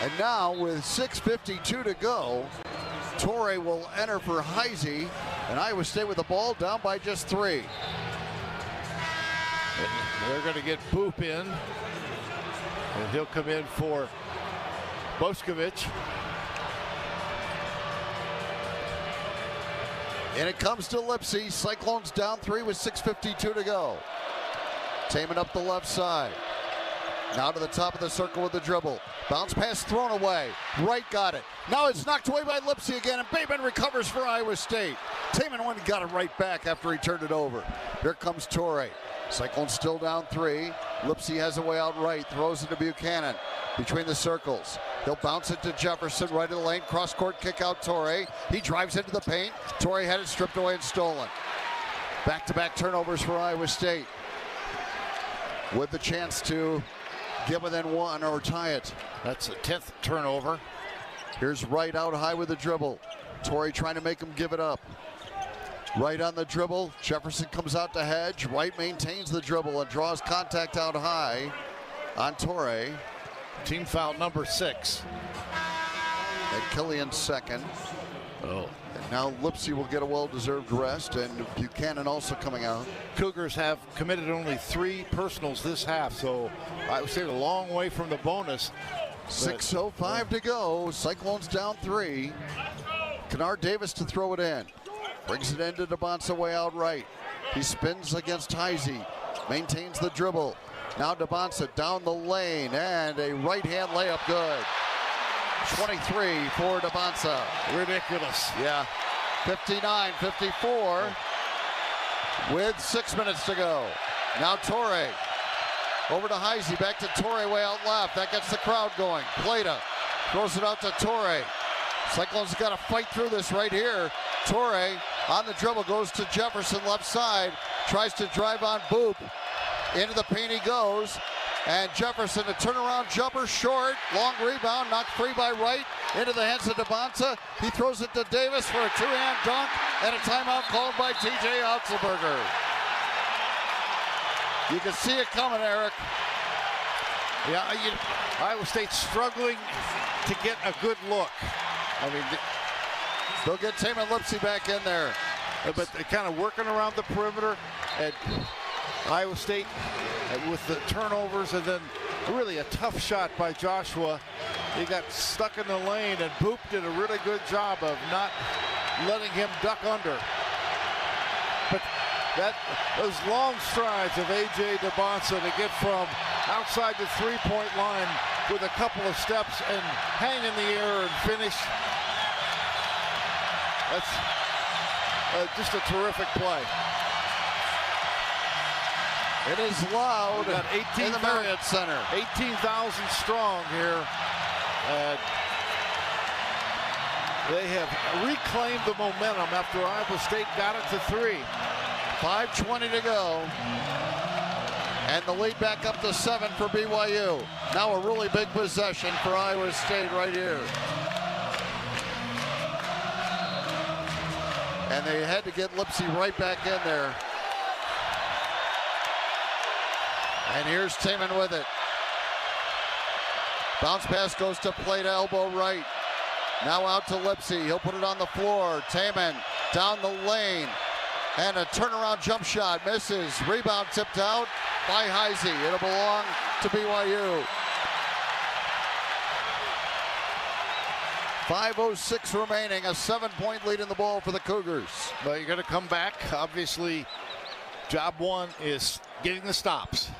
And now with 6:52 to go, Torrey will enter for Heisey, and Iowa State with the ball down by just 3. And they're going to get Boop in, and he'll come in for Boskovic. And it comes to Lipsey. Cyclones down 3 with 6:52 to go. Taman up the left side. Now to the top of the circle with the dribble. Bounce pass thrown away. Wright got it. Now it's knocked away by Lipsey again, and Bateman recovers for Iowa State. Taman went and got it right back after he turned it over. Here comes Torrey. Cyclones still down 3. Lipsey has a way out right. Throws it to Buchanan between the circles. He'll bounce it to Jefferson right in the lane. Cross-court kick out Torrey. He drives into the paint. Torrey had it stripped away and stolen. Back-to-back turnovers for Iowa State, with the chance to get within 1 or tie it. That's the 10th turnover. Here's Wright out high with the dribble. Torrey trying to make him give it up. Wright on the dribble. Jefferson comes out to hedge. Wright maintains the dribble and draws contact out high on Torrey. Team foul number 6. And Killian's second. Oh. And now Lipsey will get a well-deserved rest, and Buchanan also coming out. Cougars have committed only 3 personals this half, so I would say a long way from the bonus. 6:05 to go. Cyclones down 3. Kennard Davis to throw it in. Brings it into DeBonsa way out right. He spins against Heisey. Maintains the dribble. Now DeBonsa down the lane, and a right-hand layup good. 23 for DeBonsa. Ridiculous. Yeah. 59-54 with 6 minutes to go. Now Torrey. Over to Heisey, back to Torrey way out left. That gets the crowd going. Plata throws it out to Torrey. Cyclones got to fight through this right here. Torrey on the dribble goes to Jefferson left side. Tries to drive on Boop. Into the paint he goes. And Jefferson, a turnaround jumper, short. Long rebound, knocked free by Wright. Into the hands of DeBonsa. He throws it to Davis for a 2-hand dunk. And a timeout called by TJ Otzelberger. You can see it coming, Eric. Yeah, Iowa State's struggling to get a good look. I mean, they'll get Taman Lipsey back in there. But they're kind of working around the perimeter. And Iowa State with the turnovers, and then really a tough shot by Joshua. He got stuck in the lane, and Boop did a really good job of not letting him duck under. But those long strides of A.J. DeBonsa to get from outside the three-point line with a couple of steps and hang in the air and finish. That's just a terrific play. It is loud in the Marriott Center. 18,000 strong here. They have reclaimed the momentum after Iowa State got it to 3. 5:20 to go. And the lead back up to 7 for BYU. Now a really big possession for Iowa State right here. And they had to get Lipsey right back in there. And here's Taman with it. Bounce pass goes to Plata, elbow right. Now out to Lipsey. He'll put it on the floor. Taman down the lane. And a turnaround jump shot. Misses. Rebound tipped out by Heisey. It'll belong to BYU. 5:06 remaining. A 7-point lead in the ball for the Cougars. But you're going to come back. Obviously, job one is getting the stops.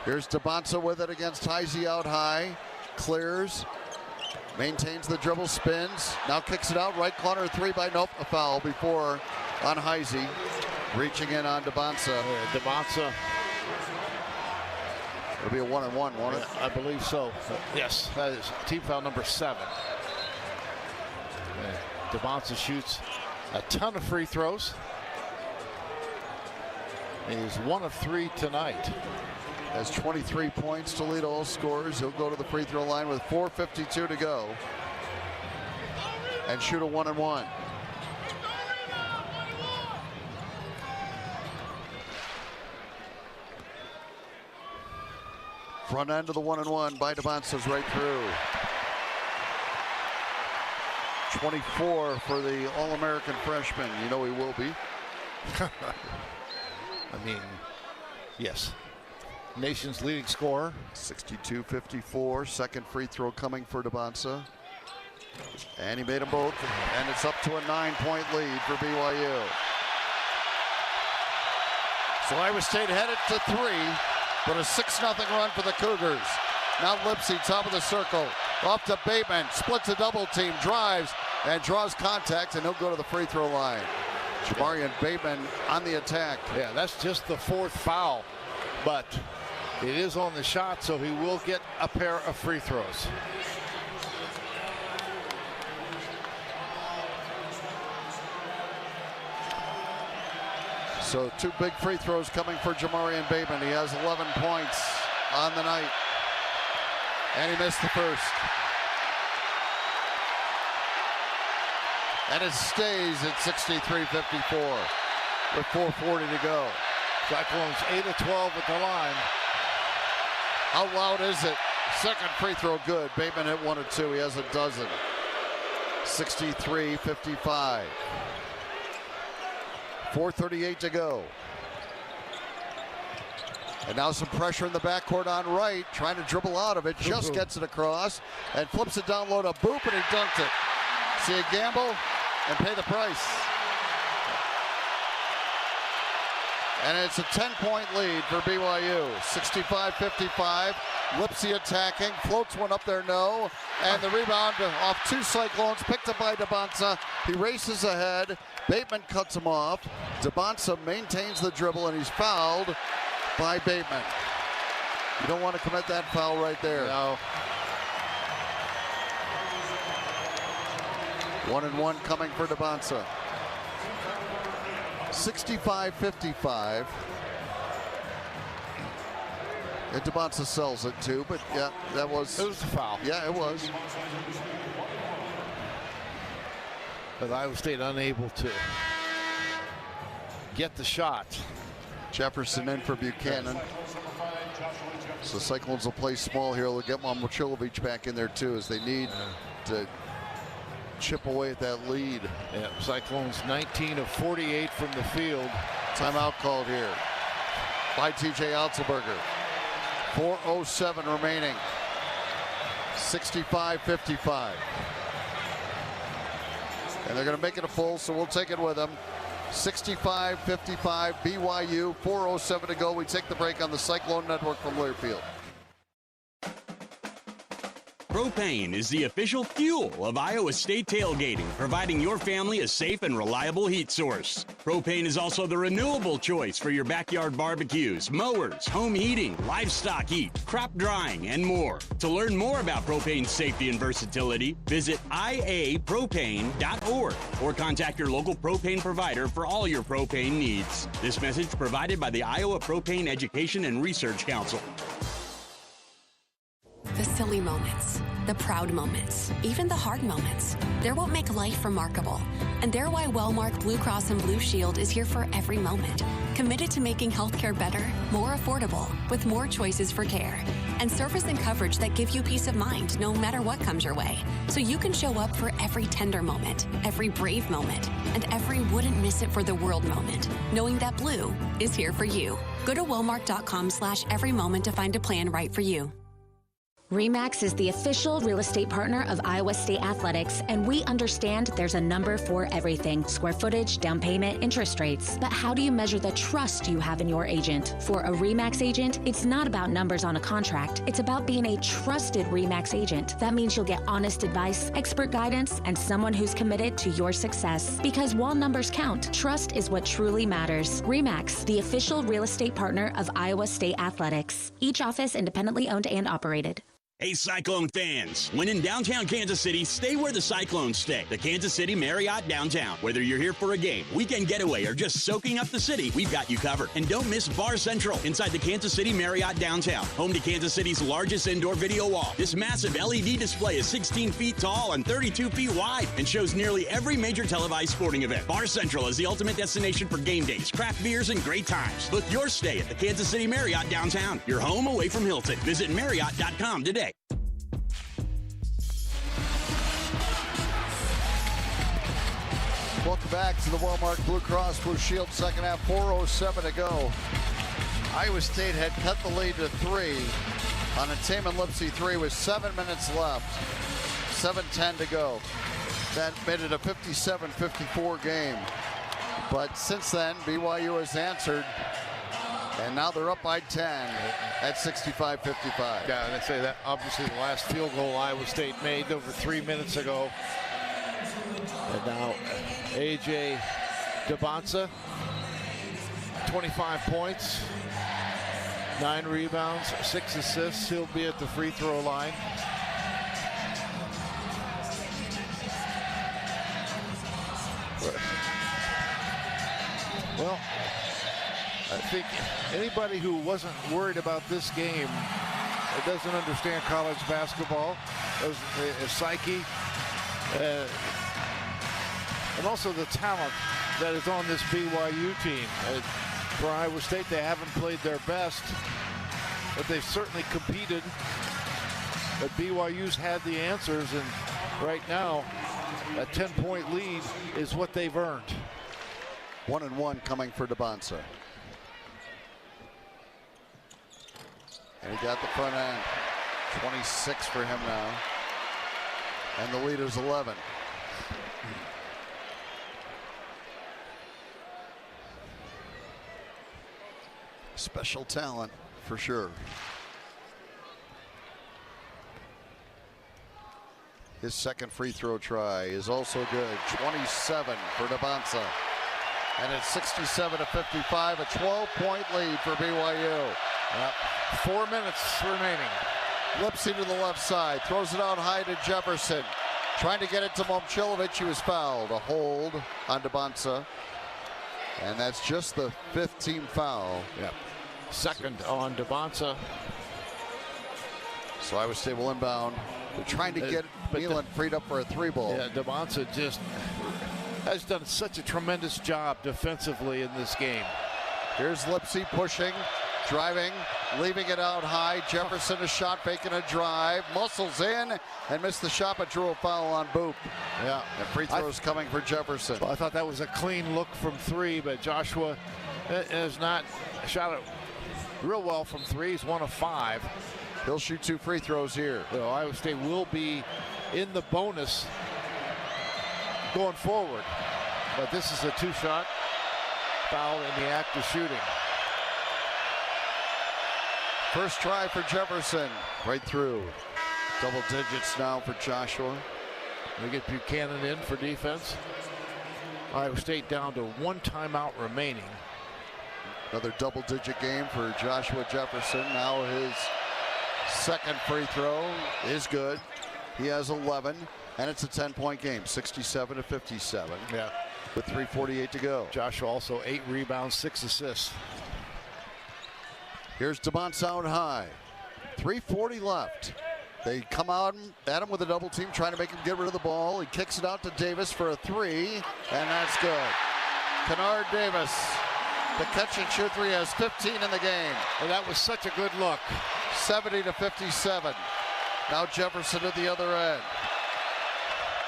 Here's DeBonsa with it against Heisey out high. Clears. Maintains the dribble, spins. Now kicks it out. Right corner, 3 by nope. A foul before on Heisey. Reaching in on DeBonsa. DeBonsa It'll be a 1-and-1, won't it? I believe so. Yes, that is team foul number 7. DeBonsa shoots a ton of free throws. He's 1 of 3 tonight. Has 23 points to lead all scorers. He'll go to the free throw line with 4:52 to go and shoot a 1-and-1. Front end of the 1-and-1 by DeBonsa's right through. 24 for the All-American freshman. You know he will be. I mean, yes. Nation's leading scorer. 62-54. Second free throw coming for DeBonsa. And he made them both. And it's up to a 9-point lead for BYU. So Iowa State headed to 3, but a 6-0 run for the Cougars. Now Lipsy, top of the circle. Off to Bateman. Splits a double team. Drives and draws contact, and he'll go to the free throw line. Jamarian Bateman on the attack. Yeah, that's just the 4th foul, but it is on the shot, so he will get a pair of free throws. So 2 big free throws coming for Jamarian Bateman. He has 11 points on the night, and he missed the first. And it stays at 63-54 with 4:40 to go. Cyclones 8 of 12 at the line. How loud is it? Second free throw good. Bateman hit 1 or 2. He has a dozen. 63-55. 4:38 to go. And now some pressure in the backcourt on Wright. Trying to dribble out of it. Just gets it across and flips it down low to Boop, and he dunked it. See a gamble and pay the price. And it's a 10-point lead for BYU. 65-55. Lipsy attacking. Floats one up there, no. And the rebound off 2 Cyclones. Picked up by DeBonsa. He races ahead. Bateman cuts him off. DeBonsa maintains the dribble, and he's fouled by Bateman. You don't want to commit that foul right there. No. 1-and-1 coming for DeBonsa. 65-55. And DeBonsa sells it too, but yeah, it was a foul. Yeah, it was. But Iowa State unable to get the shot. Jefferson in for Buchanan. So Cyclones will play small here. They'll get Momcilovic back in there too, as they need to chip away at that lead. Yeah, Cyclones 19 of 48 from the field. Timeout called here by TJ Otzelberger. 4:07 remaining. 65-55. And they're going to make it a full, so we'll take it with them. 65-55 BYU. 4:07 to go. We take the break on the Cyclone Network from Learfield. Propane is the official fuel of Iowa State tailgating, providing your family a safe and reliable heat source. Propane is also the renewable choice for your backyard barbecues, mowers, home heating, livestock heat, crop drying, and more. To learn more about propane's safety and versatility, visit iapropane.org or contact your local propane provider for all your propane needs. This message provided by the Iowa Propane Education and Research Council. The silly moments, the proud moments, even the hard moments. They're what make life remarkable. And they're why Wellmark Blue Cross and Blue Shield is here for every moment. Committed to making healthcare better, more affordable, with more choices for care. And service and coverage that give you peace of mind no matter what comes your way. So you can show up for every tender moment, every brave moment, and every wouldn't miss it for the world moment, knowing that Blue is here for you. Go to Wellmark.com/every moment to find a plan right for you. RE/MAX is the official real estate partner of Iowa State Athletics, and we understand there's a number for everything: square footage, down payment, interest rates. But how do you measure the trust you have in your agent? For a RE/MAX agent, it's not about numbers on a contract. It's about being a trusted RE/MAX agent. That means you'll get honest advice, expert guidance, and someone who's committed to your success. Because while numbers count, trust is what truly matters. RE/MAX, the official real estate partner of Iowa State Athletics. Each office independently owned and operated. Hey, Cyclone fans. When in downtown Kansas City, stay where the Cyclones stay. The Kansas City Marriott downtown. Whether you're here for a game, weekend getaway, or just soaking up the city, we've got you covered. And don't miss Bar Central inside the Kansas City Marriott downtown. Home to Kansas City's largest indoor video wall. This massive LED display is 16 feet tall and 32 feet wide and shows nearly every major televised sporting event. Bar Central is the ultimate destination for game days, craft beers, and great times. Book your stay at the Kansas City Marriott downtown. Your home away from Hilton. Visit Marriott.com today. Welcome back to the Wellmark Blue Cross Blue Shield second half. 4:07 to go. Iowa State had cut the lead to 3 on a Taman Lipsey 3 with 7 minutes left. 7:10 to go. That made it a 57-54 game. But since then, BYU has answered, and now they're up by 10 at 65-55. Yeah, and I say that obviously the last field goal Iowa State made over 3 minutes ago. And now A.J. Debonsa, 25 points, 9 rebounds, 6 assists. He'll be at the free throw line. Well, I think anybody who wasn't worried about this game doesn't understand college basketball, psyche, and also the talent that is on this BYU team. For Iowa State, they haven't played their best, but they've certainly competed. But BYU's had the answers, and right now, a 10-point lead is what they've earned. 1-1 coming for Debonsa. And he got the front end. 26 for him now. And the lead is 11. Special talent for sure. His second free throw try is also good. 27 for Debonsa. And it's 67-55, a 12-point lead for BYU. 4 minutes remaining. Lipsy to the left side, throws it out high to Jefferson. Trying to get it to Momcilovic. He was fouled. A hold on Debonsa. And that's just the 5th team foul. Yep. Second on Debonsa. So Iowa State will inbound. They're trying to get Nealon freed up for a 3-ball. Yeah, Debonsa just has done such a tremendous job defensively in this game. Here's Lipsy pushing, driving, leaving it out high. Jefferson a shot, faking a drive, muscles in, and missed the shot, but drew a foul on Boop. Yeah. And free throws coming for Jefferson. Well, I thought that was a clean look from 3, but Joshua has not shot it real well from 3. He's 1 of 5. He'll shoot 2 free throws here. So Iowa State will be in the bonus going forward. But this is a 2-shot foul in the act of shooting. First try for Jefferson. Right through. Double digits now for Joshua. They get Buchanan in for defense. Iowa State down to 1 timeout remaining. Another double-digit game for Joshua Jefferson. Now his second free throw is good. He has 11, and it's a 10-point game, 67-57. Yeah. With 3:48 to go. Joshua also 8 rebounds, 6 assists. Here's Debonsa out high. 3:40 left. They come out at him with a double team, trying to make him get rid of the ball. He kicks it out to Davis for a 3, and that's good. Kennard Davis, the catch and shoot 3, has 15 in the game. And that was such a good look. 70-57. Now Jefferson at the other end.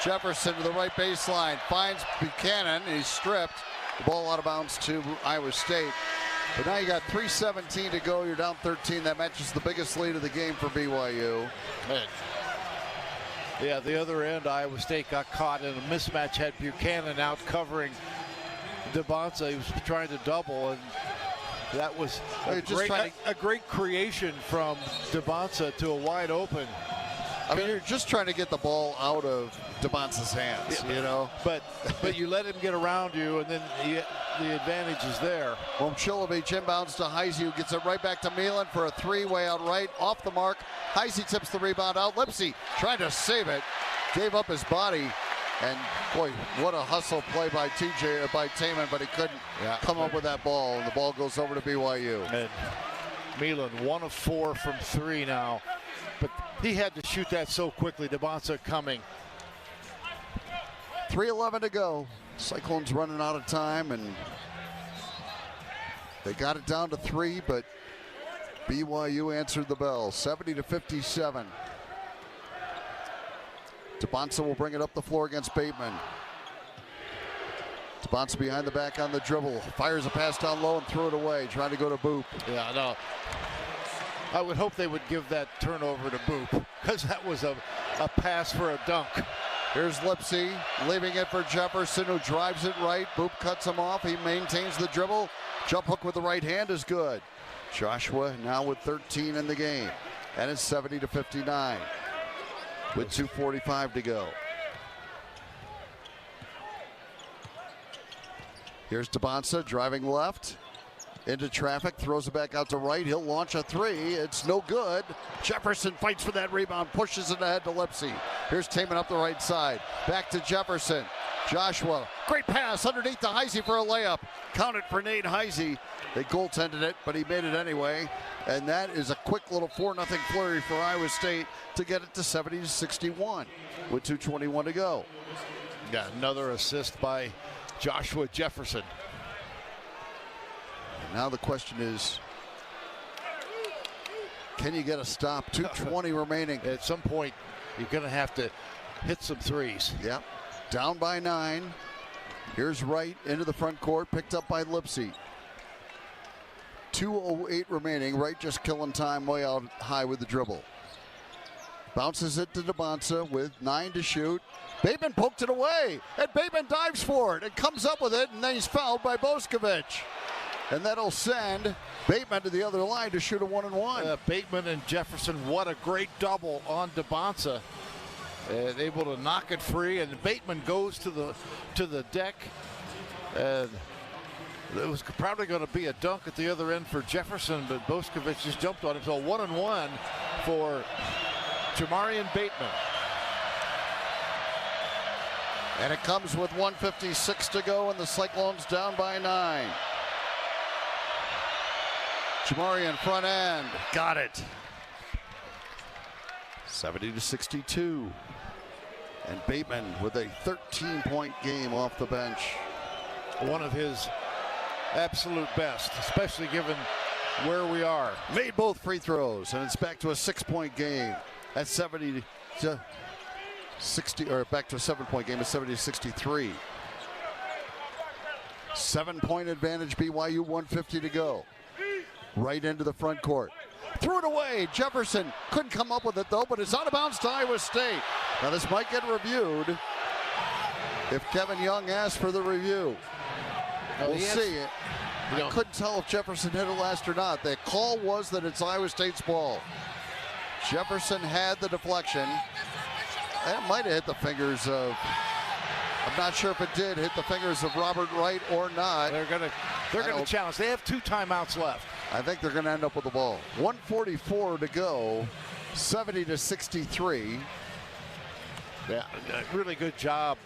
Jefferson to the right baseline, finds Buchanan. He's stripped. The ball out of bounds to Iowa State. But now you got 3:17 to go. You're down 13. That matches the biggest lead of the game for BYU. And, yeah, the other end, Iowa State got caught in a mismatch. Had Buchanan out covering DeBonsa. He was trying to double, and that was a great creation from DeBonsa to a wide open. I mean, you're just trying to get the ball out of DeBonsa's hands, you know. But you let him get around you, and then the advantage is there. Momcilovic inbounds to Heisey, who gets it right back to Milan for a three-way out right, off the mark. Heisey tips the rebound out. Lipsey trying to save it, gave up his body, and boy, what a hustle play by Taman, but he couldn't come up with that ball, and the ball goes over to BYU. And Milan 1 of 4 from 3 now, but he had to shoot that so quickly. DeBonsa coming. 3:11 to go. Cyclones running out of time, and they got it down to 3, but BYU answered the bell. 70-57. DeBonsa will bring it up the floor against Bateman. DeBonsa behind the back on the dribble. Fires a pass down low and threw it away, trying to go to Boop. Yeah, no. I would hope they would give that turnover to Boop, because that was a pass for a dunk. Here's Lipsey leaving it for Jefferson, who drives it right. Boop cuts him off. He maintains the dribble. Jump hook with the right hand is good. Joshua now with 13 in the game. And it's 70-59 with 2:45 to go. Here's DeBonsa driving left into traffic, throws it back out to right. He'll launch a three. It's no good. Jefferson fights for that rebound, pushes it ahead to Lipsey. Here's Taman up the right side. Back to Jefferson. Joshua, great pass underneath to Heisey for a layup. Count it for Nate Heisey. They goaltended it, but he made it anyway. And that is a quick little 4-0 flurry for Iowa State to get it to 70-61 with 2:21 to go. Got another assist by Joshua Jefferson. Now the question is, can you get a stop? 2:20 remaining. At some point, you're going to have to hit some threes. Yep. Down by 9. Here's Wright into the front court, picked up by Lipsey. 2:08 remaining. Wright just killing time way out high with the dribble. Bounces it to DeBonsa with 9 to shoot. Bateman poked it away, and Bateman dives for it and comes up with it, and then he's fouled by Boskovic. And that'll send Bateman to the other line to shoot a 1-and-1. Bateman and Jefferson, what a great double on DeBonsa. Able to knock it free, and Bateman goes to the deck. And it was probably going to be a dunk at the other end for Jefferson, but Boskovic just jumped on him. So 1-and-1 for Jamarian Bateman. And it comes with 1:56 to go, and the Cyclones down by 9. Jamarian front end, got it. 70-62. And Bateman with a 13-point game off the bench. One of his absolute best, especially given where we are. Made both free throws, and it's back to a 6-point game at 70-60, or back to a 7-point game at 70-63. 7-point advantage, BYU, 1:50 to go. Right into the front court. Threw it away. Jefferson couldn't come up with it, though, but it's out of bounds to Iowa State. Now, this might get reviewed if Kevin Young asks for the review. We'll see. I couldn't tell if Jefferson hit it last or not. The call was that it's Iowa State's ball. Jefferson had the deflection. That might have hit the fingers of, I'm not sure if it did hit the fingers of Robert Wright or not. They're gonna challenge. They have 2 timeouts left. I think they're going to end up with the ball. 1:44 to go, 70-63. Yeah, a really good job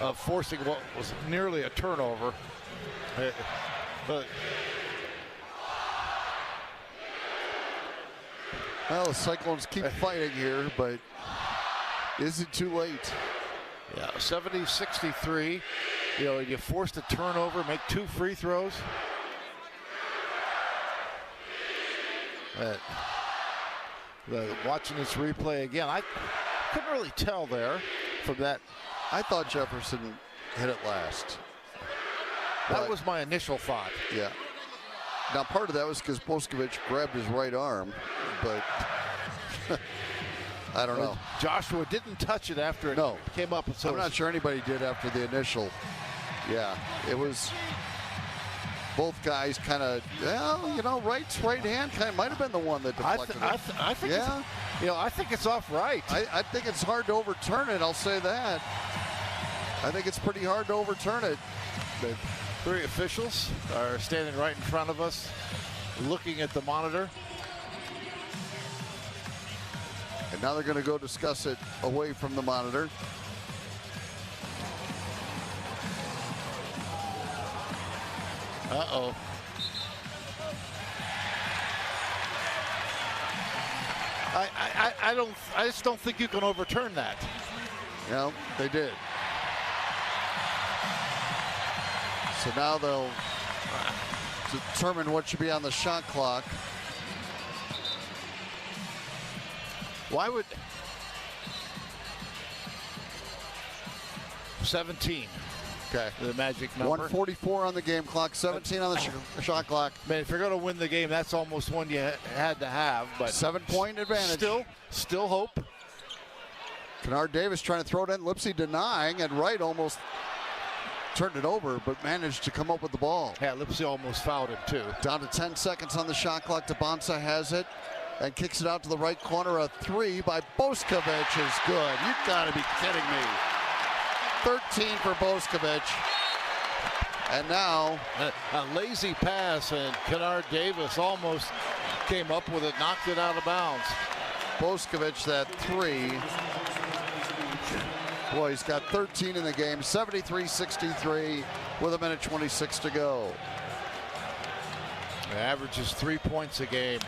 of forcing what was nearly a turnover. But well, the Cyclones keep fighting here, but is it too late? Yeah, 70-63. You know, you forced a turnover, make 2 free throws. Watching this replay again, I couldn't really tell there from that. I thought Jefferson hit it last. That was my initial thought. Yeah. Now, part of that was because Boscovich grabbed his right arm, but I don't know. Joshua didn't touch it after it came up. So I'm not sure anybody did after the initial. Yeah, it was both guys kind of, right hand kind of might have been the one that deflected it. I think I think it's off right. I think it's hard to overturn it, I'll say that. I think it's pretty hard to overturn it. The three officials are standing right in front of us, looking at the monitor. And now they're going to go discuss it away from the monitor. Uh-oh. I just don't think you can overturn that. No, they did. So now they'll determine what should be on the shot clock. Why would 17? Okay. The magic number. 144 on the game clock, 17 on the shot clock. Man, if you're going to win the game, that's almost one you had to have. But 7-point advantage. Still hope. Kennard Davis trying to throw it in. Lipsy denying, and Wright almost turned it over, but managed to come up with the ball. Yeah, Lipsy almost fouled him too. Down to 10 seconds on the shot clock. DeBonsa has it and kicks it out to the right corner. A three by Boscovich is good. You gotta be kidding me. 13 for Boscovich. And now a lazy pass, and Kennard Davis almost came up with it, knocked it out of bounds. Boscovich, that three. Boy, he's got 13 in the game, 73-63 with 1:26 to go. The average is 3 points a game.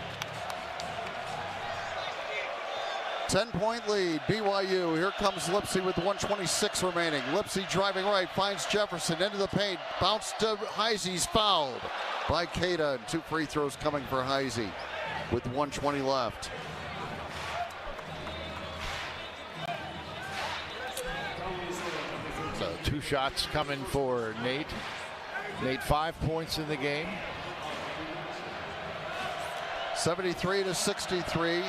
10-point lead, BYU. Here comes Lipsy with 1:26 remaining. Lipsy driving right, finds Jefferson into the paint. Bounce to Heisey's fouled by Cada. And 2 free throws coming for Heisey with 1:20 left. So 2 shots coming for Nate. Nate 5 points in the game. 73-63.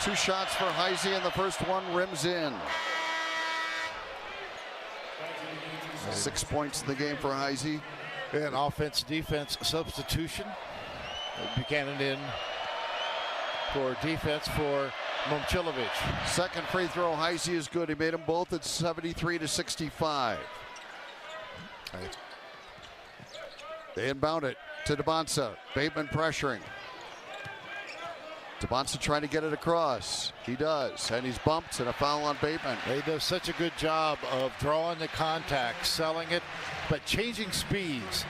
2 shots for Heisey, and the first one rims in. 6 points in the game for Heisey. And offense-defense substitution. Buchanan in for defense for Momcilovic. Second free throw, Heisey is good. He made them both at 73-65. They inbound it to DeBonsa. Bateman pressuring. DeBonsa trying to get it across. He does, and he's bumped, and a foul on Bateman. He does such a good job of drawing the contact, selling it, but changing speeds.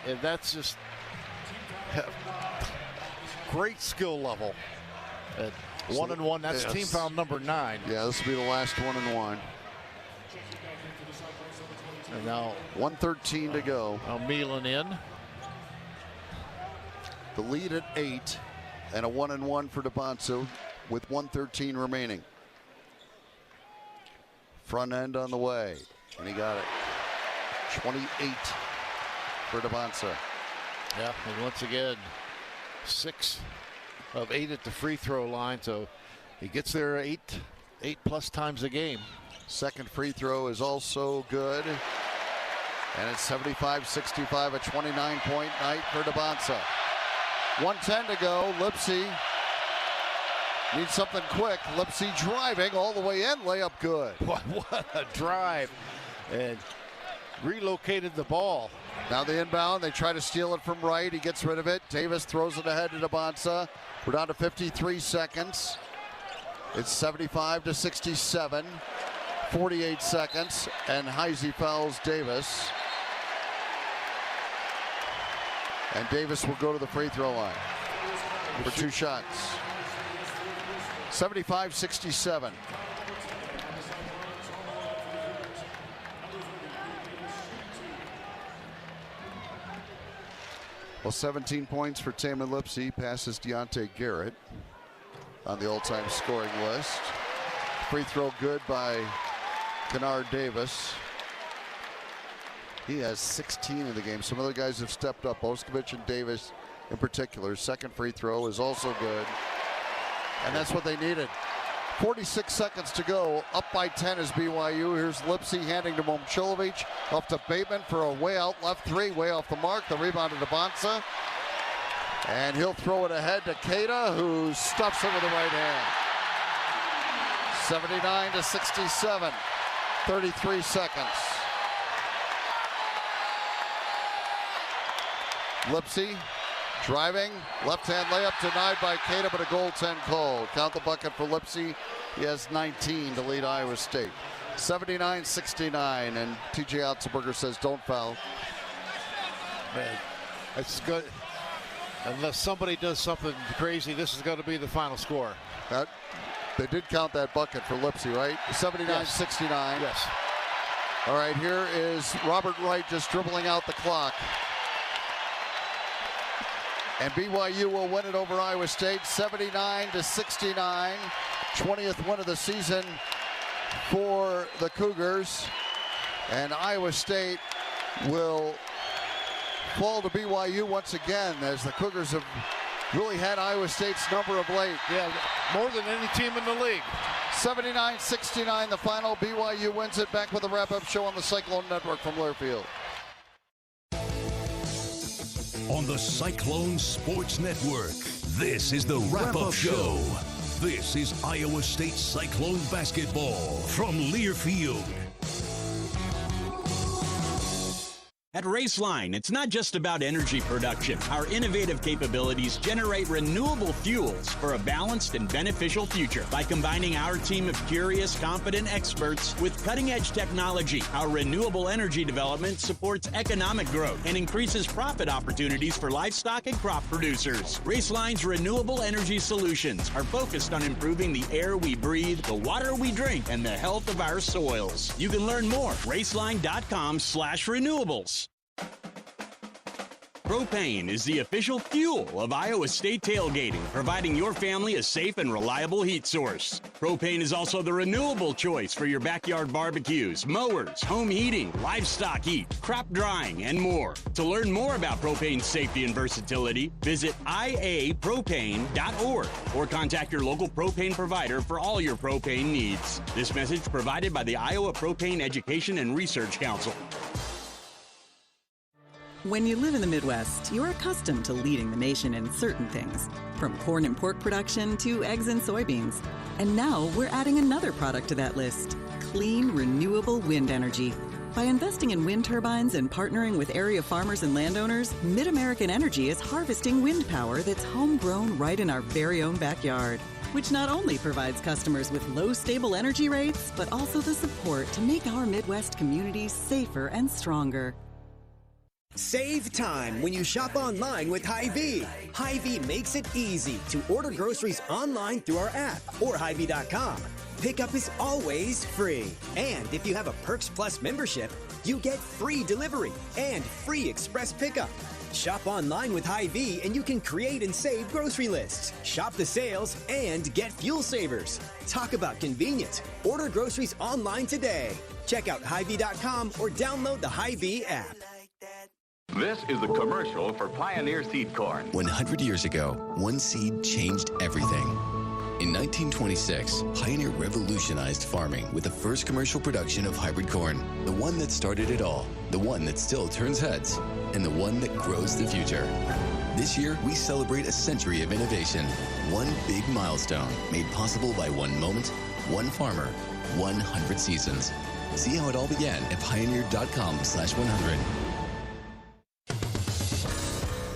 And that's just great skill level. At 1-1, that's team foul number 9. Yeah, this will be the last 1-1. And now 1:13 to go. Now Milan in. The lead at 8. And a 1-1 for DeBonsa with 1:13 remaining. Front end on the way, and he got it. 28 for DeBonsa. Yeah, and once again, 6 of 8 at the free throw line, so he gets there 8 plus times a game. Second free throw is also good, and it's 75-65, a 29-point night for DeBonsa. 1:10 to go. Lipsy needs something quick. Lipsy driving all the way in. Layup good. What a drive. And relocated the ball. Now the inbound. They try to steal it from Wright. He gets rid of it. Davis throws it ahead to DeBonsa. We're down to 53 seconds. It's 75-67. 48 seconds. And Heisey fouls Davis. And Davis will go to the free throw line for 2 shots. 75-67. Well, 17 points for Taman Lipsy, passes Deontay Garrett on the all-time scoring list. Free throw good by Kennard Davis. He has 16 in the game. Some other guys have stepped up. Boscovich and Davis in particular. Second free throw is also good. And that's what they needed. 46 seconds to go. Up by 10 is BYU. Here's Lipsy handing to Momcilovic. Off to Bateman for a way out left three. Way off the mark. The rebound to Bonsa. And he'll throw it ahead to Keita, who stuffs it with the right hand. 79-67. 33 seconds. Lipsy driving, left-hand layup denied by Keita, but a goaltend call. Count the bucket for Lipsy. He has 19 to lead Iowa State. 79-69, and TJ Otzelberger says don't foul. Man, that's good. Unless somebody does something crazy, this is going to be the final score. They did count that bucket for Lipsy, right? 79-69. Yes. All right, here is Robert Wright just dribbling out the clock. And BYU will win it over Iowa State, 79-69. 20th win of the season for the Cougars. And Iowa State will fall to BYU once again, as the Cougars have really had Iowa State's number of late. Yeah, more than any team in the league. 79-69 the final. BYU wins it. Back with a wrap-up show on the Cyclone Network from Learfield. On the Cyclone Sports Network, this is the wrap-up show. This is Iowa State Cyclone basketball from Learfield. At Raceline, it's not just about energy production. Our innovative capabilities generate renewable fuels for a balanced and beneficial future. By combining our team of curious, confident experts with cutting-edge technology, our renewable energy development supports economic growth and increases profit opportunities for livestock and crop producers. Raceline's renewable energy solutions are focused on improving the air we breathe, the water we drink, and the health of our soils. You can learn more. Raceline.com/renewables. Propane is the official fuel of Iowa State tailgating, providing your family a safe and reliable heat source. Propane is also the renewable choice for your backyard barbecues, mowers, home heating, livestock heat, crop drying, and more. To learn more about propane's safety and versatility, visit iapropane.org or contact your local propane provider for all your propane needs. This message provided by the Iowa Propane Education and Research Council. When you live in the Midwest, you're accustomed to leading the nation in certain things, from corn and pork production to eggs and soybeans. And now we're adding another product to that list: clean, renewable wind energy. By investing in wind turbines and partnering with area farmers and landowners, Mid-American Energy is harvesting wind power that's homegrown right in our very own backyard, which not only provides customers with low, stable energy rates, but also the support to make our Midwest communities safer and stronger. Save time when you shop online with Hy-Vee. Hy-Vee makes it easy to order groceries online through our app or Hy-Vee.com. Pickup is always free. And if you have a Perks Plus membership, you get free delivery and free express pickup. Shop online with Hy-Vee and you can create and save grocery lists, shop the sales, and get fuel savers. Talk about convenient. Order groceries online today. Check out Hy-Vee.com or download the Hy-Vee app. This is the commercial for Pioneer Seed Corn. 100 years ago, one seed changed everything. In 1926, Pioneer revolutionized farming with the first commercial production of hybrid corn. The one that started it all, the one that still turns heads, and the one that grows the future. This year, we celebrate a century of innovation. One big milestone made possible by one moment, one farmer, 100 seasons. See how it all began at pioneer.com/100.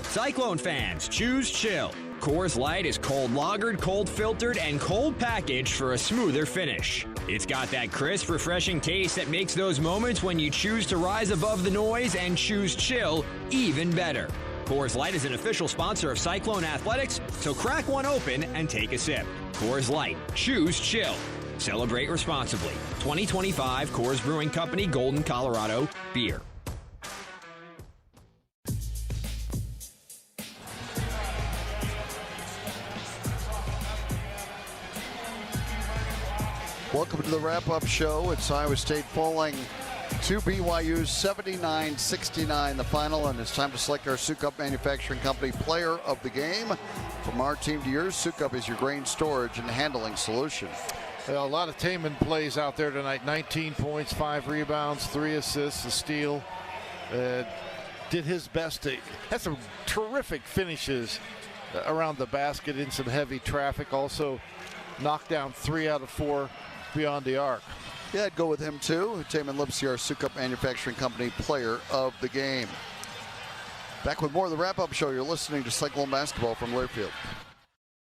Cyclone fans, choose chill. Coors Light is cold lagered, cold filtered, and cold packaged for a smoother finish. It's got that crisp, refreshing taste that makes those moments when you choose to rise above the noise and choose chill even better. Coors Light is an official sponsor of Cyclone Athletics, so crack one open and take a sip. Coors Light, choose chill. Celebrate responsibly. 2025 Coors Brewing Company, Golden, Colorado, beer. Welcome to the wrap-up show. It's Iowa State falling to BYU, 79-69 the final, and it's time to select our Sukup Manufacturing Company Player of the Game. From our team to yours, Sukup is your grain storage and handling solution. Well, a lot of Taman plays out there tonight. 19 points, 5 rebounds, 3 assists, a steal. Did his best to had some terrific finishes around the basket in some heavy traffic. Also knocked down 3 out of 4 beyond the arc. Yeah, I'd go with him too. Taman Lipsey, our Sukup Manufacturing Company Player of the Game. Back with more of the wrap-up show. You're listening to Cyclone Basketball from Learfield.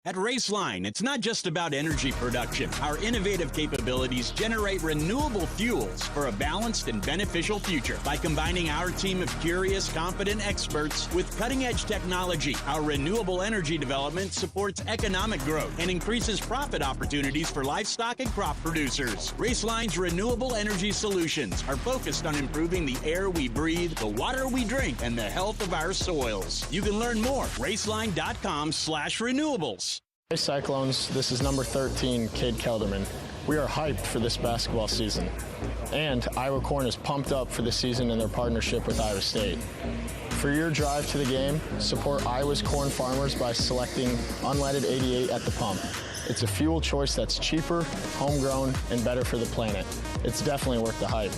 At Raceline, it's not just about energy production. Our innovative capabilities generate renewable fuels for a balanced and beneficial future. By combining our team of curious, confident experts with cutting-edge technology, our renewable energy development supports economic growth and increases profit opportunities for livestock and crop producers. Raceline's renewable energy solutions are focused on improving the air we breathe, the water we drink, and the health of our soils. You can learn more at raceline.com/renewables. Hey Cyclones, this is number 13, Cade Kelderman. We are hyped for this basketball season. And Iowa Corn is pumped up for the season in their partnership with Iowa State. For your drive to the game, support Iowa's corn farmers by selecting unleaded 88 at the pump. It's a fuel choice that's cheaper, homegrown, and better for the planet. It's definitely worth the hype.